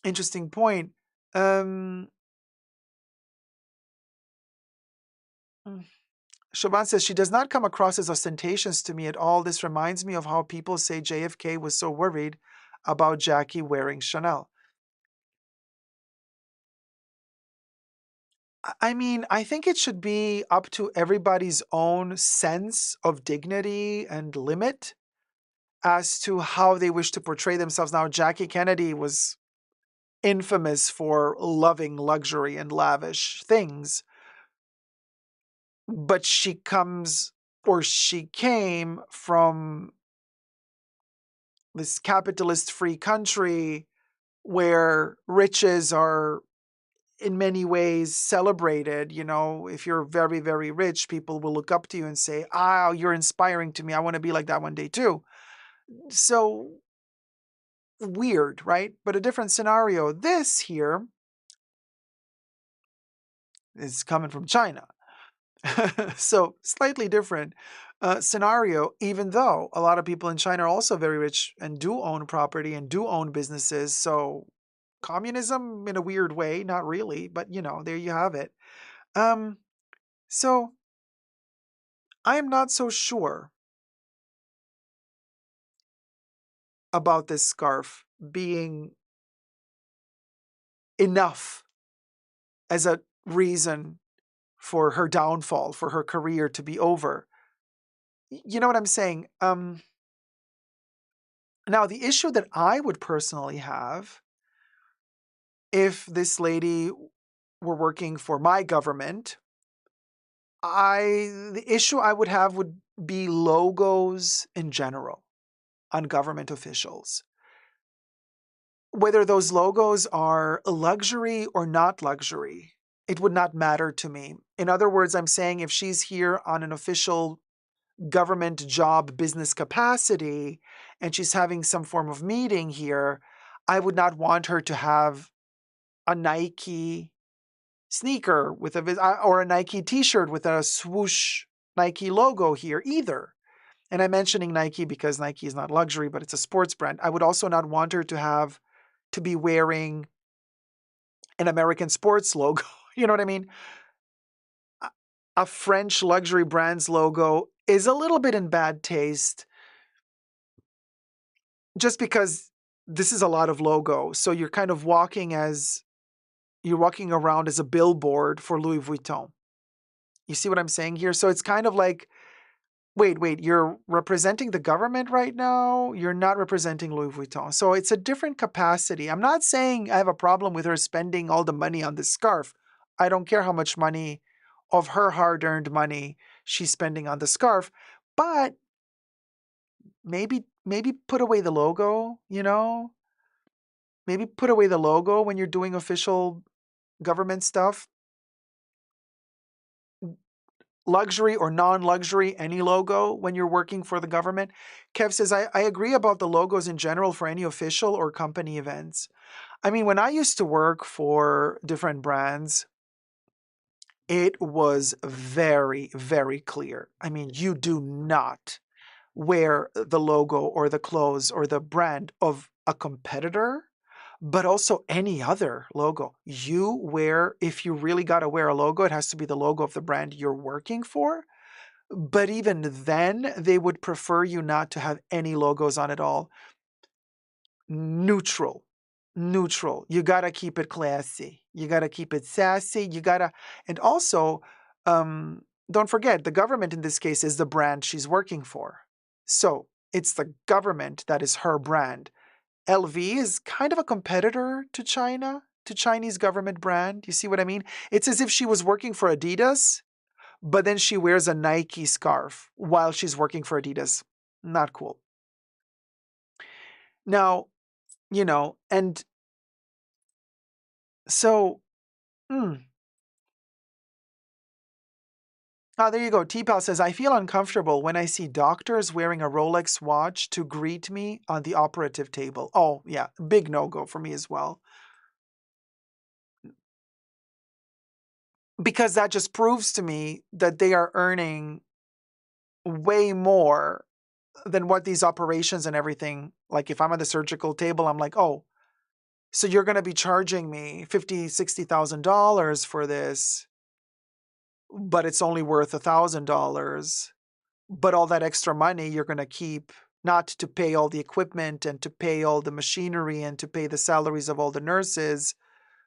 Interesting point. Shaban says, she does not come across as ostentatious to me at all. This reminds me of how people say JFK was so worried about Jackie wearing Chanel. I think it should be up to everybody's own sense of dignity and limit as to how they wish to portray themselves. Now, Jackie Kennedy was infamous for loving luxury and lavish things, but she came from this capitalist free country where riches are in many ways celebrated. If you're very, very rich, people will look up to you and say, "Ah, you're inspiring to me. I want to be like that one day too." So weird, right? But a different scenario. This here is coming from China. So slightly different scenario, even though a lot of people in China are also very rich and do own property and do own businesses. So communism in a weird way, not really, but there you have it. So I am not so sure about this scarf being enough as a reason for her downfall, for her career to be over. You know what I'm saying? Now, the issue that I would personally have if this lady were working for my government, the issue I would have would be logos in general on government officials. Whether those logos are luxury or not luxury, it would not matter to me. In other words, I'm saying if she's here on an official government job business capacity and she's having some form of meeting here, I would not want her to have a Nike sneaker with or a Nike t-shirt with a swoosh Nike logo here either. And I'm mentioning Nike because Nike is not luxury, but it's a sports brand. I would also not want her to be wearing an American sports logo. You know what I mean? A French luxury brand's logo is a little bit in bad taste just because this is a lot of logo. So you're kind of you're walking around as a billboard for Louis Vuitton. You see what I'm saying here? So it's kind of like, wait, you're representing the government right now? You're not representing Louis Vuitton. So it's a different capacity. I'm not saying I have a problem with her spending all the money on this scarf. I don't care how much money of her hard-earned money she's spending on the scarf, but maybe put away the logo, Maybe put away the logo when you're doing official government stuff. Luxury or non-luxury, any logo when you're working for the government. Kev says, I agree about the logos in general for any official or company events. I mean, when I used to work for different brands, it was very, very clear. I mean, you do not wear the logo or the clothes or the brand of a competitor, but also any other logo. You wear, if you really got to wear a logo, it has to be the logo of the brand you're working for. But even then, they would prefer you not to have any logos on at all. Neutral. You got to keep it classy. You got to keep it sassy. And also, don't forget, the government in this case is the brand she's working for. So it's the government that is her brand. LV is kind of a competitor to China, to Chinese government brand. You see what I mean? It's as if she was working for Adidas, but then she wears a Nike scarf while she's working for Adidas. Not cool. Now, and so, there you go. T-Pal says, I feel uncomfortable when I see doctors wearing a Rolex watch to greet me on the operative table. Oh, yeah, big no-go for me as well. Because that just proves to me that they are earning way more than what these operations and everything, like if I'm at the surgical table, I'm like, oh, so you're going to be charging me $50,000, $60,000 for this, but it's only worth $1,000. But all that extra money you're going to keep not to pay all the equipment and to pay all the machinery and to pay the salaries of all the nurses,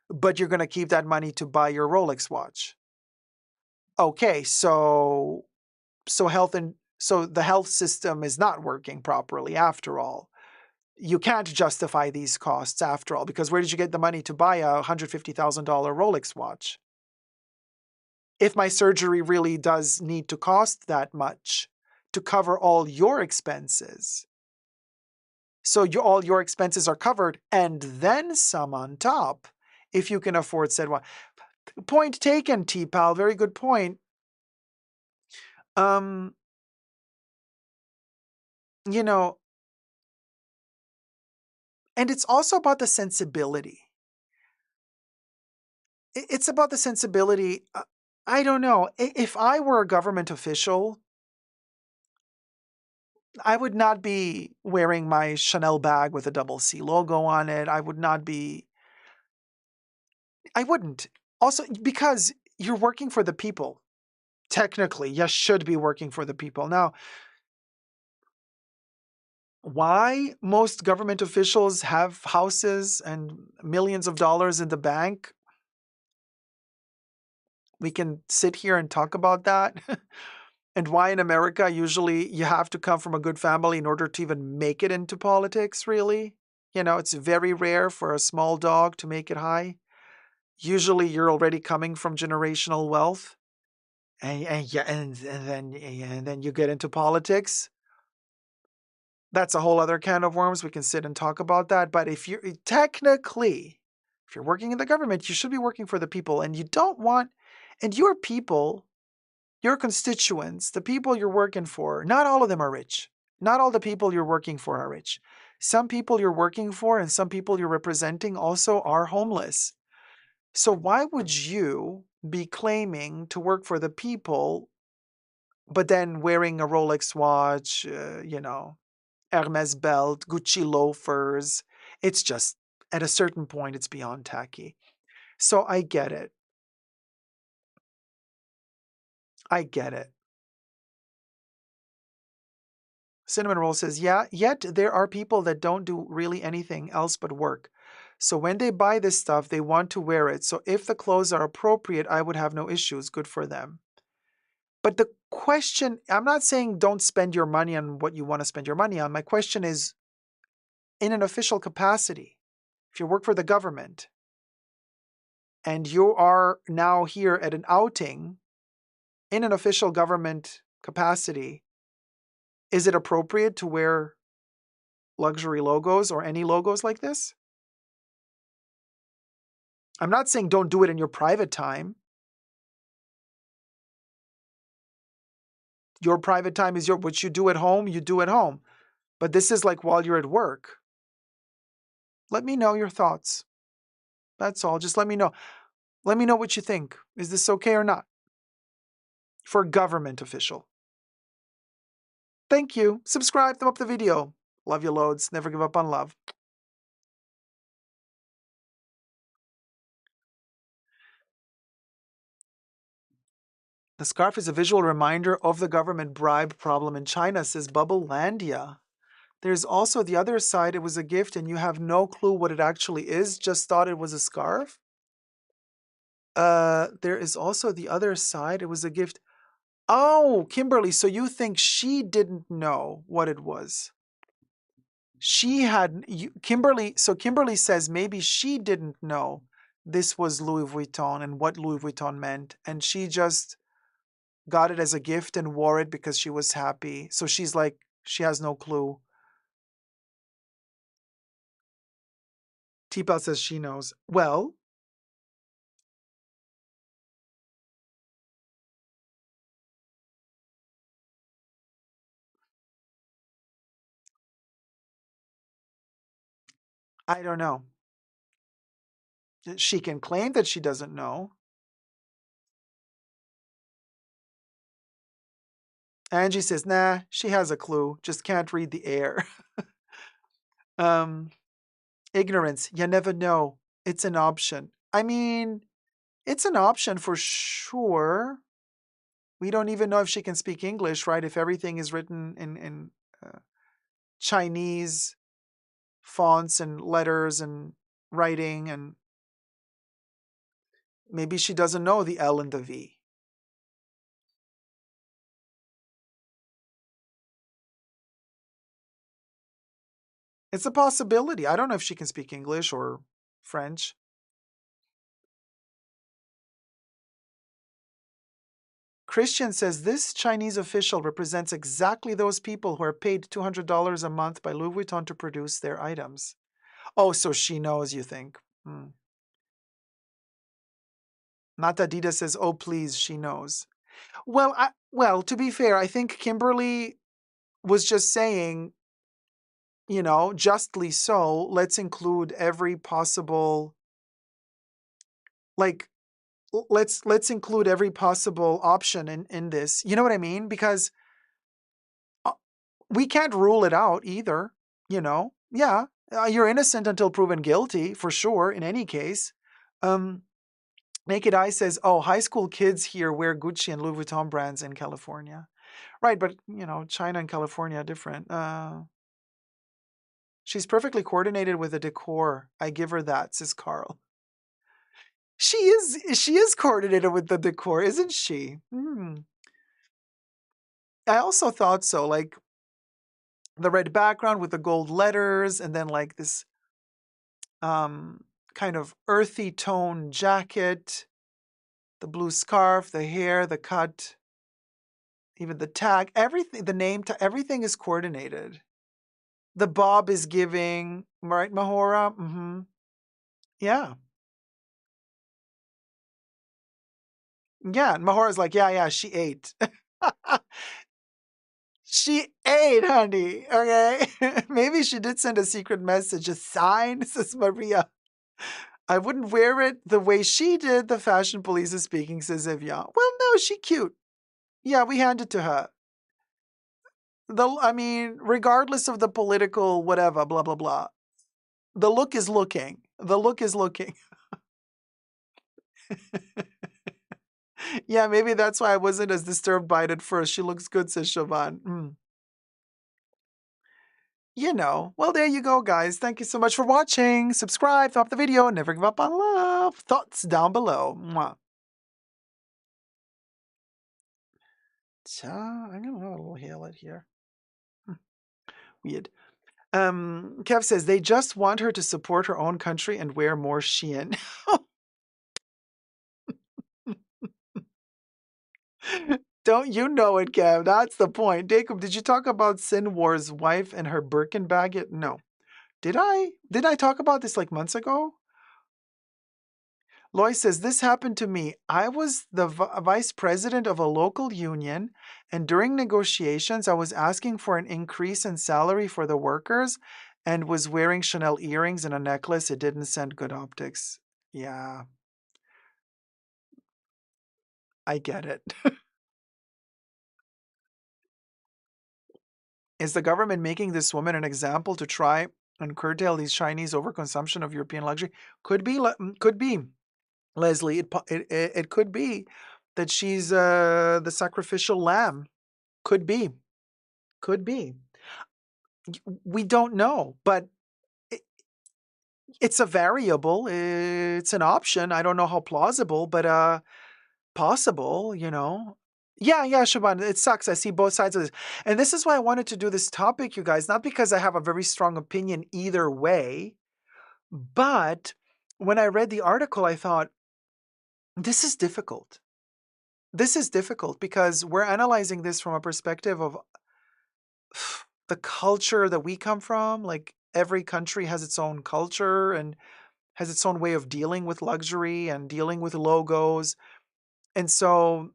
but you're going to keep that money to buy your Rolex watch. Okay, so the health system is not working properly after all. You can't justify these costs after all, because where did you get the money to buy a $150,000 Rolex watch? If my surgery really does need to cost that much to cover all your expenses, so all your expenses are covered and then some on top, if you can afford said wine. Point taken, T-Pal. Very good point. You know, and it's also about the sensibility. It's about the sensibility. I don't know. If I were a government official, I would not be wearing my Chanel bag with a double C logo on it. I wouldn't. Also, because you're working for the people. Technically, you should be working for the people. Now, why most government officials have houses and millions of dollars in the bank? We can sit here and talk about that. And why in America, usually you have to come from a good family in order to even make it into politics, really. It's very rare for a small dog to make it high. Usually you're already coming from generational wealth. And then you get into politics. That's a whole other can of worms. We can sit and talk about that. But if you're working in the government, you should be working for the people. And your people, your constituents, the people you're working for, not all of them are rich. Not all the people you're working for are rich. Some people you're working for and some people you're representing also are homeless. So why would you be claiming to work for the people, but then wearing a Rolex watch, Hermes belt, Gucci loafers? It's just, at a certain point, it's beyond tacky. So I get it. I get it. Cinnamon Roll says, yeah, yet there are people that don't do really anything else but work. So when they buy this stuff, they want to wear it. So if the clothes are appropriate, I would have no issues. Good for them. But the question, I'm not saying don't spend your money on what you want to spend your money on. My question is, in an official capacity, if you work for the government and you are now here at an outing in an official government capacity, is it appropriate to wear luxury logos or any logos like this? I'm not saying don't do it in your private time. Your private time is what you do at home, you do at home. But this is like while you're at work. Let me know your thoughts. That's all. Just let me know. Let me know what you think. Is this okay or not? For a government official. Thank you. Subscribe, thumb up the video. Love you loads. Never give up on love. The scarf is a visual reminder of the government bribe problem in China, says Bubblelandia. There's also the other side. It was a gift and you have no clue what it actually is. Just thought it was a scarf. There is also the other side. It was a gift. Oh, Kimberly, so you think she didn't know what it was? Kimberly says maybe she didn't know this was Louis Vuitton and what Louis Vuitton meant, and she just got it as a gift and wore it because she was happy. So she's like, she has no clue. T-Pal says she knows. Well, I don't know. She can claim that she doesn't know. Angie says, nah, she has a clue, just can't read the air. Ignorance, you never know. It's an option. I mean, it's an option for sure. We don't even know if she can speak English, right? If everything is written in Chinese fonts and letters and writing, and maybe she doesn't know the L and the V. It's a possibility. I don't know if she can speak English or French. Christian says this Chinese official represents exactly those people who are paid $200 a month by Louis Vuitton to produce their items. Oh, so she knows, you think? Not Adida says, oh, please, she knows. Well, to be fair, I think Kimberly was just saying, justly so, let's include every possible, like, let's include every possible option in this. You know what I mean? Because we can't rule it out either, Yeah, you're innocent until proven guilty, for sure, in any case. Naked Eye says, oh, high school kids here wear Gucci and Louis Vuitton brands in California. Right, but, China and California are different. She's perfectly coordinated with the decor. I give her that, says Carl. She is coordinated with the decor, isn't she? I also thought so, like the red background with the gold letters, and then like this kind of earthy tone jacket, the blue scarf, the hair, the cut, even the tag, everything, the name, everything is coordinated. The bob is giving, right, Mahora? Mm-hmm. Yeah. Yeah. And Mahora's like, yeah, she ate. She ate, honey. Okay. Maybe she did send a secret message, a sign, says Maria. I wouldn't wear it the way she did. The fashion police is speaking, says Evian. Well, no, she cute. Yeah, we hand it to her. Regardless of the political whatever, blah, blah, blah. The look is looking. The look is looking. Yeah, maybe that's why I wasn't as disturbed by it at first. She looks good, says Siobhan. Well, there you go, guys. Thank you so much for watching. Subscribe, thumb up the video, and never give up on love. Thoughts down below. Mwah. I'm gonna have a little hairlet here. Weird. Kev says they just want her to support her own country and wear more Shein. Don't you know it, Kev? That's the point. Dacob, did you talk about Sinwar's wife and her Birkin bag yet? No. Did I? Did I talk about this like months ago? Lois says, this happened to me. I was the vice president of a local union, and during negotiations, I was asking for an increase in salary for the workers and was wearing Chanel earrings and a necklace. It didn't send good optics. Yeah, I get it. Is the government making this woman an example to try and curtail these Chinese overconsumption of European luxury? Could be, could be, Leslie. It could be that she's the sacrificial lamb. Could be. Could be. We don't know, but it's a variable. It's an option. I don't know how plausible, but possible, Yeah, Shaban, it sucks. I see both sides of this. And this is why I wanted to do this topic, you guys, not because I have a very strong opinion either way, but when I read the article, I thought, this is difficult. This is difficult because we're analyzing this from a perspective of the culture that we come from. Like every country has its own culture and has its own way of dealing with luxury and dealing with logos. And so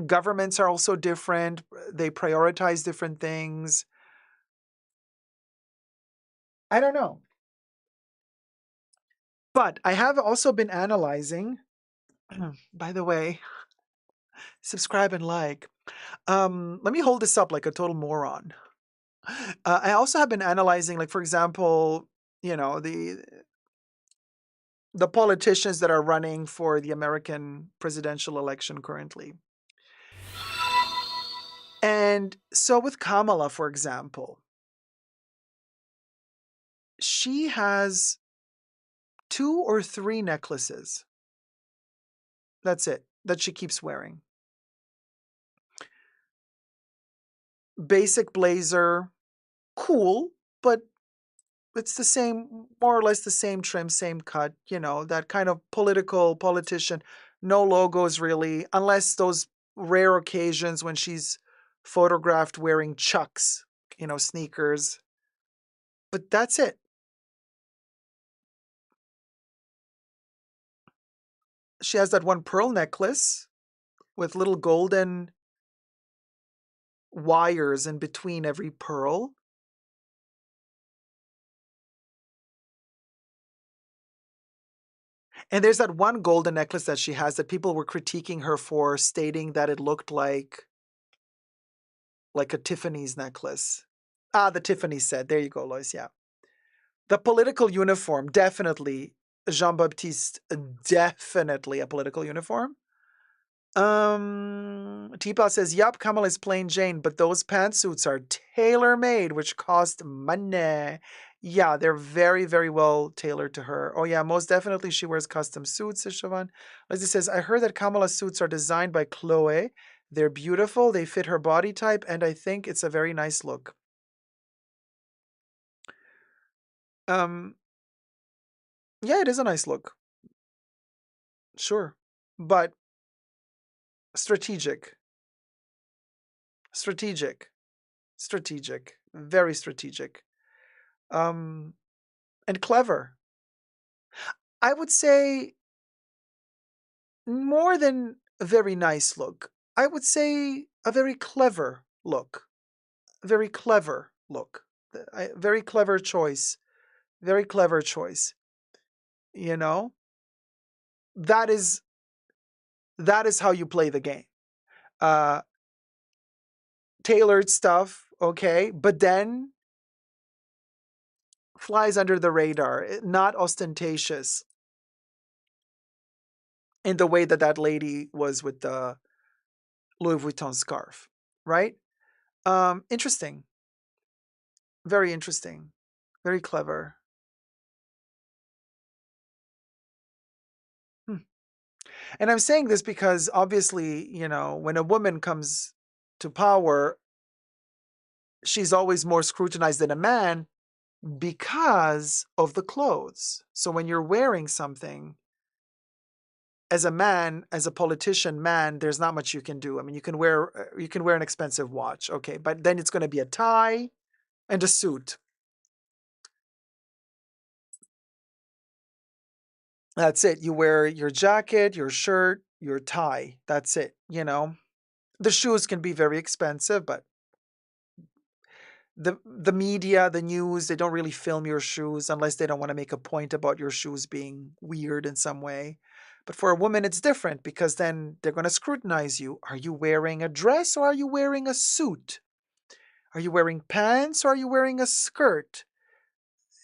governments are also different. They prioritize different things. I don't know. But I have also been analyzing, by the way, subscribe and like. Let me hold this up like a total moron. I also have been analyzing, like, for example, the politicians that are running for the American presidential election currently. And so with Kamala, for example, she has 2 or 3 necklaces. That's it, that she keeps wearing. Basic blazer, cool, but it's the same, more or less the same trim, same cut, that kind of politician. No logos really, unless those rare occasions when she's photographed wearing Chucks, sneakers. But that's it. She has that one pearl necklace with little golden wires in between every pearl. And there's that one golden necklace that she has that people were critiquing her for, stating that it looked like a Tiffany's necklace. Ah, the Tiffany set. There you go, Lois. Yeah. The political uniform, definitely. Jean-Baptiste, definitely a political uniform. Teapot says, yup, Kamala is plain Jane, but those pantsuits are tailor-made, which cost money. Yeah, they're very, very well tailored to her. Oh yeah, most definitely she wears custom suits, says Siobhan. Leslie says, I heard that Kamala's suits are designed by Chloe. They're beautiful, they fit her body type, and I think it's a very nice look. Yeah, it is a nice look. Sure. But strategic. Strategic. Strategic. Very strategic. And clever. I would say more than a very nice look. I would say a very clever look. Very clever look. Very clever choice. Very clever choice. You know? That is how you play the game. Uh Tailored stuff, okay, but then flies under the radar, not ostentatious in the way that that lady was with the Louis Vuitton scarf, right? Interesting. Very interesting. Very clever. Hmm. And I'm saying this because obviously, when a woman comes to power, she's always more scrutinized than a man because of the clothes. So when you're wearing something, as a man, as a politician man, there's not much you can do. I mean, you can wear an expensive watch, okay, but then it's going to be a tie and a suit. That's it. You wear your jacket, your shirt, your tie. That's it. The shoes can be very expensive, but the media, the news, they don't really film your shoes unless they don't want to make a point about your shoes being weird in some way. But for a woman, it's different because then they're going to scrutinize you. Are you wearing a dress or are you wearing a suit? Are you wearing pants or are you wearing a skirt?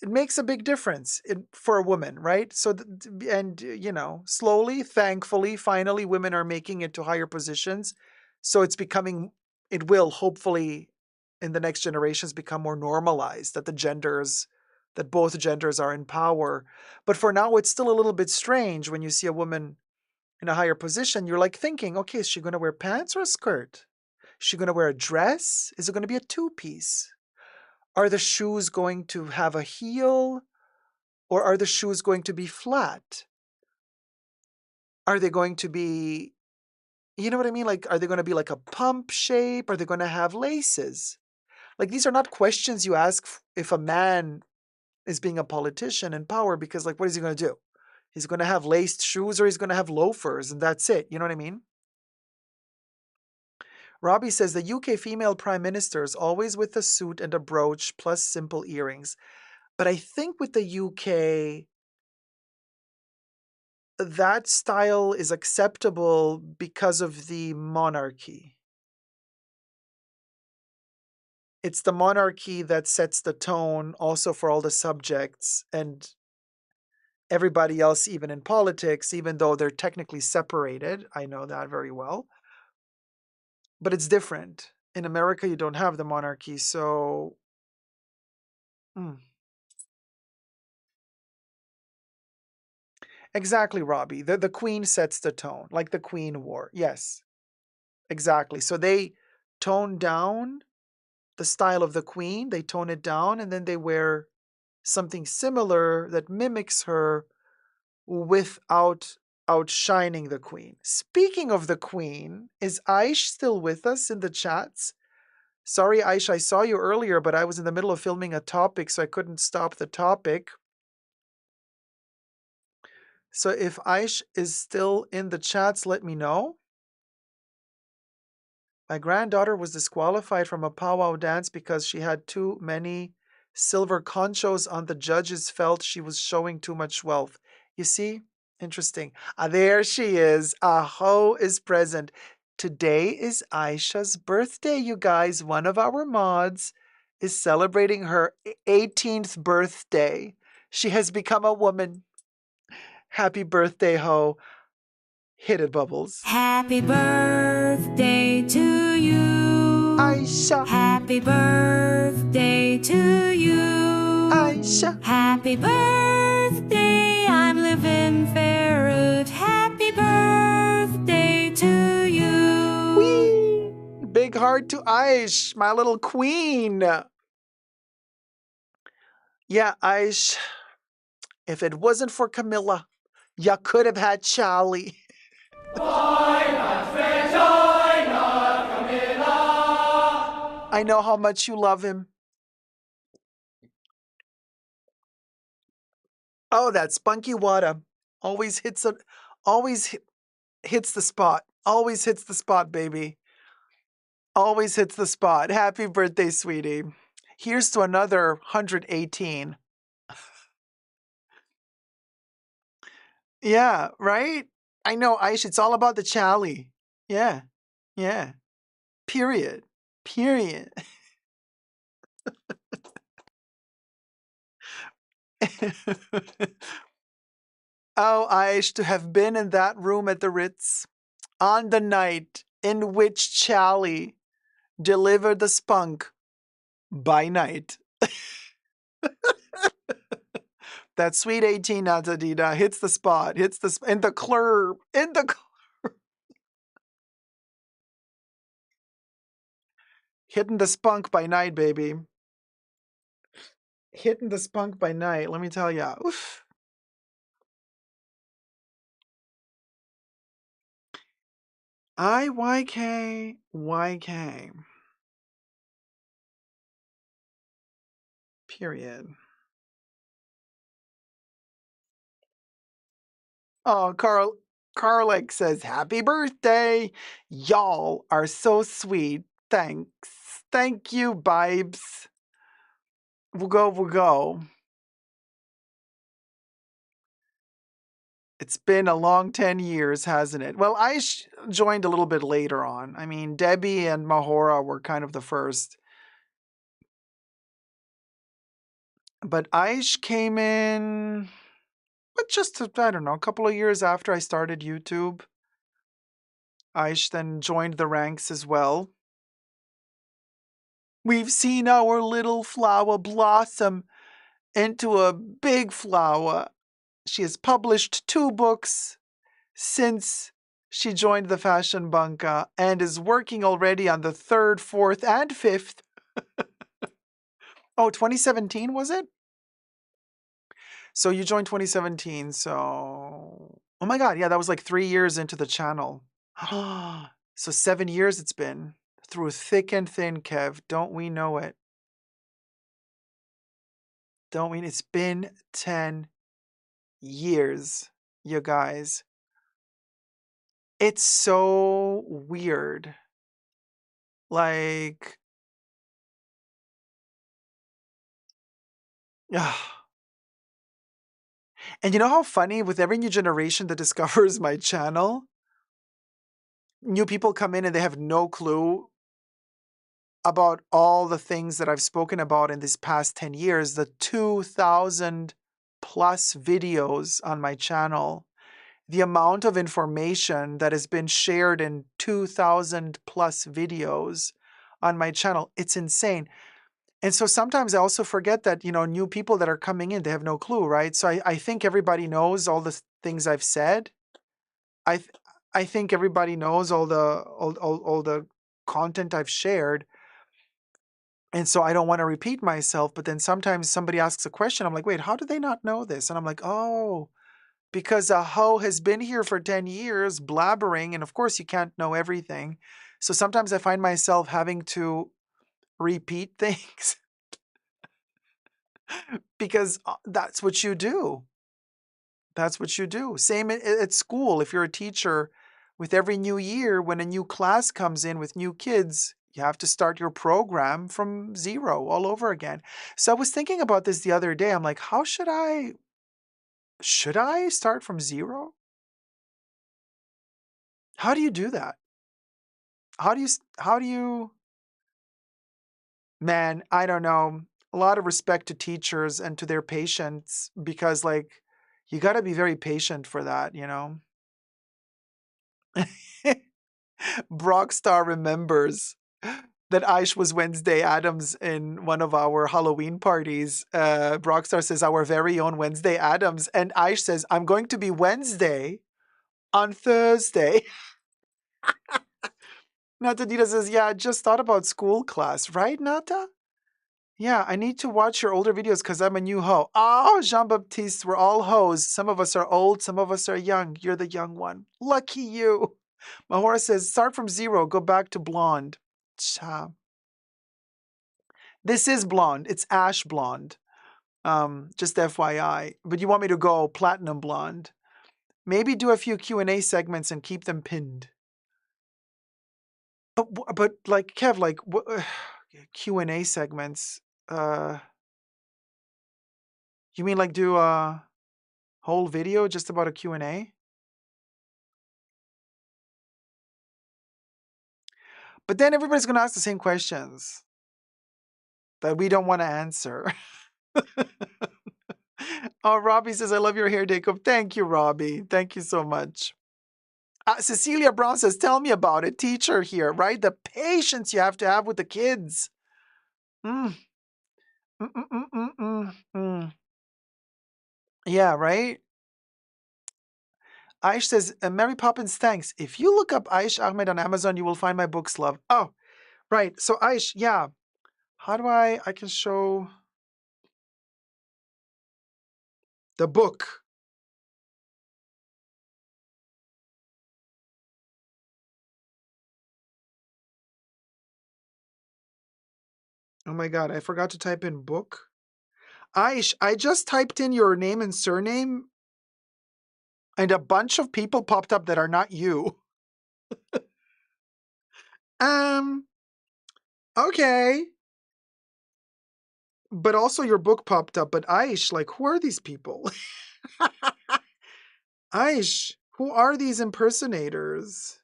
It makes a big difference for a woman, right? So, and slowly, thankfully, finally, women are making it to higher positions. So it will hopefully in the next generations become more normalized that that both genders are in power. But for now, it's still a little bit strange when you see a woman in a higher position. You're like thinking, okay, is she going to wear pants or a skirt? Is she going to wear a dress? Is it going to be a two-piece? Are the shoes going to have a heel or are the shoes going to be flat? Are they going to be, you know what I mean? Like, are they going to be like a pump shape? Are they going to have laces? Like, these are not questions you ask if a man is being a politician in power because, like, what is he going to do? He's going to have laced shoes or he's going to have loafers and that's it. You know what I mean? Robbie says the UK female prime minister is always with a suit and a brooch plus simple earrings. But I think with the UK, that style is acceptable because of the monarchy. It's the monarchy that sets the tone also for all the subjects and everybody else, even in politics, even though they're technically separated. I know that very well. But it's different. In America, you don't have the monarchy, so. Mm. Exactly, Robbie. The queen sets the tone, like the queen wore. Yes, exactly. So they tone down the style of the queen, they tone it down, and then they wear something similar that mimics her without outshining the queen. Speaking of the queen, is Aish still with us in the chats? Sorry, Aish, I saw you earlier, but I was in the middle of filming a topic, so I couldn't stop the topic. So if Aish is still in the chats, let me know. My granddaughter was disqualified from a powwow dance because she had too many silver conchos on. The judges felt she was showing too much wealth. You see? Interesting. Ah, there she is. Aho is present. Today is Aisha's birthday, you guys. One of our mods is celebrating her 18th birthday. She has become a woman. Happy birthday, Ho. Hit it, Bubbles. Happy birthday to you. Aisha. Happy birthday to you. Aisha. Happy birthday, I'm living Farad. Happy birthday to you. Whee! Big heart to Aish, my little queen. Yeah, Aish, if it wasn't for Camilla, you could have had Charlie. I know how much you love him. Oh, that spunky water always hits hits the spot. Always hits the spot, baby. Always hits the spot. Happy birthday, sweetie. Here's to another 118. Yeah, right? I know, Aish, it's all about the Charlie. Yeah, yeah. Period. Period. Oh, Aish, to have been in that room at the Ritz on the night in which Charlie delivered the spunk by night. That sweet 18 Natadida hits the spot, hits the in the club, in the hitting the spunk by night, baby. Hitting the spunk by night, let me tell ya. Oof. YK. Period. Oh, Carlick says, happy birthday. Y'all are so sweet. Thanks. Thank you, Bibes. We'll go. It's been a long 10 years, hasn't it? Well, I joined a little bit later on. I mean, Debbie and Mahora were kind of the first. But Aish came in, but just, I don't know, a couple of years after I started YouTube. Aish then joined the ranks as well. We've seen our little flower blossom into a big flower. She has published 2 books since she joined the Fashion Bunka and is working already on the 3rd, 4th, and 5th. Oh, 2017 was it? So you joined 2017, so... Oh my god, yeah, that was like 3 years into the channel. So 7 years it's been. Through thick and thin, Kev. Don't we know it? Don't we? It's been 10 years, you guys. It's so weird. Like... And you know how funny, with every new generation that discovers my channel, new people come in and they have no clue about all the things that I've spoken about in these past 10 years, the 2,000 plus videos on my channel, the amount of information that has been shared in 2,000 plus videos on my channel, it's insane. And so sometimes I also forget that, you know, new people that are coming in, they have no clue, right? So I think everybody knows all the things I've said. I think everybody knows all the content I've shared. And so I don't want to repeat myself, but then sometimes somebody asks a question, I'm like, wait, how do they not know this? And I'm like, oh, because a hoe has been here for 10 years blabbering, and of course you can't know everything. So sometimes I find myself having to repeat things because that's what you do. That's what you do. Same at school. If you're a teacher, with every new year, when a new class comes in with new kids, you have to start your program from zero all over again. So I was thinking about this the other day. I'm like, how should I start from zero? How do you do that? How do you, man, I don't know. A lot of respect to teachers and to their patients because like you got to be very patient for that, you know? Brockstar remembers that Aish was Wednesday Adams in one of our Halloween parties. Brockstar says, our very own Wednesday Adams. And Aish says, I'm going to be Wednesday on Thursday. Natadita says, yeah, I just thought about school class. Right, Nata? Yeah, I need to watch your older videos because I'm a new hoe. Oh, Jean-Baptiste, we're all hoes. Some of us are old, some of us are young. You're the young one. Lucky you. Mahora says, start from zero, go back to blonde. Cha. This is blonde. It's ash blonde. Just FYI. But you want me to go platinum blonde. Maybe do a few Q&A segments and keep them pinned. But like, Kev, like, Q&A segments, you mean like do a whole video just about a Q&A? But then everybody's going to ask the same questions that we don't want to answer. Oh, Robbie says, I love your hair, Dacob. Thank you, Robbie. Thank you so much. Cecilia Brown says, tell me about it. Teacher here, right? The patience you have to have with the kids. Mm. Mm, mm, mm, mm, mm, mm. Yeah, right? Aish says, Mary Poppins, thanks. If you look up Aish Ahmed on Amazon, you will find my books, love. Oh, right. So Aish, yeah. How do I can show the book. Oh my God, I forgot to type in book. Aish, I just typed in your name and surname and a bunch of people popped up that are not you. Okay. But also your book popped up. But Aish, like, who are these people? Aish, who are these impersonators?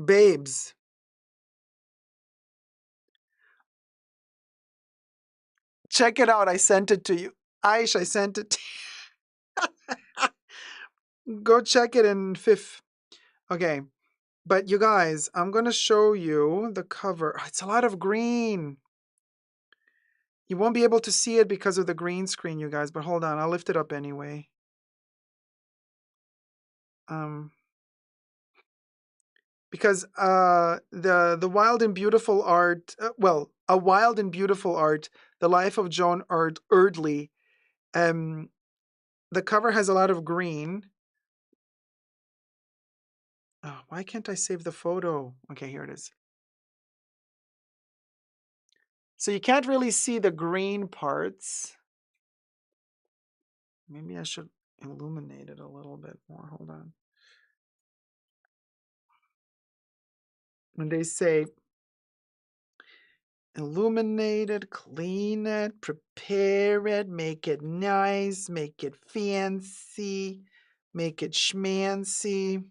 Babes. Check it out. I sent it to you. Aish, I sent it to you. Go check it in fifth. Okay. But you guys, I'm going to show you the cover. It's a lot of green. You won't be able to see it because of the green screen, you guys. But hold on. I'll lift it up anyway. Because the wild and beautiful art, a wild and beautiful art, the life of Joan Erdley. The cover has a lot of green. Oh, why can't I save the photo? Okay, here it is. So you can't really see the green parts. Maybe I should illuminate it a little bit more. Hold on. When they say illuminate it, clean it, prepare it, make it nice, make it fancy, make it schmancy.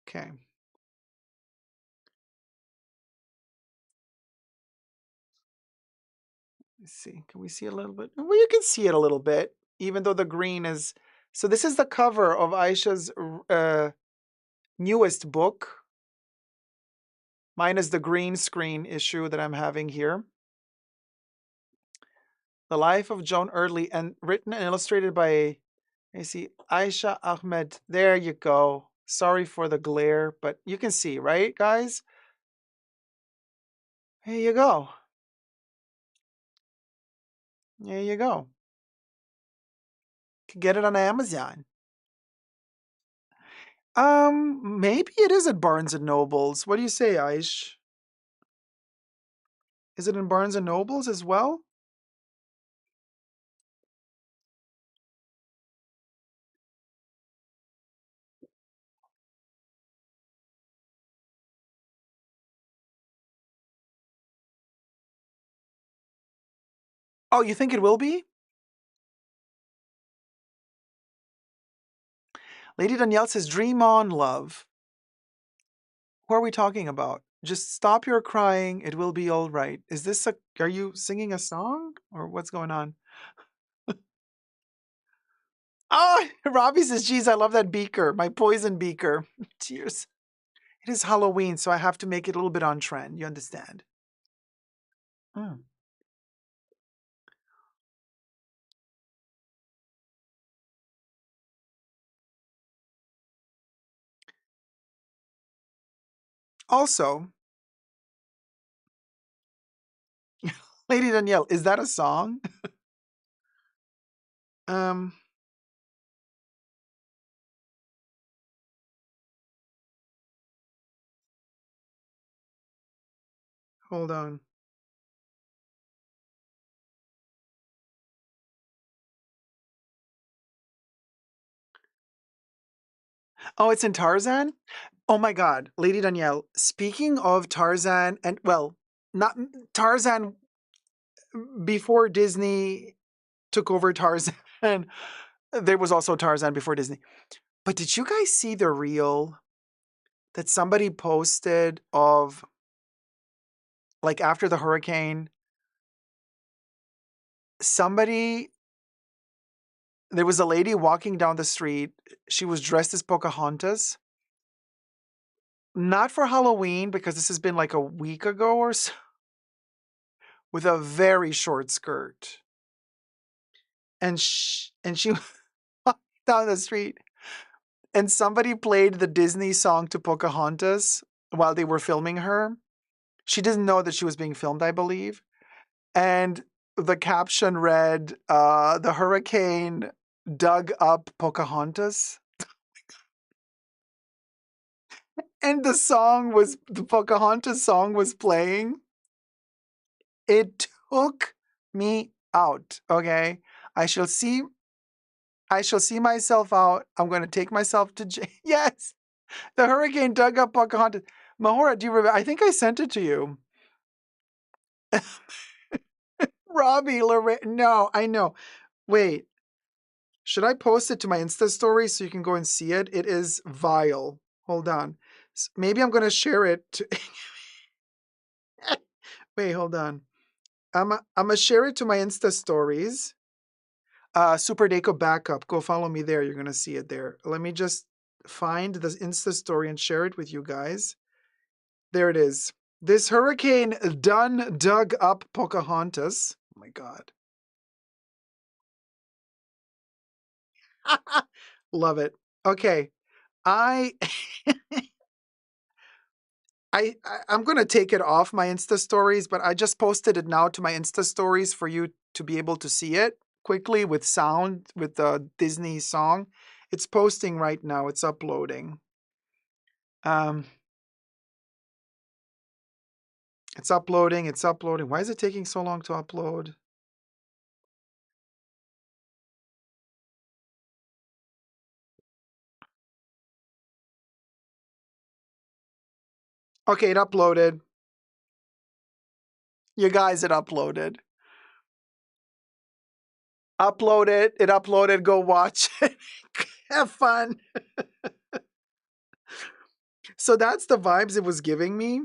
Okay. Let's see. Can we see a little bit? Well, you can see it a little bit, even though the green is. So this is the cover of Aisha's newest book. Mine is the green screen issue that I'm having here. The Life of Joan Erdley, and written and illustrated by, I see, Ayshea Ahmed. There you go. Sorry for the glare, but you can see, right, guys? Here you go. There you go. Could get it on Amazon. Maybe it is at Barnes and Nobles. What do you say, Aish? Is it in Barnes and Nobles as well? Oh, you think it will be? Lady Danielle says, "Dream on, love." Who are we talking about? Just stop your crying. It will be all right. Is this a? Are you singing a song or what's going on? Oh, Robbie says, "Geez, I love that beaker. My poison beaker." Tears. It is Halloween, so I have to make it a little bit on trend. You understand? Mm. Also, Lady Danielle, is that a song? Um, hold on. Oh, it's in Tarzan? Oh my God, Lady Danielle, speaking of Tarzan, and well, not Tarzan before Disney took over Tarzan, there was also Tarzan before Disney. But did you guys see the reel that somebody posted of like after the hurricane? Somebody, there was a lady walking down the street. She was dressed as Pocahontas. Not for Halloween, because this has been like a week ago or so, with a very short skirt. And she walked down the street, and somebody played the Disney song to Pocahontas while they were filming her. She didn't know that she was being filmed, I believe. And the caption read, "The hurricane dug up Pocahontas." And the Pocahontas song was playing. It took me out. Okay. I shall see I shall see myself out. I'm going to take myself to jail. Yes. The hurricane dug up Pocahontas. Mahora, do you remember? I think I sent it to you. Robbie, Lorraine. No, I know. Wait. Should I post it to my Insta story so you can go and see it? It is vile. Hold on. Maybe I'm going to share it to. Wait, hold on. I'm going to share it to my Insta stories. Super Dacob backup. Go follow me there. You're going to see it there. Let me just find the Insta story and share it with you guys. There it is. This hurricane dug up Pocahontas. Oh my God. Love it. Okay. I I'm gonna take it off my Insta stories, but I just posted it now to my Insta stories for you to be able to see it quickly with sound with the Disney song. It's posting right now. It's uploading. Um, it's uploading. It's uploading. Why is it taking so long to upload? Okay, it uploaded. You guys, it uploaded. Upload it. It uploaded. Go watch it. Have fun. So that's the vibes it was giving me.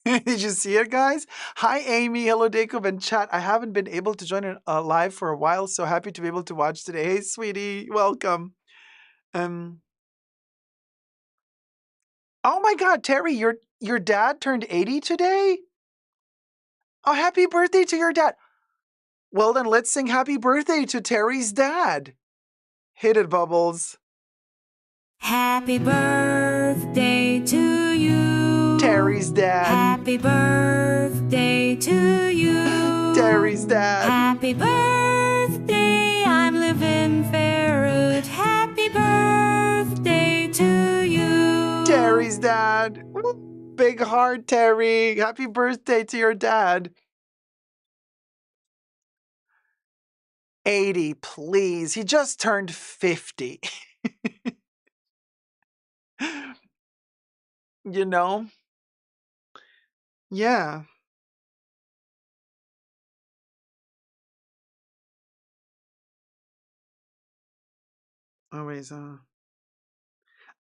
Did you see it, guys? Hi, Amy. Hello, Dacob and chat. I haven't been able to join live for a while, so happy to be able to watch today. Hey, sweetie, welcome. Oh my God, Terry, your dad turned 80 today. Oh, happy birthday to your dad. Well, then let's sing happy birthday to Terry's dad. Hit it, Bubbles. Happy birthday to you. Terry's dad. Happy birthday to you. Terry's dad. Happy birthday, I'm living Farrod. Happy birthday to you. Terry's dad. Big heart, Terry. Happy birthday to your dad. 80, please. He just turned 50. You know? Yeah. Always.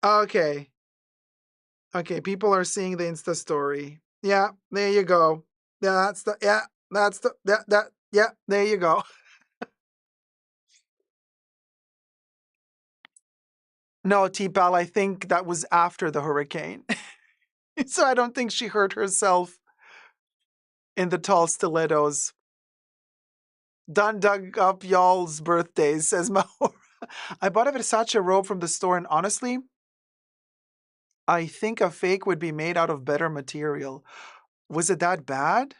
Okay. Okay, people are seeing the Insta story. Yeah, there you go. Yeah, there you go. No, T-Pal, I think that was after the hurricane. So I don't think she hurt herself in the tall stilettos. Done dug up y'all's birthdays, says Mahora. I bought a Versace robe from the store, and honestly, I think a fake would be made out of better material. Was it that bad?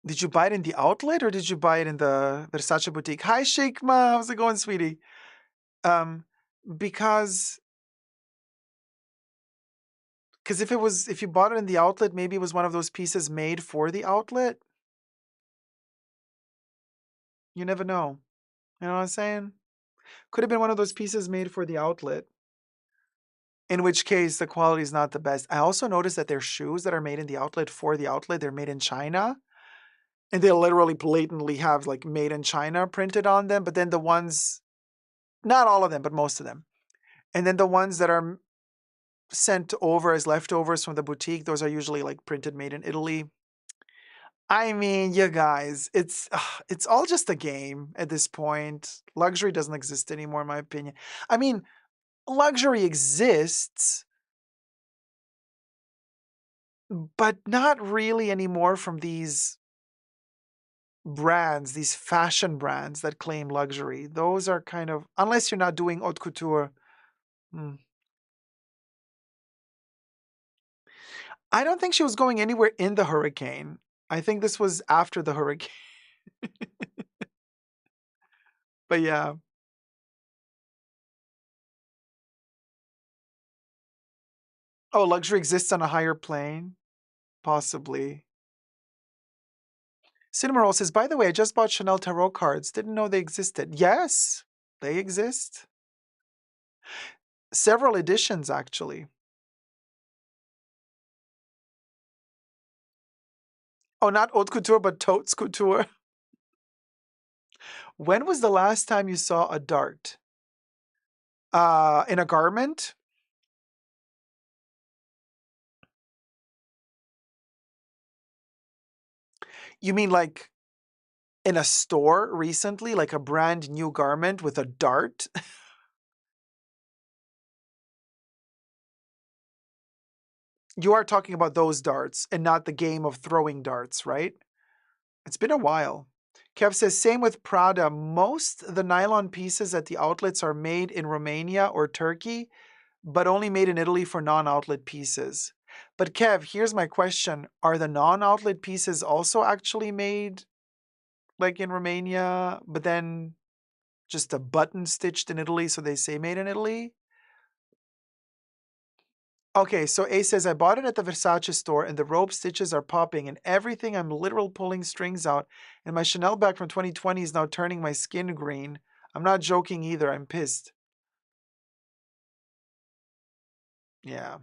Did you buy it in the outlet or did you buy it in the Versace boutique? Hi, Sheikma. How's it going, sweetie? Um, because if you bought it in the outlet, maybe it was one of those pieces made for the outlet. You never know. You know what I'm saying? Could have been one of those pieces made for the outlet. In which case, the quality is not the best. I also noticed that their shoes that are made in the outlet for the outlet, they're made in China. And they literally blatantly have like made in China printed on them. But then the ones, not all of them, but most of them. And then the ones that are sent over as leftovers from the boutique, those are usually like printed made in Italy. I mean, you guys, it's all just a game at this point. Luxury doesn't exist anymore, in my opinion. I mean, luxury exists, but not really anymore from these brands, these fashion brands that claim luxury. Those are kind of, unless you're not doing haute couture. Hmm. I don't think she was going anywhere in the hurricane. I think this was after the hurricane. But yeah. Oh, luxury exists on a higher plane? Possibly. Cinema Roll says, by the way, I just bought Chanel Tarot cards. Didn't know they existed. Yes, they exist. Several editions, actually. Oh, not haute couture, but totes couture. When was the last time you saw a dart? In a garment? You mean like in a store recently, like a brand new garment with a dart? You are talking about those darts and not the game of throwing darts, right? It's been a while. Kev says, same with Prada. Most the nylon pieces at the outlets are made in Romania or Turkey, but only made in Italy for non-outlet pieces. But Kev, here's my question. Are the non-outlet pieces also actually made like in Romania, but then just a button stitched in Italy, so they say made in Italy? Okay, so A says, I bought it at the Versace store and the rope stitches are popping and everything. I'm literal pulling strings out. And my Chanel bag from 2020 is now turning my skin green. I'm not joking either. I'm pissed. Yeah.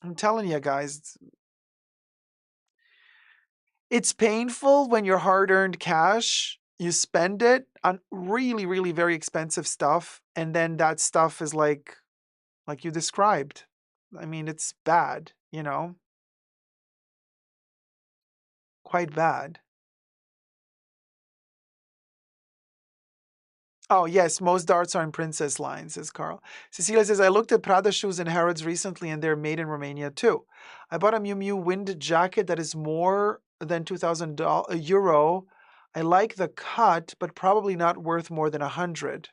I'm telling you guys, it's painful when your hard-earned cash, you spend it on really, really very expensive stuff. And then that stuff is like you described. I mean, it's bad, you know? Quite bad. Oh, yes, most darts are in princess lines, says Carl. Cecilia says, I looked at Prada shoes in Harrods recently and they're made in Romania too. I bought a Miu Miu wind jacket that is more than 2,000 euro. I like the cut, but probably not worth more than 100.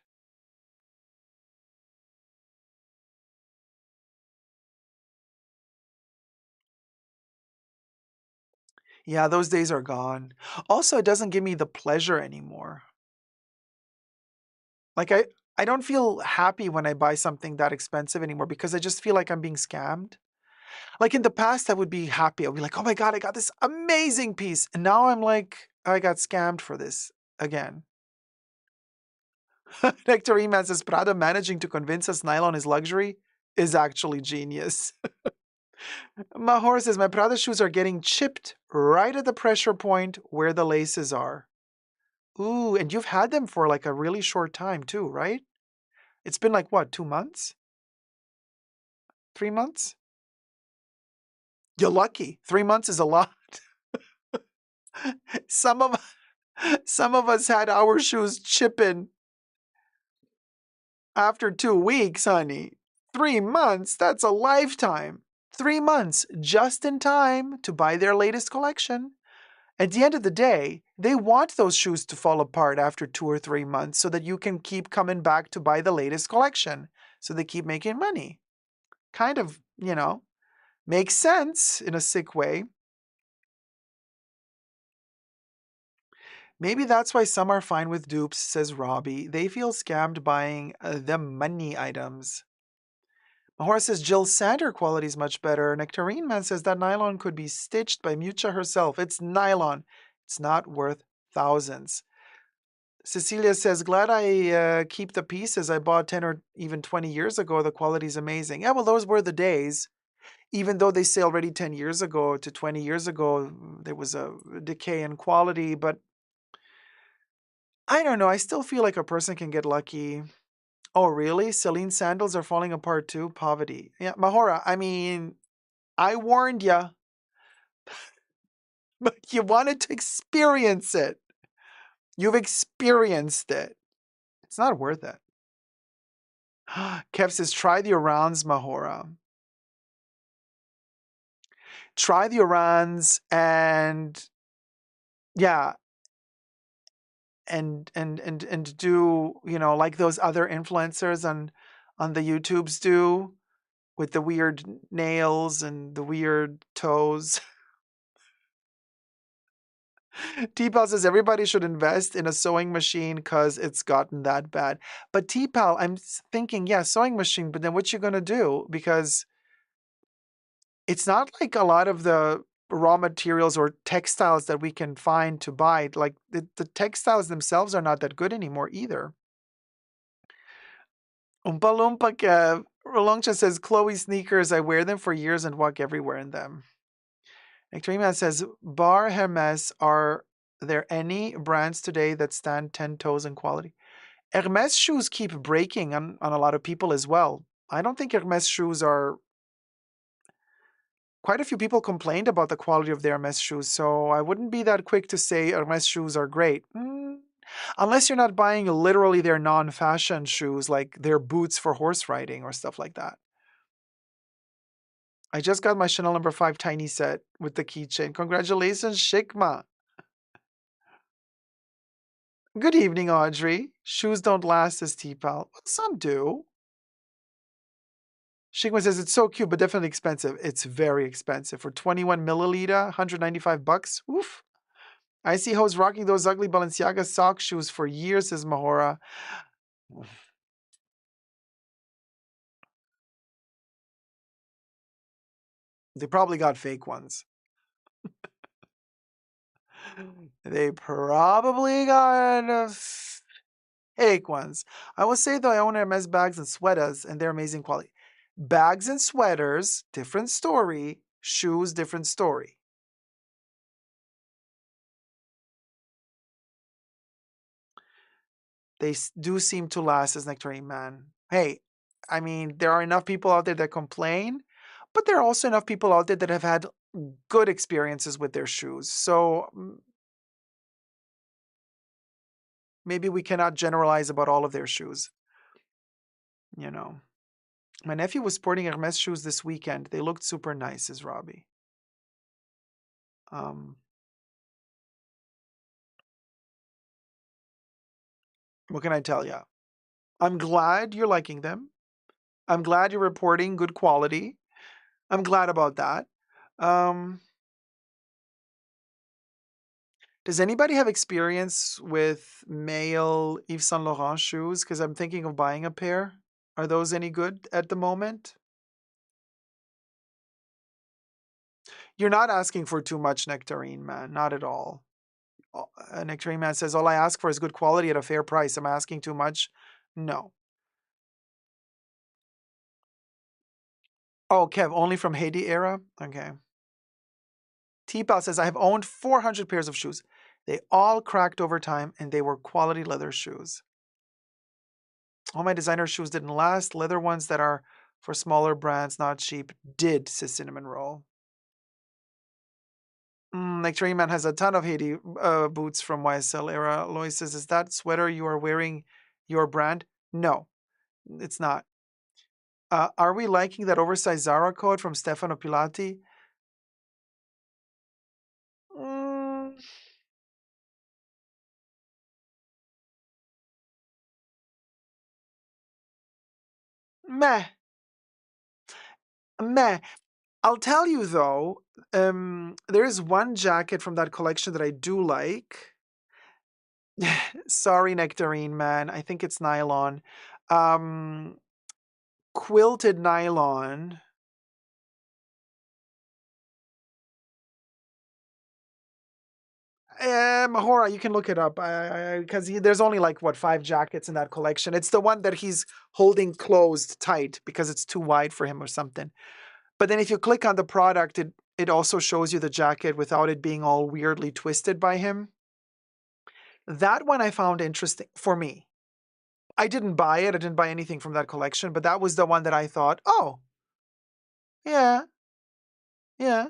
Yeah, those days are gone. Also, it doesn't give me the pleasure anymore. Like I don't feel happy when I buy something that expensive anymore because I just feel like I'm being scammed. Like in the past, I would be happy. I'd be like, oh my God, I got this amazing piece. And now I'm like, I got scammed for this again. Nectarine Man says Prada managing to convince us nylon is luxury is actually genius. Mahor says, my Prada shoes are getting chipped right at the pressure point where the laces are. Ooh, and you've had them for like a really short time too, right? It's been like what, 2 months? 3 months? You're lucky. 3 months is a lot. some of some of us had our shoes chipping after 2 weeks, honey. 3 months, that's a lifetime. 3 months just in time to buy their latest collection. At the end of the day, they want those shoes to fall apart after 2 or 3 months so that you can keep coming back to buy the latest collection. So they keep making money. Kind of, makes sense in a sick way. Maybe that's why some are fine with dupes, says Robbie. They feel scammed buying the money items. Mahora says Jill Sander quality is much better. Nectarine Man says that nylon could be stitched by Mucha herself. It's nylon. It's not worth thousands. Cecilia says, glad I keep the pieces I bought 10 or even 20 years ago. The quality is amazing. Yeah, well, those were the days. Even though they say already 10 years ago to 20 years ago, there was a decay in quality. But I don't know. I still feel like a person can get lucky. Oh, really? Celine sandals are falling apart too? Poverty. Yeah, Mahora, I mean, I warned you, but you wanted to experience it. You've experienced it. It's not worth it. Kev says, try the Orans, Mahora. Try the Orans and yeah, and do, like those other influencers on the YouTubes do with the weird nails and the weird toes. T-Pal says everybody should invest in a sewing machine because it's gotten that bad. But T-Pal, I'm thinking, yeah, sewing machine, but then what you gonna do? Because it's not like a lot of the raw materials or textiles that we can find to buy. Like the textiles themselves are not that good anymore either. Oompa Loompa Rolongcha says, Chloe sneakers, I wear them for years and walk everywhere in them. Nectarine says, bar Hermes, are there any brands today that stand 10 toes in quality? Hermes shoes keep breaking on a lot of people as well. I don't think Hermes shoes are... Quite a few people complained about the quality of their Hermes shoes, so I wouldn't be that quick to say Hermes shoes are great. Unless you're not buying literally their non-fashion shoes, like their boots for horse riding or stuff like that. I just got my Chanel No. 5 tiny set with the keychain. Congratulations, Shikma. Good evening, Audrey. Shoes don't last, says T-Pal. Well, some do. Shikma says it's so cute, but definitely expensive. It's very expensive. For 21 milliliter, $195. Oof. I see hoes rocking those ugly Balenciaga sock shoes for years, says Mahora. They probably got fake ones. They probably got fake ones. I will say, though, I own Hermes bags and sweaters, and they're amazing quality. Bags and sweaters, different story. Shoes, different story. They do seem to last, as Nectarine Man. Hey, I mean, there are enough people out there that complain, but there are also enough people out there that have had good experiences with their shoes. So maybe we cannot generalize about all of their shoes. You know, my nephew was sporting Hermes shoes this weekend. They looked super nice, says Robbie. What can I tell you? I'm glad you're liking them. I'm glad you're reporting good quality. I'm glad about that. Um, does anybody have experience with male Yves Saint Laurent shoes? Because I'm thinking of buying a pair. Are those any good at the moment? You're not asking for too much, Nectarine Man. Not at all. Nectarine Man says, all I ask for is good quality at a fair price. Am I asking too much? No. Oh, Kev, only from Haiti era? Okay. T-Pal says, I have owned 400 pairs of shoes. They all cracked over time, and they were quality leather shoes. All my designer shoes didn't last. Leather ones that are for smaller brands, not cheap, did, says Cinnamon Roll. Nectarine Man has a ton of Haiti boots from YSL era. Lois says, is that sweater you are wearing your brand? No, it's not. Are we liking that oversized Zara coat from Stefano Pilati? Mm, meh, meh. I'll tell you though, there's one jacket from that collection that I do like. Sorry, Nectarine Man. I think it's nylon. Um, quilted nylon. Mahora, you can look it up because there's only like what 5 jackets in that collection. It's the one that he's holding closed tight because it's too wide for him or something. But then if you click on the product, it also shows you the jacket without it being all weirdly twisted by him. That one I found interesting for me. I didn't buy it. I didn't buy anything from that collection, but that was the one that I thought, oh, yeah, yeah.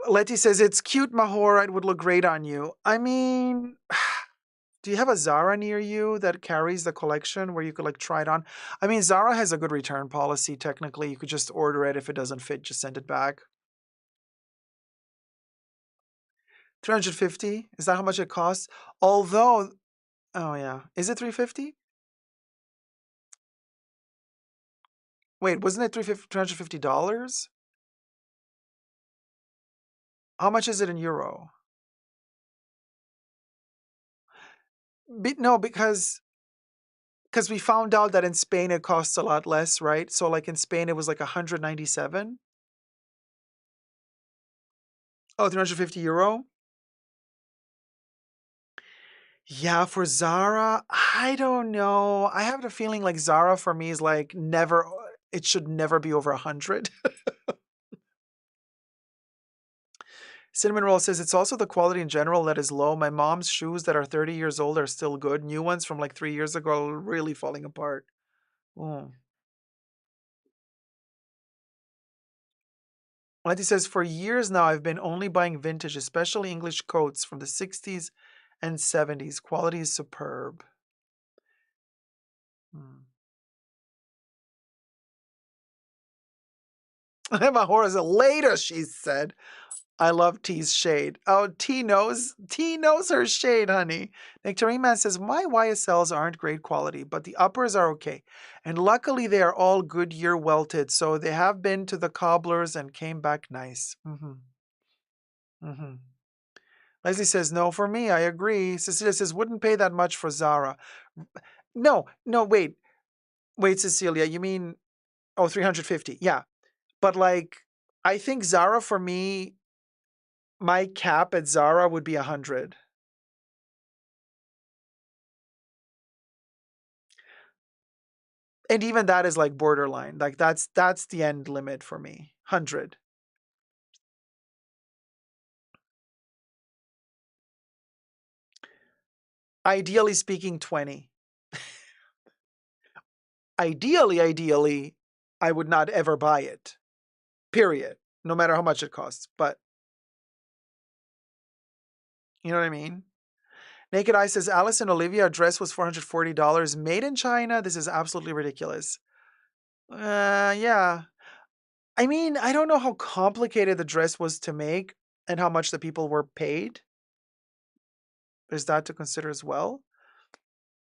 Letty says, it's cute, Mahora. It would look great on you. I mean, do you have a Zara near you that carries the collection where you could like try it on? I mean, Zara has a good return policy. Technically, you could just order it. If it doesn't fit, just send it back. 350? Is that how much it costs? Although, oh yeah. Is it 350? Wait, wasn't it $350? How much is it in euro? No, because we found out that in Spain it costs a lot less, right? So like in Spain it was like 197. Oh, 350 euro? Yeah, for Zara, I don't know. I have the feeling like Zara for me is like never, it should never be over 100. Cinnamon Roll says it's also the quality in general that is low. My mom's shoes that are 30 years old are still good. New ones from like 3 years ago are really falling apart. Oh. Letty says, for years now, I've been only buying vintage, especially English coats from the 60s and 70s. Quality is superb. Mahora is a later, she said. I love T's shade. Oh, T knows her shade, honey. Nectarine Man says, my YSLs aren't great quality, but the uppers are okay. And luckily they are all Goodyear welted, so they have been to the cobblers and came back nice. Leslie says, no, for me, I agree. Cecilia says, wouldn't pay that much for Zara. No, wait. Wait, Cecilia, you mean, 350. Yeah. But like, I think Zara for me, my cap at Zara would be 100. And even that is like borderline. Like that's the end limit for me. 100. Ideally speaking, 20. Ideally, I would not ever buy it. Period. No matter how much it costs. But You know what I mean? Naked Eye says, Alice and Olivia dress was $440, made in China. This is absolutely ridiculous. Yeah. I mean, I don't know how complicated the dress was to make and how much the people were paid. There's that to consider as well.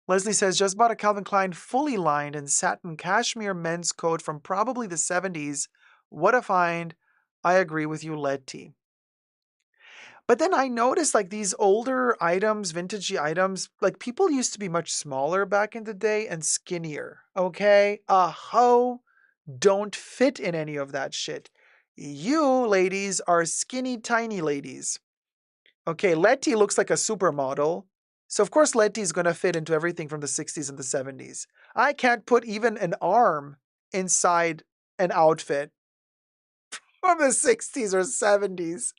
Leslie says, just bought a Calvin Klein fully lined in satin cashmere men's coat from probably the 70s. What a find. I agree with you, Letty. But then I noticed like these older items, vintagey items, like people used to be much smaller back in the day and skinnier. Okay? A hoe don't fit in any of that shit. You ladies are skinny, tiny ladies. Okay, Letty looks like a supermodel. So of course Letty's gonna fit into everything from the 60s and the 70s. I can't put even an arm inside an outfit from the 60s or 70s,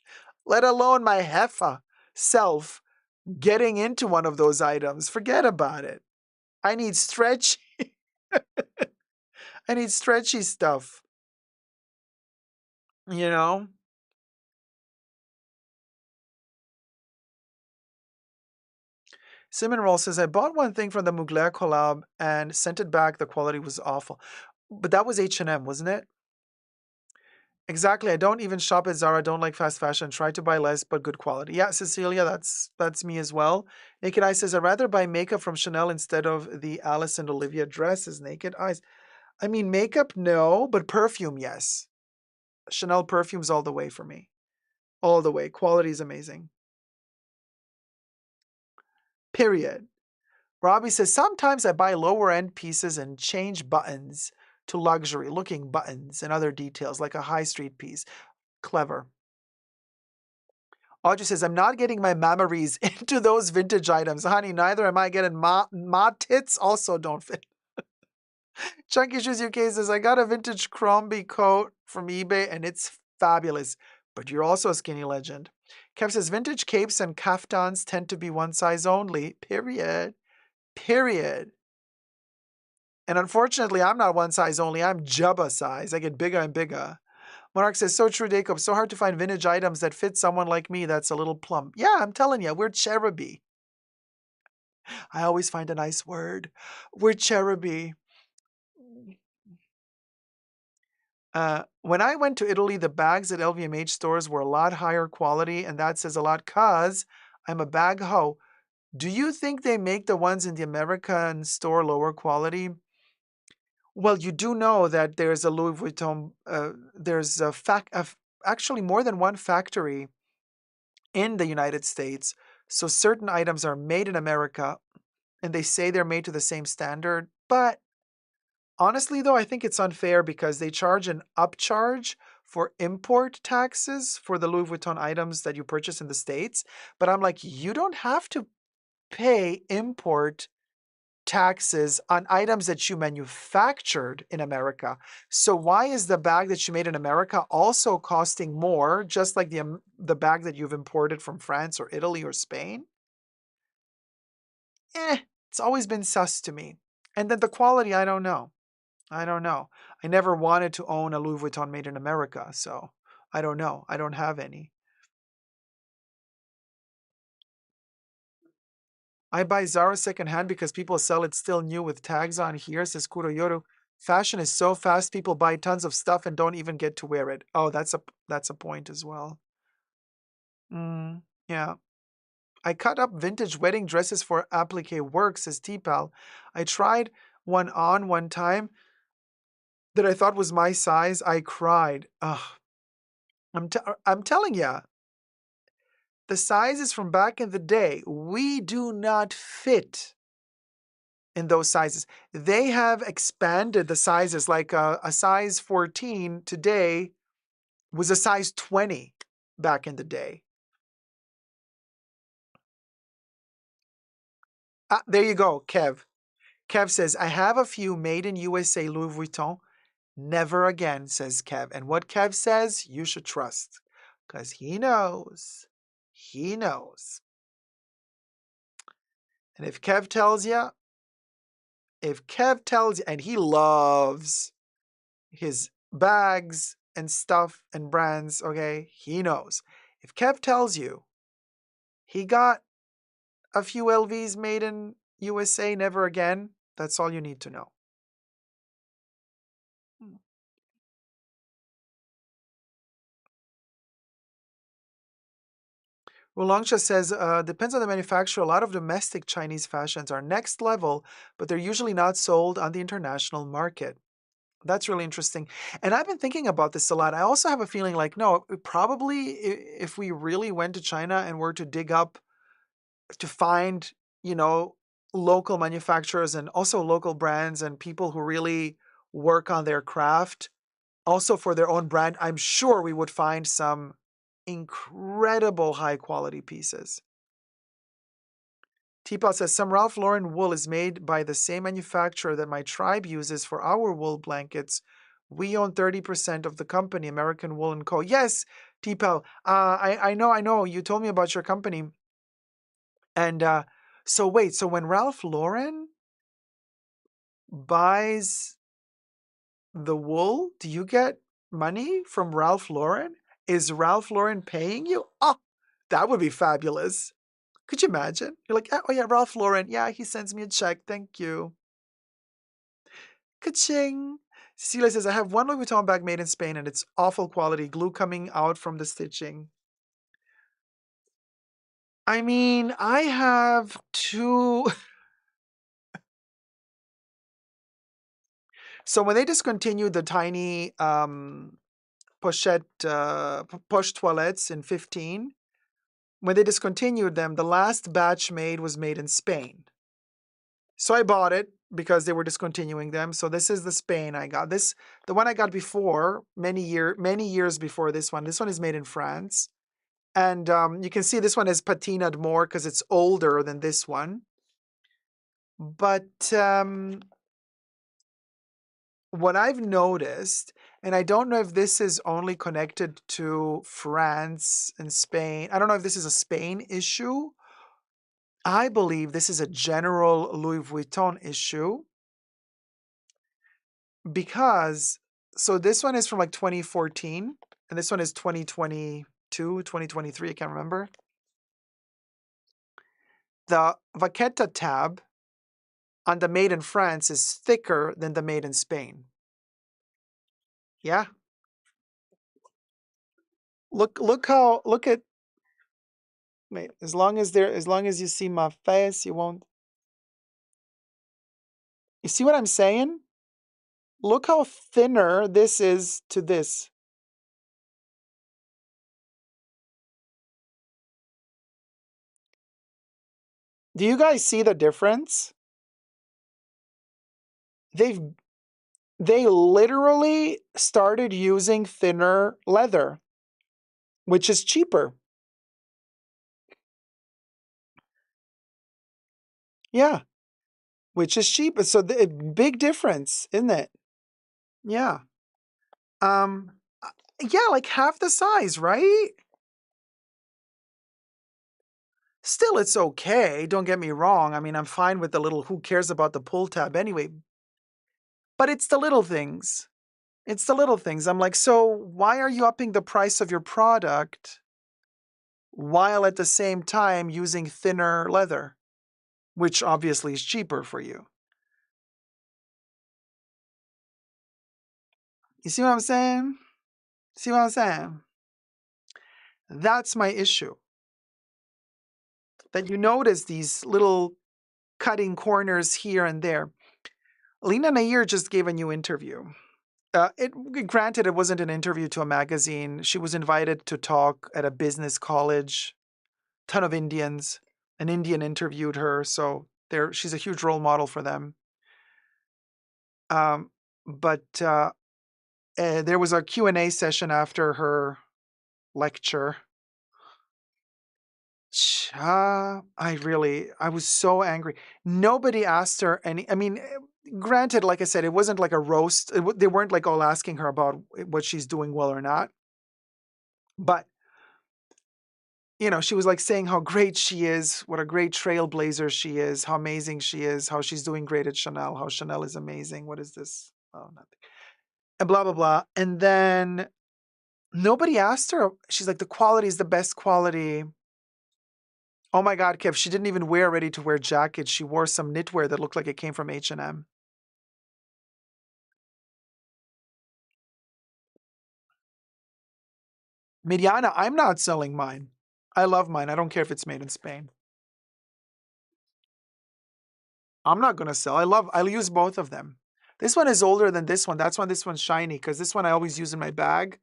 let alone my heifer self getting into one of those items. Forget about it. I need stretchy. I need stretchy stuff. You know? Simon Roll says, I bought one thing from the Mugler collab and sent it back. The quality was awful. But that was H&M, wasn't it? Exactly. I don't even shop at Zara. Don't like fast fashion. Try to buy less, but good quality. Yeah, Cecilia, that's me as well. Naked Eye says, I'd rather buy makeup from Chanel instead of the Alice and Olivia dresses. Naked Eyes. I mean, makeup, no, but perfume, yes. Chanel perfumes all the way for me. All the way. Quality is amazing. Period. Robbie says, sometimes I buy lower end pieces and change buttons to luxury looking buttons and other details like a high street piece. Clever. Audrey says, I'm not getting my memories into those vintage items. Honey, neither am I getting ma tits also don't fit. Chunky Shoes UK says, I got a vintage Crombie coat from eBay and it's fabulous. But you're also a skinny legend. Kev says, vintage capes and kaftans tend to be one size only. Period. Period. And unfortunately, I'm not one size only. I'm Jubba size. I get bigger and bigger. Monarch says, so true, Dacob. So hard to find vintage items that fit someone like me that's a little plump. Yeah, I'm telling you, we're cheruby. I always find a nice word. We're cheruby. When I went to Italy, the bags at LVMH stores were a lot higher quality, and that says a lot because I'm a bag hoe. Do you think they make the ones in the American store lower quality? Well, you do know that there's a Louis Vuitton, there's actually more than one factory in the United States. So certain items are made in America and they say they're made to the same standard. But honestly, though, I think it's unfair because they charge an upcharge for import taxes for the Louis Vuitton items that you purchase in the States. But I'm like, you don't have to pay import taxes on items that you manufactured in America. So why is the bag that you made in America also costing more, just like the bag that you've imported from France or Italy or Spain? It's always been sus to me. And then the quality, I don't know. I don't know. I never wanted to own a Louis Vuitton made in America, so I don't know. I don't have any. I buy Zara secondhand because people sell it still new with tags on here, says Kuroyoru. Fashion is so fast, people buy tons of stuff and don't even get to wear it. Oh, that's a point as well. Yeah. I cut up vintage wedding dresses for applique work, says T-Pal. I tried one on one time that I thought was my size. I cried. Ugh. I'm telling ya, the sizes from back in the day, we do not fit in those sizes. They have expanded the sizes, like a size 14 today was a size 20 back in the day. There you go, Kev. Kev says, I have a few made in USA Louis Vuitton. Never again, says Kev. And what Kev says, you should trust because he knows. He knows. And if Kev tells you, and he loves his bags and stuff and brands, okay, he knows. If Kev tells you He got a few LVs made in USA, never again. That's all you need to know. Wulangsha says, depends on the manufacturer. A lot of domestic Chinese fashions are next level, but they're usually not sold on the international market. That's really interesting. And I've been thinking about this a lot. I also have a feeling like, no, probably if we really went to China and were to dig up to find, local manufacturers and also local brands and people who really work on their craft, also for their own brand, I'm sure we would find some incredible high quality pieces. Teapot says some Ralph Lauren wool is made by the same manufacturer that my tribe uses for our wool blankets. We own 30% of the company, American Wool & Co. Yes, Teapot. I know. You told me about your company. And so wait, so when Ralph Lauren buys the wool, do you get money from Ralph Lauren? Is Ralph Lauren paying you? Oh, that would be fabulous. Could you imagine? You're like, oh yeah, Ralph Lauren. Yeah, he sends me a check. Thank you. Ka-ching. Cecilia says, I have one Louis Vuitton bag made in Spain and it's awful quality. Glue coming out from the stitching. I mean, I have two. So when they discontinued the tiny pochette poche toilettes in 15, when they discontinued them, the last batch made was made in Spain. So I bought it because they were discontinuing them. So this is the Spain I got. The one I got before, many years before this one. This one is made in France. And you can see this one is patinaed more because it's older than this one. But what I've noticed, and I don't know if this is only connected to France and Spain. I don't know if this is a Spain issue. I believe this is a general Louis Vuitton issue because, so this one is from like 2014 and this one is 2022, 2023, I can't remember. The Vaqueta tab on the made in France is thicker than the made in Spain. Yeah. Look at, wait, as long as you see my face, you won't. You see what I'm saying? Look how thinner this is to this. Do you guys see the difference? They literally started using thinner leather, which is cheaper. Yeah, which is cheaper. So the big difference, isn't it? Yeah. Um, yeah, like half the size, right? Still, it's okay. Don't get me wrong. I mean, I'm fine with the little, who cares about the pull tab anyway? But it's the little things. It's the little things. I'm like, so why are you upping the price of your product while at the same time using thinner leather, which obviously is cheaper for you? You see what I'm saying? See what I'm saying? That's my issue. That you notice these little cutting corners here and there. Leena Nair just gave a new interview. Granted, it wasn't an interview to a magazine. She was invited to talk at a business college. Ton of Indians. An Indian interviewed her, so she's a huge role model for them. But there was a Q&A session after her lecture. I was so angry. Nobody asked her any. I mean, granted, like I said, it wasn't like a roast. They weren't like all asking her about what she's doing well or not. But, she was like saying how great she is, what a great trailblazer she is, how amazing she is, how she's doing great at Chanel, how Chanel is amazing. What is this? Oh, nothing. And blah, blah, blah. And then nobody asked her. She's like, the quality is the best quality. Oh my God, Kev, she didn't even wear a ready-to-wear jacket. She wore some knitwear that looked like it came from H&M. Miriana, I'm not selling mine. I love mine. I don't care if it's made in Spain. I'm not going to sell. I'll use both of them. This one is older than this one. That's why this one's shiny, because this one I always use in my bag.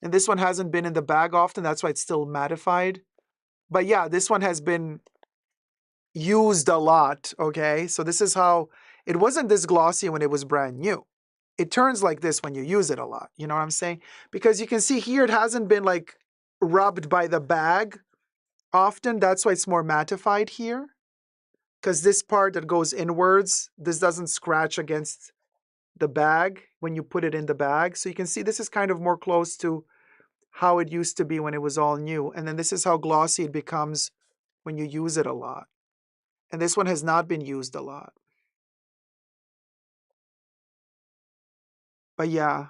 And this one hasn't been in the bag often. That's why it's still mattified. But yeah, this one has been used a lot, okay? So this is how, it wasn't this glossy when it was brand new. It turns like this when you use it a lot. You know what I'm saying? Because you can see here, it hasn't been like rubbed by the bag often. That's why it's more mattified here. Because this part that goes inwards, this doesn't scratch against the bag when you put it in the bag. So you can see this is kind of more close to how it used to be when it was all new. And then this is how glossy it becomes when you use it a lot. And this one has not been used a lot. But yeah,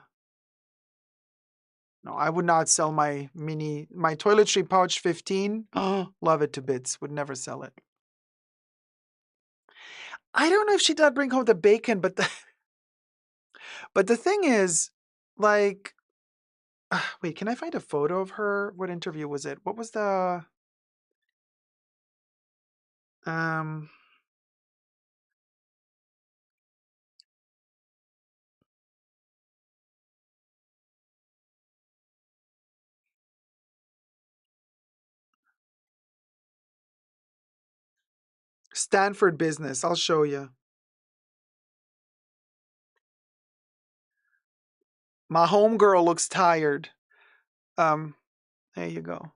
no, I would not sell my toiletry pouch 15. Oh, love it to bits. Would never sell it. I don't know if she did bring home the bacon, but the thing is, like, wait, can I find a photo of her? What interview was it? What was the um Stanford Business? I'll show you. My homegirl looks tired. There you go.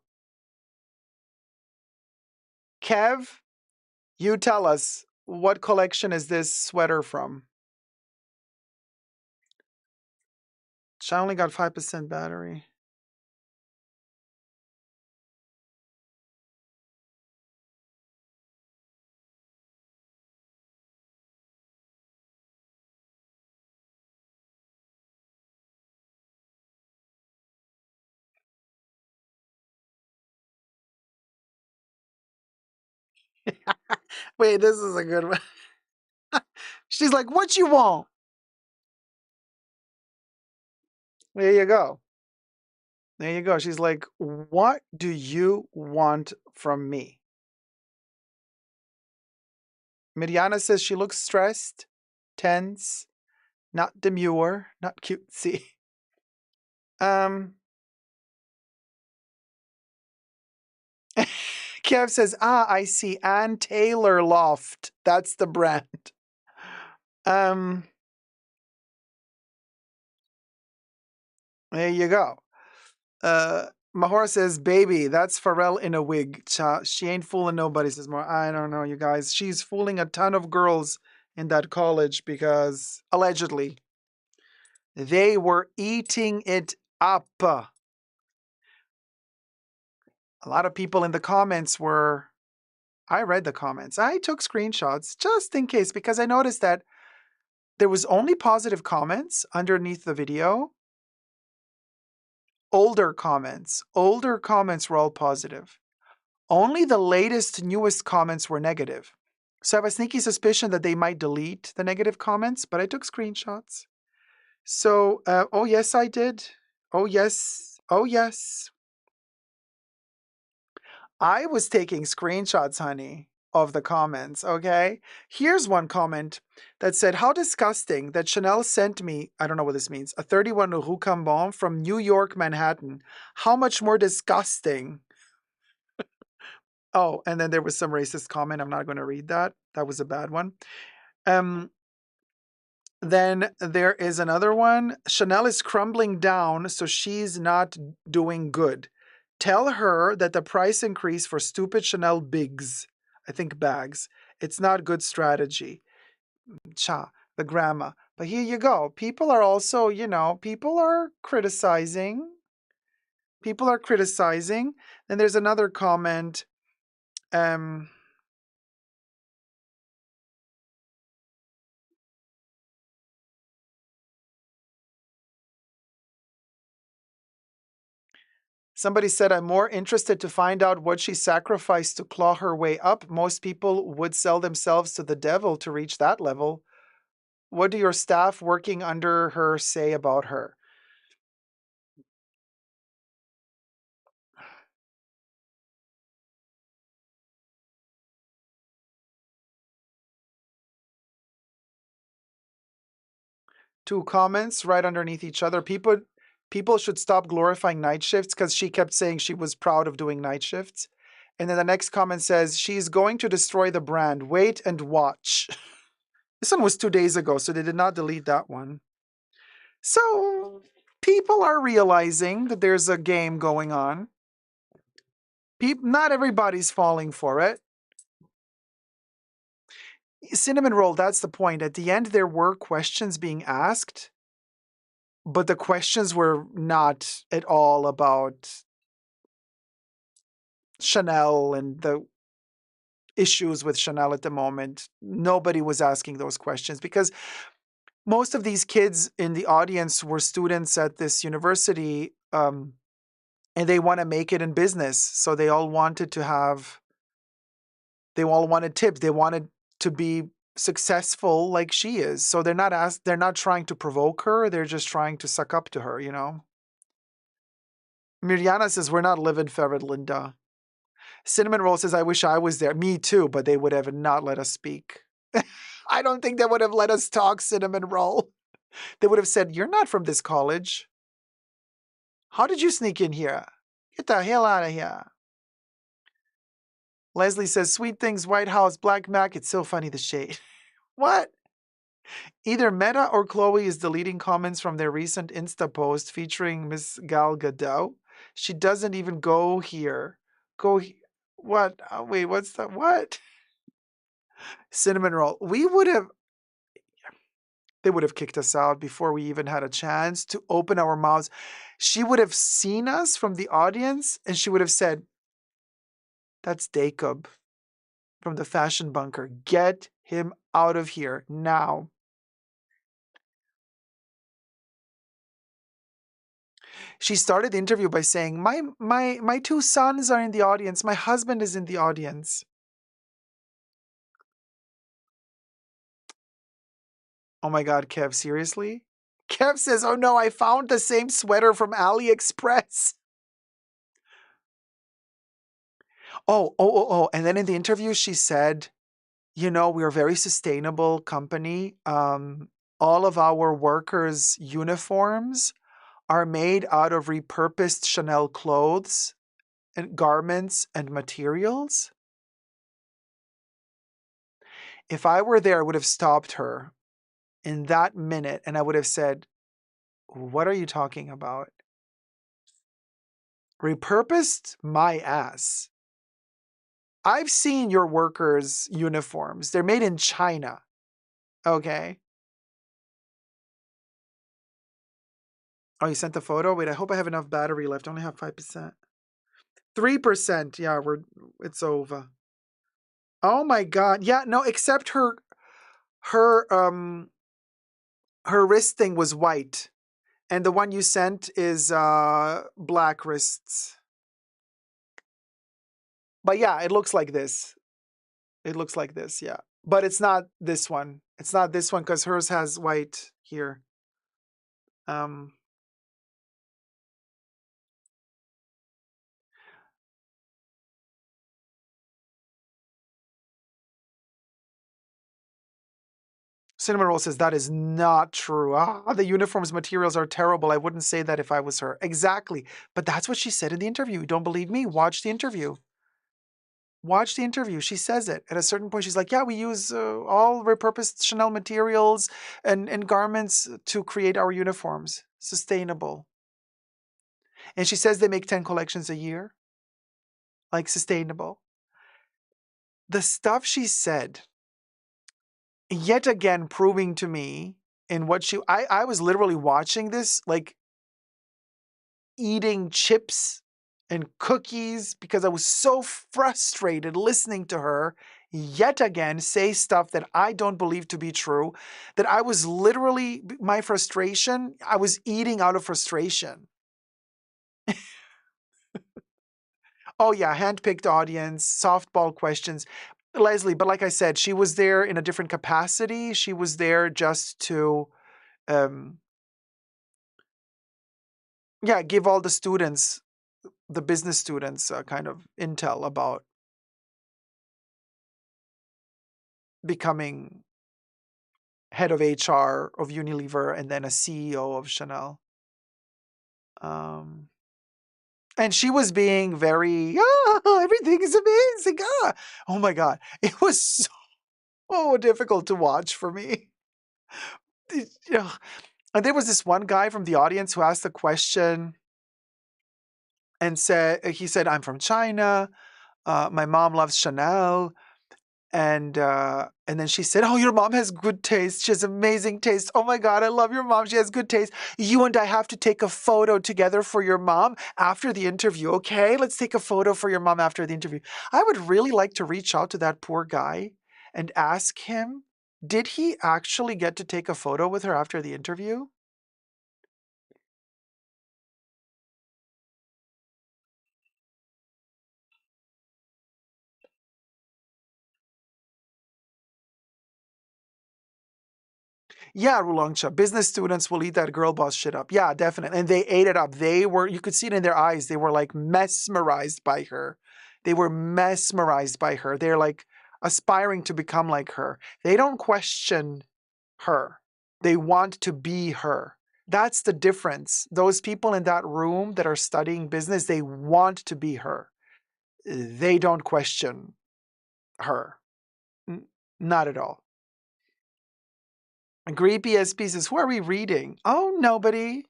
Kev, you tell us, what collection is this sweater from? She only got 5% battery. Wait, this is a good one. She's like, what you want? There you go. There you go. She's like, what do you want from me? Miriana says she looks stressed, tense, not demure, not cutesy. Kev says, I see. Ann Taylor Loft. That's the brand. There you go. Mahora says, baby, that's Pharrell in a wig. She ain't fooling nobody, says Mahora. I don't know, you guys. She's fooling a ton of girls in that college because, allegedly, they were eating it up. A lot of people in the comments were, I read the comments. I took screenshots just in case because I noticed that there was only positive comments underneath the video. Older comments were all positive. Only the latest, newest comments were negative. So I have a sneaky suspicion that they might delete the negative comments, but I took screenshots. So, oh yes, I did. Oh yes. Oh yes. I was taking screenshots, honey, of the comments, okay? Here's one comment that said, how disgusting that Chanel sent me, I don't know what this means, a 31 Rue Cambon from New York, Manhattan. How much more disgusting. Oh, and then there was some racist comment. I'm not going to read that. That was a bad one. Then there is another one. Chanel is crumbling down, so she's not doing good. Tell her that the price increase for stupid Chanel bigs, I think bags, it's not good strategy. Cha, the grandma. But here you go. People are also, people are criticizing. People are criticizing. Then there's another comment. Somebody said, I'm more interested to find out what she sacrificed to claw her way up. Most people would sell themselves to the devil to reach that level. What do your staff working under her say about her? Two comments right underneath each other. People should stop glorifying night shifts because she kept saying she was proud of doing night shifts. And then the next comment says, she's going to destroy the brand. Wait and watch. This one was 2 days ago, so they did not delete that one. So people are realizing that there's a game going on. Not everybody's falling for it. Cinnamon roll, that's the point. At the end, there were questions being asked, but the questions were not at all about Chanel and the issues with Chanel at the moment. Nobody was asking those questions because most of these kids in the audience were students at this university, and they want to make it in business. So they all wanted tips. They wanted to be successful like she is. So they're not trying to provoke her. They're just trying to suck up to her, you know? Mirjana says, we're not living for Linda. Cinnamon Roll says, I wish I was there. Me too, but they would have not let us speak. I don't think they would have let us talk, Cinnamon Roll. They would have said, you're not from this college. How did you sneak in here? Get the hell out of here. Leslie says, Sweet Things, White House, Black Mac. It's so funny, the shade. What? Either Meta or Chloe is deleting comments from their recent Insta post featuring Miss Gal Gadot. She doesn't even go here. What? Wait, what's that? What? Cinnamon Roll. They would have kicked us out before we even had a chance to open our mouths. She would have seen us from the audience and she would have said, that's Dacob from the Fashion Bunker. Get him out of here now. She started the interview by saying, my two sons are in the audience. My husband is in the audience. Oh my God, Kev, seriously? Kev says, oh no, I found the same sweater from AliExpress. Oh. And then in the interview, she said, we're a very sustainable company. All of our workers' uniforms are made out of repurposed Chanel clothes and garments and materials. If I were there, I would have stopped her in that minute and I would have said, what are you talking about? Repurposed? My ass. I've seen your workers' uniforms. They're made in China. Okay. Oh, you sent the photo? Wait, I hope I have enough battery left. I only have 5%. 3%. Yeah, it's over. Oh my God. Yeah, no, except her wrist thing was white. And the one you sent is black wrists. But yeah, it looks like this. Yeah. But it's not this one. It's not this one because hers has white here. Cinnamon Roll says, that is not true. The uniform's materials are terrible. I wouldn't say that if I was her. Exactly. But that's what she said in the interview. You don't believe me? Watch the interview. Watch the interview. She says it. At a certain point, she's like, yeah, we use all repurposed Chanel materials and garments to create our uniforms. Sustainable. And she says they make 10 collections a year. Like sustainable. The stuff she said, yet again proving to me in what I was literally watching this, like eating chips and cookies because I was so frustrated listening to her yet again say stuff that I don't believe to be true, that I was literally, my frustration, I was eating out of frustration. Oh, yeah, handpicked audience, softball questions. Leslie, but like I said, she was there in a different capacity. She was there just to, um, yeah, give all the students, the business students, kind of intel about becoming head of HR of Unilever and then a CEO of Chanel. Um, and she was being very, everything is amazing. Oh my God. It was so difficult to watch for me. Yeah. And there was this one guy from the audience who asked a question and he said, I'm from China. My mom loves Chanel. And then she said, "Oh, your mom has good taste. She has amazing taste. Oh my God, I love your mom. She has good taste. You and I have to take a photo together for your mom after the interview. Okay, let's take a photo for your mom after the interview." I would really like to reach out to that poor guy and ask him, did he actually get to take a photo with her after the interview? Yeah, Rulongcha. Business students will eat that girl boss shit up. Yeah, definitely. And they ate it up. You could see it in their eyes. They were like mesmerized by her. They were mesmerized by her. They're like aspiring to become like her. They don't question her. They want to be her. That's the difference. Those people in that room that are studying business, they want to be her. They don't question her. Not at all. Creepy SP says, who are we reading? Oh, nobody.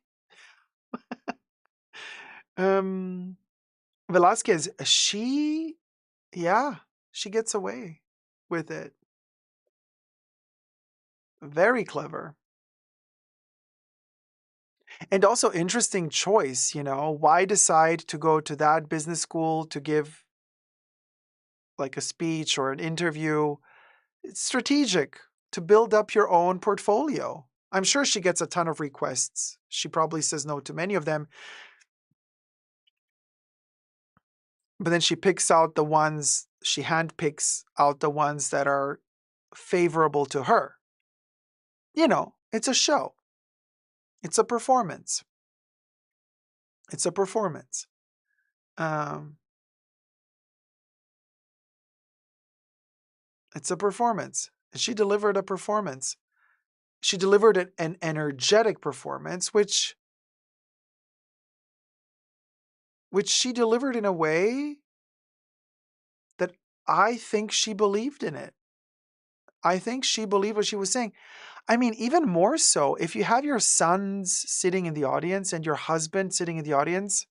Um, Velasquez, yeah, she gets away with it. Very clever. And also interesting choice, why decide to go to that business school to give like a speech or an interview? It's strategic to build up your own portfolio. I'm sure she gets a ton of requests. She probably says no to many of them, but then she handpicks out the ones that are favorable to her. It's a show. It's a performance. It's a performance. Um, it's a performance. And she delivered a performance. She delivered an energetic performance, which she delivered in a way that I think she believed in it. I think she believed what she was saying. I mean, even more so, if you have your sons sitting in the audience and your husband sitting in the audience,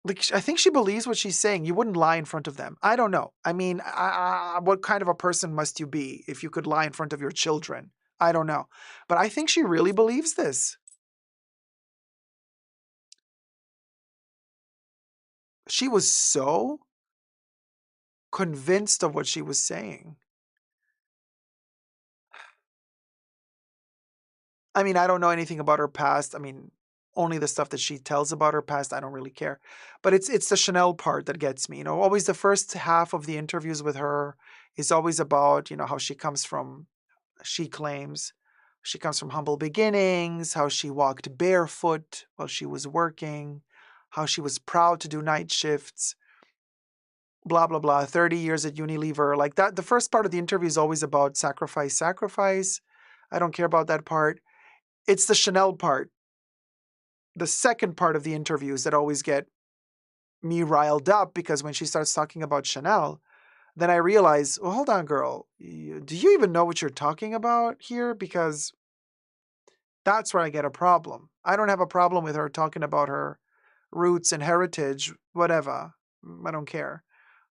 like, I think she believes what she's saying. You wouldn't lie in front of them. I don't know. I mean, what kind of a person must you be if you could lie in front of your children? I don't know. But I think she really believes this. She was so convinced of what she was saying. I mean, I don't know anything about her past. I mean, only the stuff that she tells about her past. I don't really care. But it's the Chanel part that gets me. Always the first half of the interviews with her is always about, how she claims she comes from humble beginnings, how she walked barefoot while she was working, how she was proud to do night shifts, blah, blah, blah, 30 years at Unilever. Like that, the first part of the interview is always about sacrifice, sacrifice. I don't care about that part. It's the Chanel part, the second part of the interviews that always get me riled up, because when she starts talking about Chanel, then I realize, well, hold on, girl. Do you even know what you're talking about here? Because that's where I get a problem. I don't have a problem with her talking about her roots and heritage, whatever. I don't care.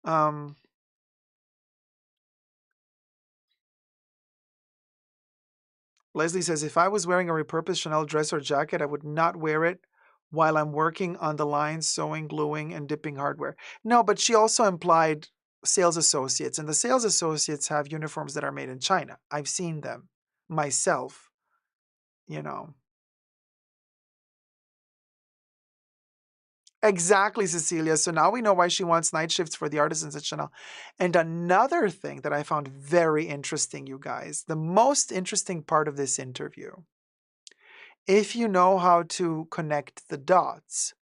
Um, Leslie says, if I was wearing a repurposed Chanel dress or jacket, I would not wear it while I'm working on the line, sewing, gluing, and dipping hardware. No, but she also implied sales associates, and the sales associates have uniforms that are made in China. I've seen them myself. you know. Exactly, Cecilia. So now we know why she wants night shifts for the artisans at Chanel. And another thing that I found very interesting, you guys, the most interesting part of this interview, if you know how to connect the dots.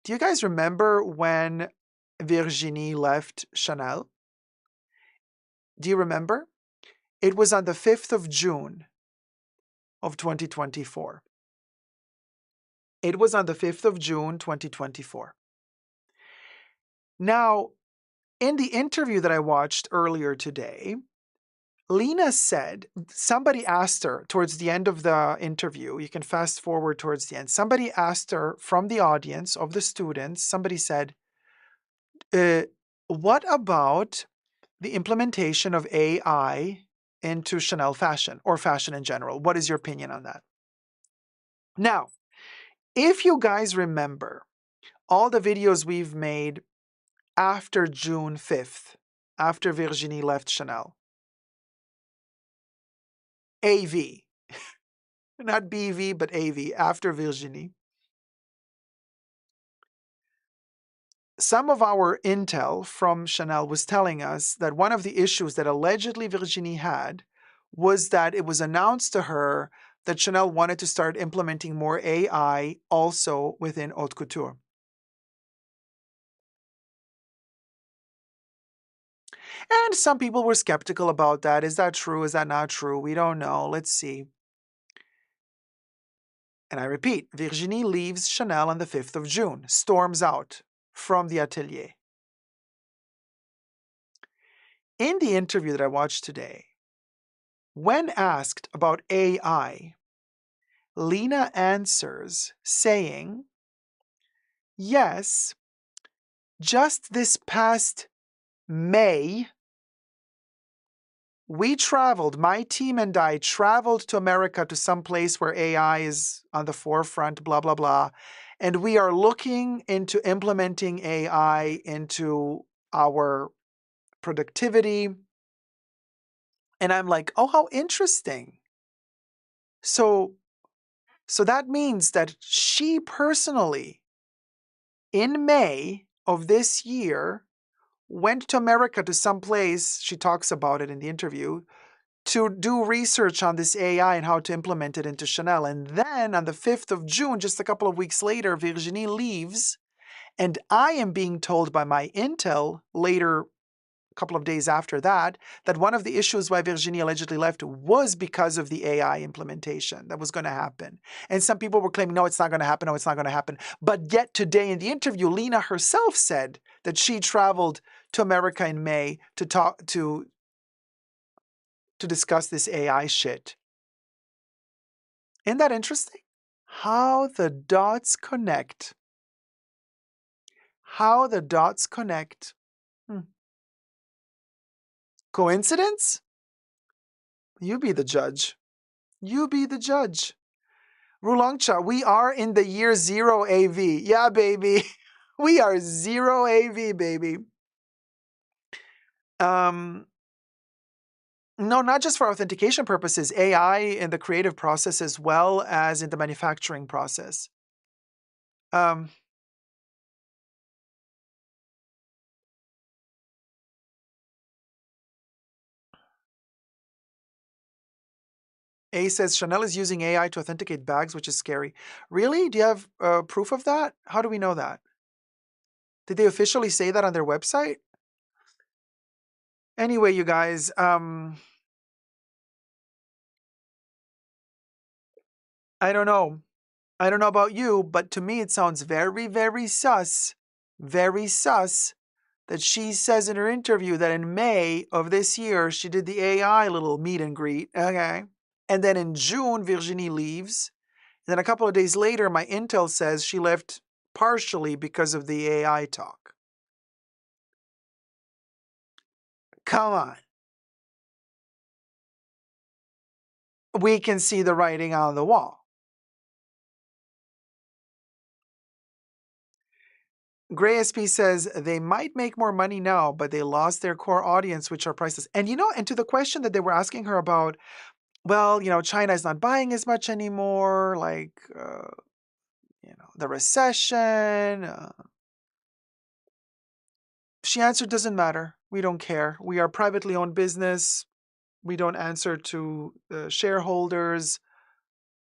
Do you guys remember when Virginie left Chanel? Do you remember? It was on the 5th of June of 2024. It was on the 5th of June, 2024. Now, in the interview that I watched earlier today, Leena said, somebody asked her towards the end of the interview, you can fast forward towards the end, somebody asked her from the audience of the students, somebody said, what about the implementation of AI into Chanel fashion or fashion in general? What is your opinion on that? Now, if you guys remember all the videos we've made after June 5th, after Virginie left Chanel, AV, not BV, but AV, after Virginie, some of our intel from Chanel was telling us that one of the issues that allegedly Virginie had was that it was announced to her that Chanel wanted to start implementing more AI also within haute couture. And some people were skeptical about that. Is that true? Is that not true? We don't know. Let's see. And I repeat, Virginie leaves Chanel on the 5th of June, storms out from the atelier. In the interview that I watched today, when asked about AI, Leena answers saying, yes, just this past May, we traveled, my team and I traveled to America to some place where AI is on the forefront, blah, blah, blah. And we are looking into implementing AI into our productivity. And I'm like, oh, how interesting. So that means that she personally, in May of this year, went to America to some place, she talks about it in the interview, to do research on this AI and how to implement it into Chanel. And then on the 5th of June, just a couple of weeks later, Virginie leaves. And I am being told by my intel later, a couple of days after that, that one of the issues why Virginie allegedly left was because of the AI implementation that was going to happen. And some people were claiming, no, it's not going to happen. No, it's not going to happen. But yet today in the interview, Leena herself said that she traveled to America in May to talk to discuss this AI shit. Isn't that interesting? How the dots connect. How the dots connect. Coincidence? You be the judge. You be the judge. Rulongcha, we are in the year 0 AV. Yeah, baby. We are 0 AV, baby. No, not just for authentication purposes, AI in the creative process as well as in the manufacturing process. A says Chanel is using AI to authenticate bags, which is scary. Really? Do you have proof of that? How do we know that? Did they officially say that on their website? Anyway, you guys, I don't know. I don't know about you, but to me it sounds very, very sus that she says in her interview that in May of this year, she did the AI little meet and greet. Okay. And then in June, Virginie leaves. And then a couple of days later, my intel says she left partially because of the AI talk. Come on. We can see the writing on the wall. Gray SP says they might make more money now, but they lost their core audience, which are priceless. And you know, and to the question that they were asking her about well, China is not buying as much anymore, like, the recession. She answered, doesn't matter. We don't care. We are a privately owned business. We don't answer to shareholders.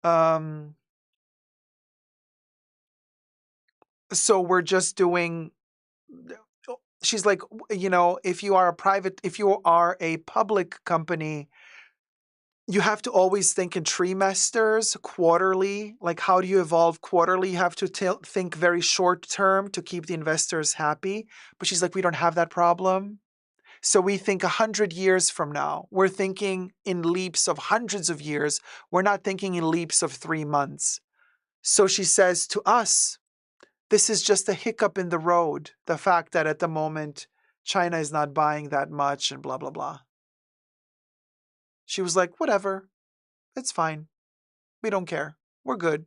Um, so we're just doing. She's like, if you are a public company, you have to always think in trimesters, quarterly. Like, how do you evolve quarterly? You have to think very short term to keep the investors happy. But she's like, we don't have that problem. So we think 100 years from now. We're thinking in leaps of hundreds of years. We're not thinking in leaps of 3 months. So she says to us, this is just a hiccup in the road. The fact that at the moment, China is not buying that much and blah, blah, blah. She was like, whatever. It's fine. We don't care. We're good.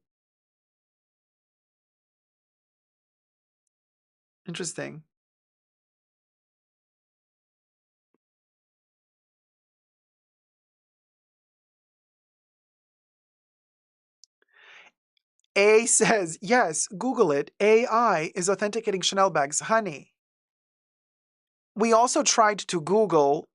Interesting. A says, yes, Google it. AI is authenticating Chanel bags. Honey, we also tried to Google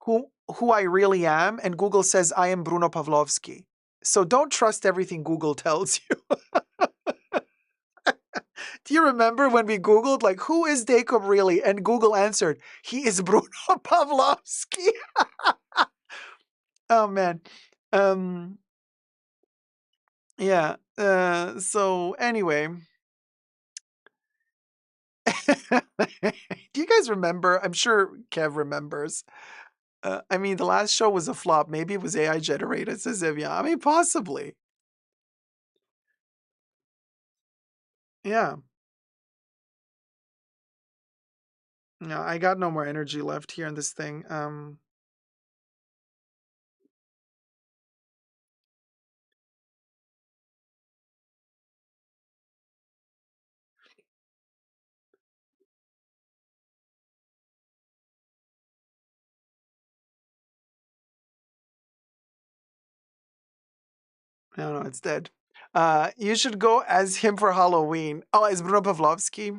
who I really am, and Google says I am Bruno Pavlovsky. So don't trust everything Google tells you. Do you remember when we Googled, like, who is Dacob really? And Google answered, he is Bruno Pavlovsky. Oh, man. Yeah. So anyway. Do you guys remember? I'm sure Kev remembers. I mean, the last show was a flop. Maybe it was AI generated, says Evian. I mean, possibly. Yeah. No, I got no more energy left here in this thing. No, it's dead. You should go as him for Halloween. Oh, as Bruno Pavlovsky?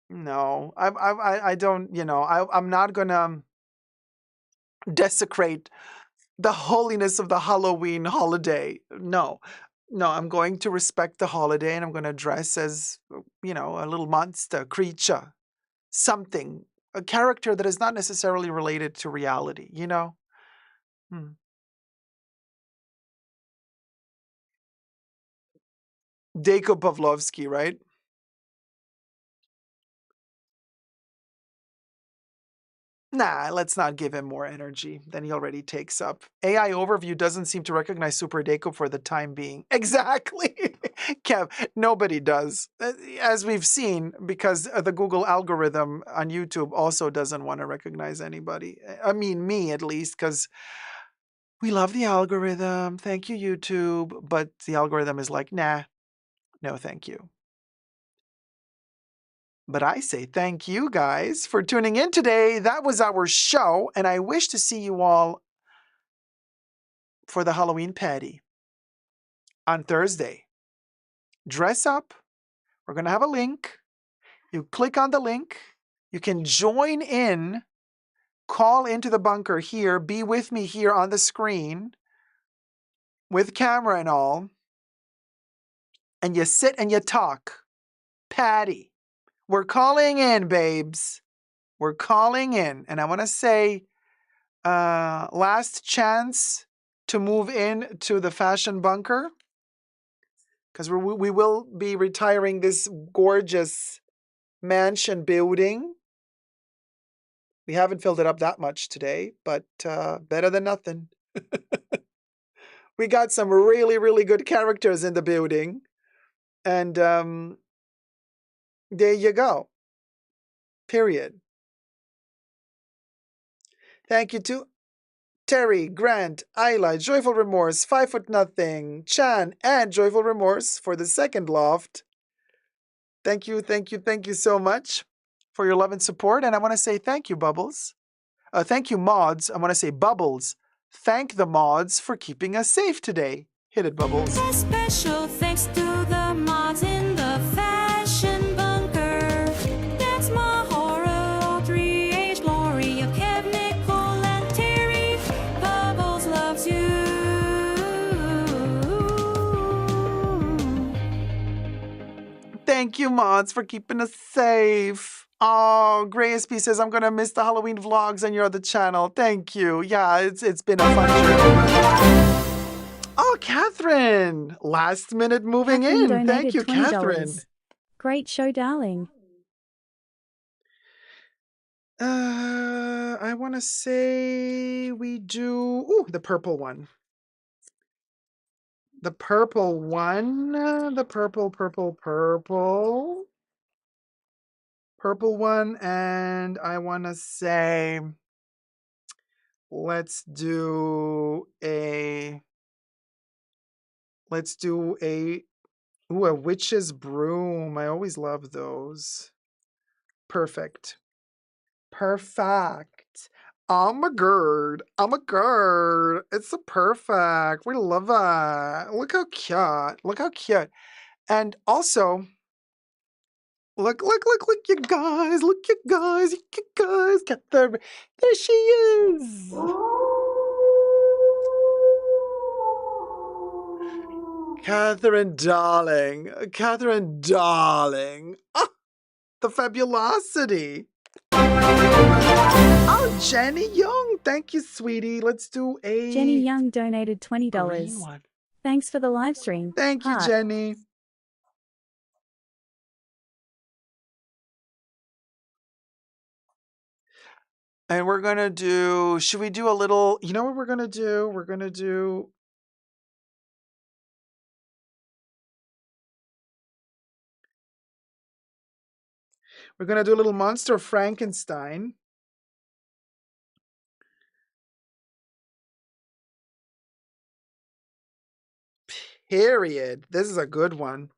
No, I don't. I'm not gonna desecrate the holiness of the Halloween holiday. No, no, I'm going to respect the holiday, and I'm going to dress as a little monster creature, something, a character that is not necessarily related to reality. Hmm. Dacob Pavlovsky, right? Nah, let's not give him more energy than he already takes up. AI overview doesn't seem to recognize Super Dacob for the time being. Exactly. Kev, nobody does. As we've seen, because the Google algorithm on YouTube also doesn't want to recognize anybody. I mean, me at least, because we love the algorithm. Thank you, YouTube. But the algorithm is like, nah, no, thank you. But I say thank you guys for tuning in today. That was our show, and I wish to see you all for the Halloween party on Thursday. Dress up. We're going to have a link. You click on the link. You can join in, call into the bunker here, be with me here on the screen with camera and all, and you sit and you talk. Patty, we're calling in, babes. We're calling in. And I want to say, last chance to move in to the fashion bunker, because we will be retiring this gorgeous mansion building. We haven't filled it up that much today, but better than nothing. We got some really, really good characters in the building. And there you go. Period. Thank you to Terry, Grant, Isla, Joyful Remorse, 5 Foot Nothing, Chan, and Joyful Remorse for the second loft. Thank you, thank you, thank you so much for your love and support. And I want to say thank you, Bubbles. Thank you, Mods. I want to say Bubbles. Thank the mods for keeping us safe today. Hit it, Bubbles. A special thanks to the mods in the fashion bunker. That's Mahora, Audrey, H, Gloria, Kev, Nicole, and Terry. Bubbles loves you. Thank you, mods, for keeping us safe. Oh, Gray SP says, I'm going to miss the Halloween vlogs on your other channel. Thank you. Yeah, it's been a fun journey. Oh, Catherine. Last minute moving Catherine in. donated Thank you, $20. Catherine. Great show, darling. I want to say we do the purple one. The purple one. The purple one. And I want to say, let's do a witch's broom. I always love those. Perfect. I'm a gird. It's a perfect. We love it. Look how cute. And also, look, you guys. Get there she is. Catherine, darling. Oh, the fabulosity. Oh, Jenny Young. Thank you, sweetie. Let's do a Jenny Young donated $20. green one. Thanks for the live stream. Thank you, Heart. Jenny. And we're going to do, should we do a little, you know what we're going to do? We're going to do a little Monster Frankenstein. Period. This is a good one.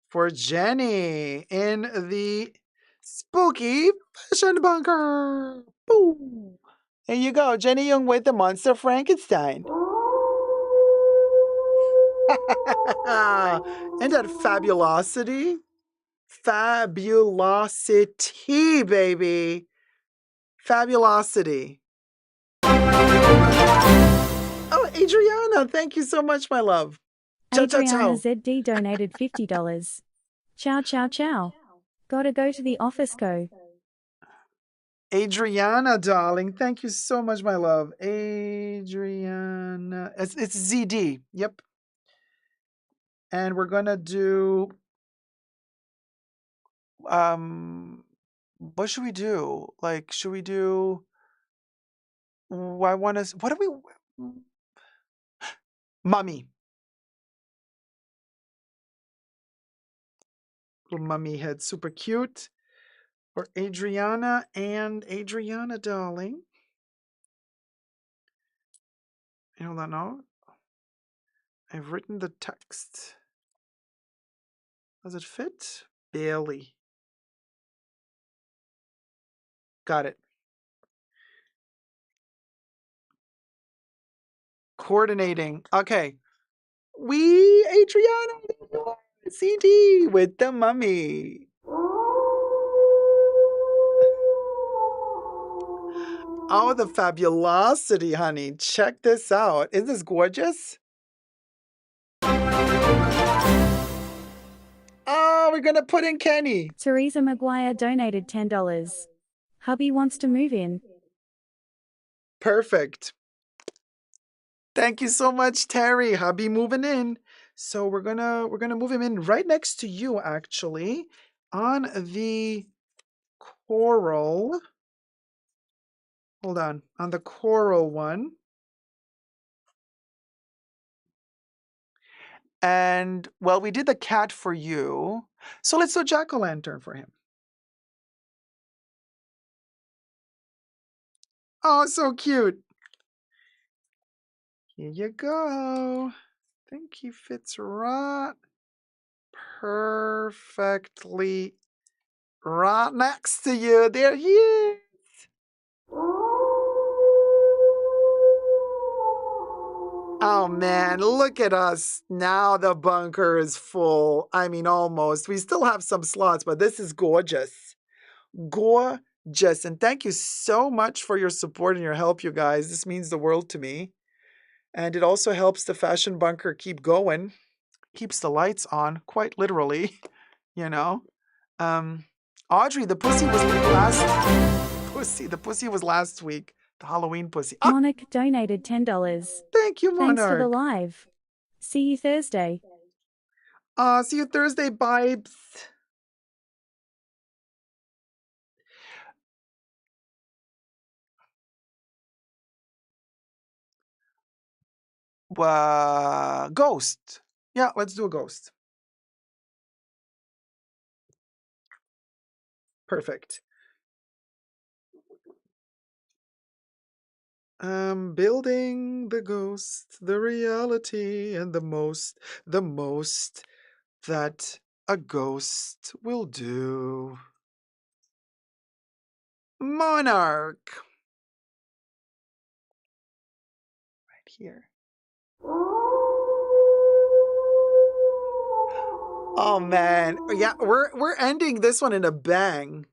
For Jenny in the spooky fashion bunker. Boom. There you go. Jenny Young with the Monster Frankenstein. And that fabulosity. Fabulosity, baby. Fabulosity. Oh, Adriana, thank you so much, my love. Ciao, ciao, Adriana ciao. ZD donated $50. Ciao. Gotta go to the office, go. Adriana, darling, thank you so much, my love. Adriana, it's ZD. Yep. And we're gonna do what should we do? Like, should we do? I want to. What do we? Mummy. Little mummy head, super cute. For Adriana and Adriana, darling. Hold on, no. I've written the text. Does it fit? Barely. Got it. Coordinating. Okay. We, Adriana, CD with the mummy. Oh, the fabulosity, honey. Check this out. Isn't this gorgeous? Oh, we're going to put in Kenny. Teresa McGuire donated $10. Hubby wants to move in. Perfect. Thank you so much, Terry. Hubby moving in. So we're gonna move him in right next to you, actually, on the coral. Hold on the coral one. And well, we did the cat for you, so let's do a jack-o'-lantern for him. Oh, so cute. Here you go. I think he fits right perfectly right next to you. There he is. Oh man, look at us. Now the bunker is full. I mean, almost. We still have some slots, but this is gorgeous. Gorgeous. And thank you so much for your support and your help, you guys. This means the world to me. And it also helps the fashion bunker keep going, keeps the lights on, quite literally, you know. Audrey, the pussy was last week. The Halloween pussy. Ah, Monarch donated $10. thank you, Thanks for the Monarch. live. See you Thursday. See you Thursday, vibes. Ghost. Yeah, let's do a ghost. Perfect. Building the ghost, the reality, and the most that a ghost will do. Monarch. Right here. Oh man. Yeah, we're ending this one in a bang.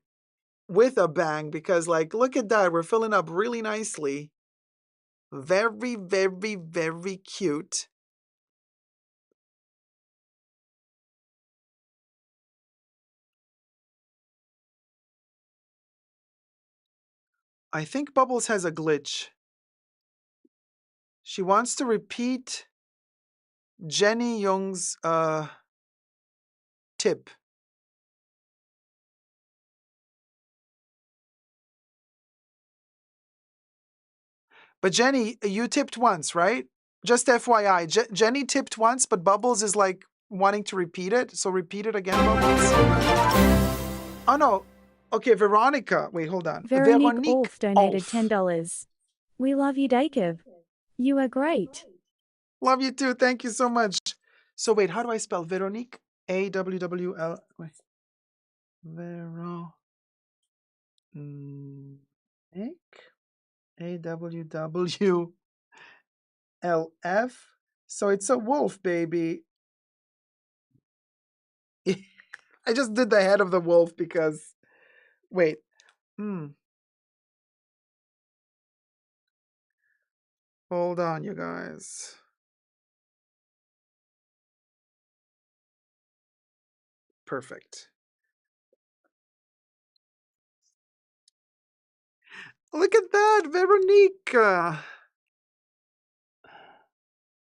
With a bang, because like look at that. We're filling up really nicely. Very, very, very cute. I think Bubbles has a glitch. She wants to repeat Jenny Young's tip. But Jenny, you tipped once, right? Just FYI, Jenny tipped once, but Bubbles is like wanting to repeat it. So repeat it again, Bubbles. Oh no. Okay, Veronica. Wait, hold on. Veronique Olf donated Olf. $10. We love you, Dacob. You are great. Love you too. Thank you so much. So wait, how do I spell Veronique? AWWL. Wait. Veronique. AWWLF. So it's a wolf, baby. I just did the head of the wolf because. Wait. Hold on, you guys. Perfect. Look at that, Veronica.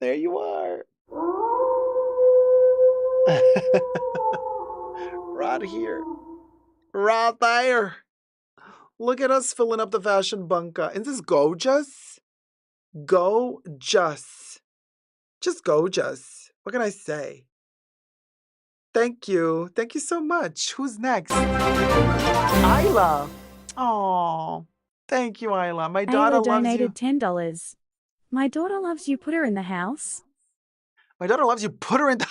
There you are. Right here. Right there. Look at us filling up the fashion bunker. Isn't this gorgeous? Gorgeous. Just gorgeous. What can I say? Thank you. Thank you so much. Who's next? Isla. Oh, thank you, Isla. My daughter Ayla loves you. donated $10. My daughter loves you. Put her in the house. My daughter loves you. Put her in the.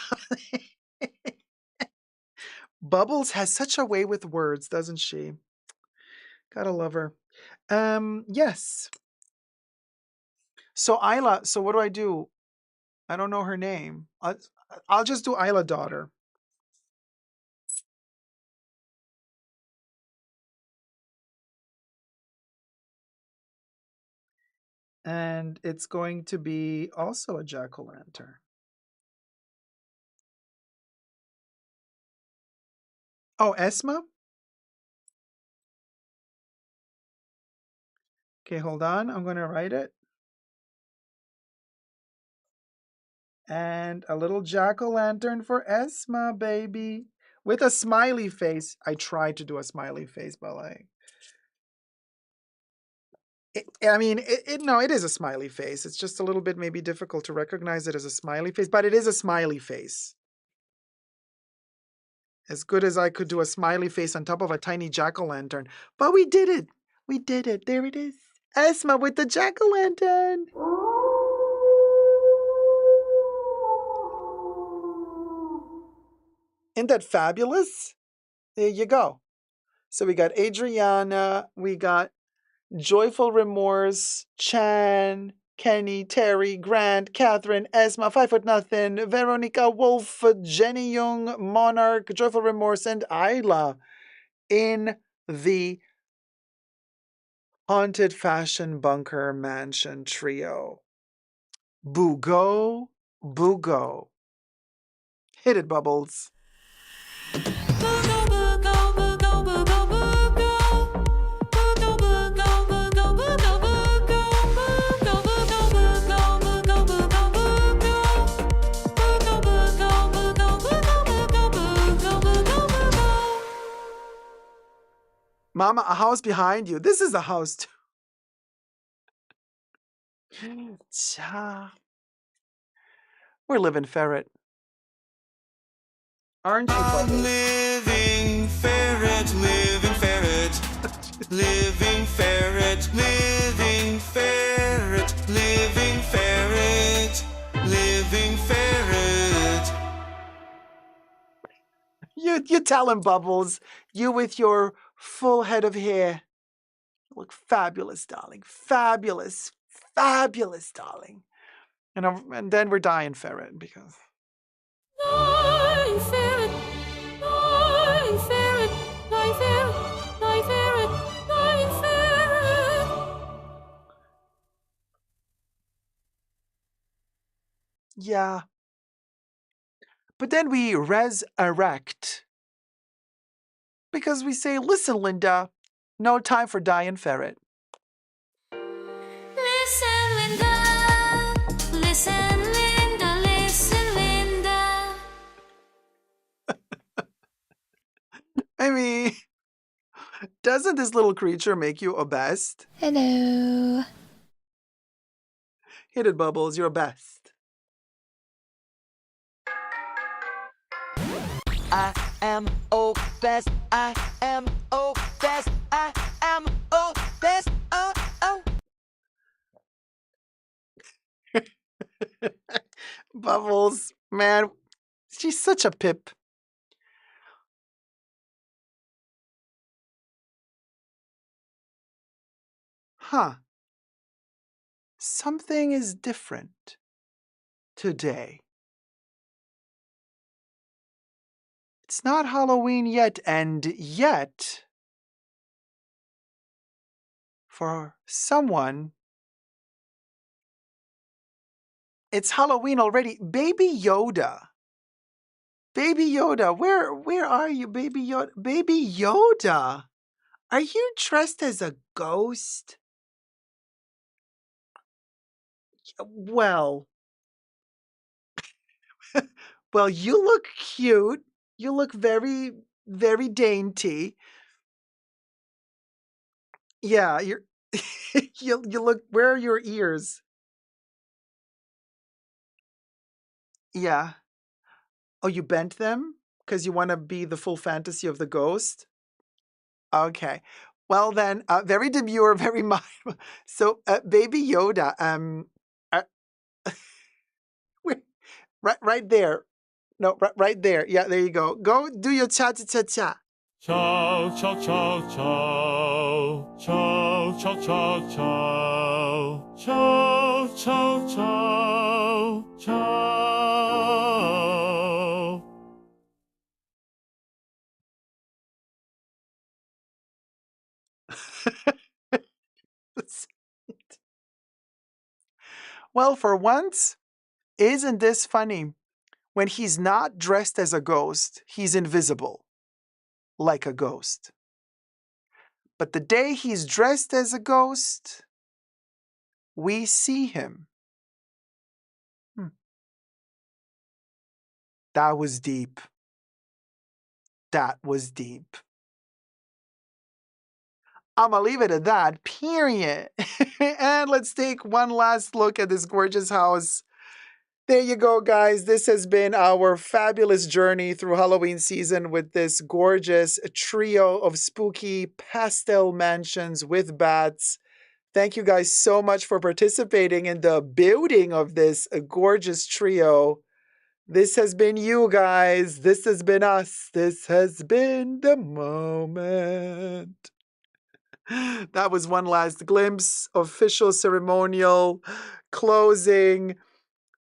Bubbles has such a way with words, doesn't she? Gotta love her. Yes. So Isla. So what do I do? I don't know her name. I'll just do Isla daughter. And it's going to be also a jack-o'-lantern. Oh, Esma? Okay, hold on. I'm going to write it. And a little jack-o'-lantern for Esma, baby. With a smiley face. I tried to do a smiley face, but like... no, it is a smiley face. It's just a little bit maybe difficult to recognize it as a smiley face, but it is a smiley face. As good as I could do a smiley face on top of a tiny jack-o'-lantern. But we did it. We did it. There it is. Esma with the jack-o'-lantern. Isn't that fabulous? There you go. So we got Adriana, we got Joyful Remorse, Chan, Kenny, Terry, Grant, Catherine, Esma, 5'0", Veronica, Wolf, Jenny Young, Monarch, Joyful Remorse, and Isla in the Haunted Fashion Bunker Mansion Trio. Boo-go, boo-go. Hit it, Bubbles. Mama, a house behind you. This is a house too. Cha. We're living ferret. Aren't you, I'm Bubbles? living ferret, living ferret, living ferret, living ferret, living ferret, living ferret. You tell him, Bubbles. You with your full head of hair. You look fabulous, darling. Fabulous, fabulous, darling. And then we're dying ferret because... Dying ferret, dying ferret, dying ferret, dying ferret, dying ferret. Yeah. But then we resurrect. Because we say, listen, Linda, no time for dying ferret. Listen, Linda. Listen, Linda. Listen, Linda. I mean, doesn't this little creature make you a best? Hello. Hit it, Bubbles, you're a best. I am obsessed. I am obsessed. I am obsessed. Oh, oh. Bubbles, man, she's such a pip. Huh. Something is different today. It's not Halloween yet, and yet, for someone, it's Halloween already. Baby Yoda. Baby Yoda, where are you, Baby Yoda? Baby Yoda, are you dressed as a ghost? Well, well, you look cute. You look very, very dainty. Yeah, you're you look, where are your ears? Yeah. Oh, you bent them? Because you want to be the full fantasy of the ghost? Okay. Well then, very demure, very mild. So, Baby Yoda, uh, right there. No, right there. Yeah, there you go. Go do your cha-cha-cha-cha. Ciao, ciao, ciao, ciao, ciao, ciao, ciao, ciao, ciao, ciao, ciao, ciao. Well, for once, isn't this funny? When he's not dressed as a ghost, he's invisible, like a ghost. But the day he's dressed as a ghost, we see him. That was deep. That was deep. I'm gonna leave it at that, period. And let's take one last look at this gorgeous house. There you go, guys. This has been our fabulous journey through Halloween season with this gorgeous trio of spooky pastel mansions with bats. Thank you guys so much for participating in the building of this gorgeous trio. This has been you guys. This has been us. This has been the moment. That was one last glimpse, official ceremonial closing,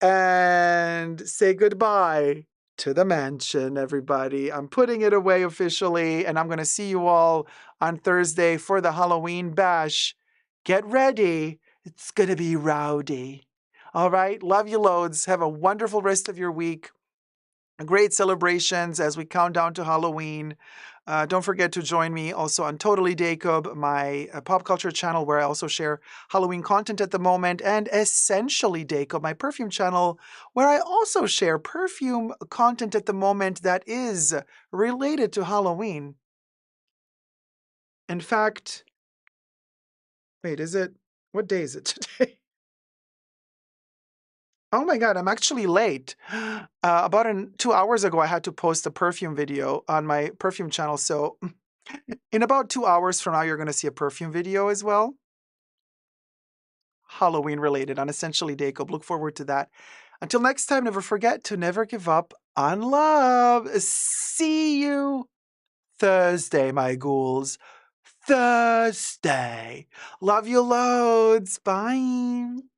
and say goodbye to the mansion, everybody. I'm putting it away officially, and I'm going to see you all on Thursday for the Halloween bash. Get ready. It's going to be rowdy. All right. Love you loads. Have a wonderful rest of your week. Great celebrations as we count down to Halloween. Don't forget to join me also on Totally Dacob, my pop culture channel where I also share Halloween content at the moment, and Essentially Dacob, my perfume channel where I also share perfume content at the moment that is related to Halloween. In fact, wait, what day is it today? Oh my God, I'm actually late. About 2 hours ago, I had to post a perfume video on my perfume channel. So in about 2 hours from now, you're going to see a perfume video as well. Halloween related on Essentially Dacob. Look forward to that. Until next time, never forget to never give up on love. See you Thursday, my ghouls. Thursday. Love you loads. Bye.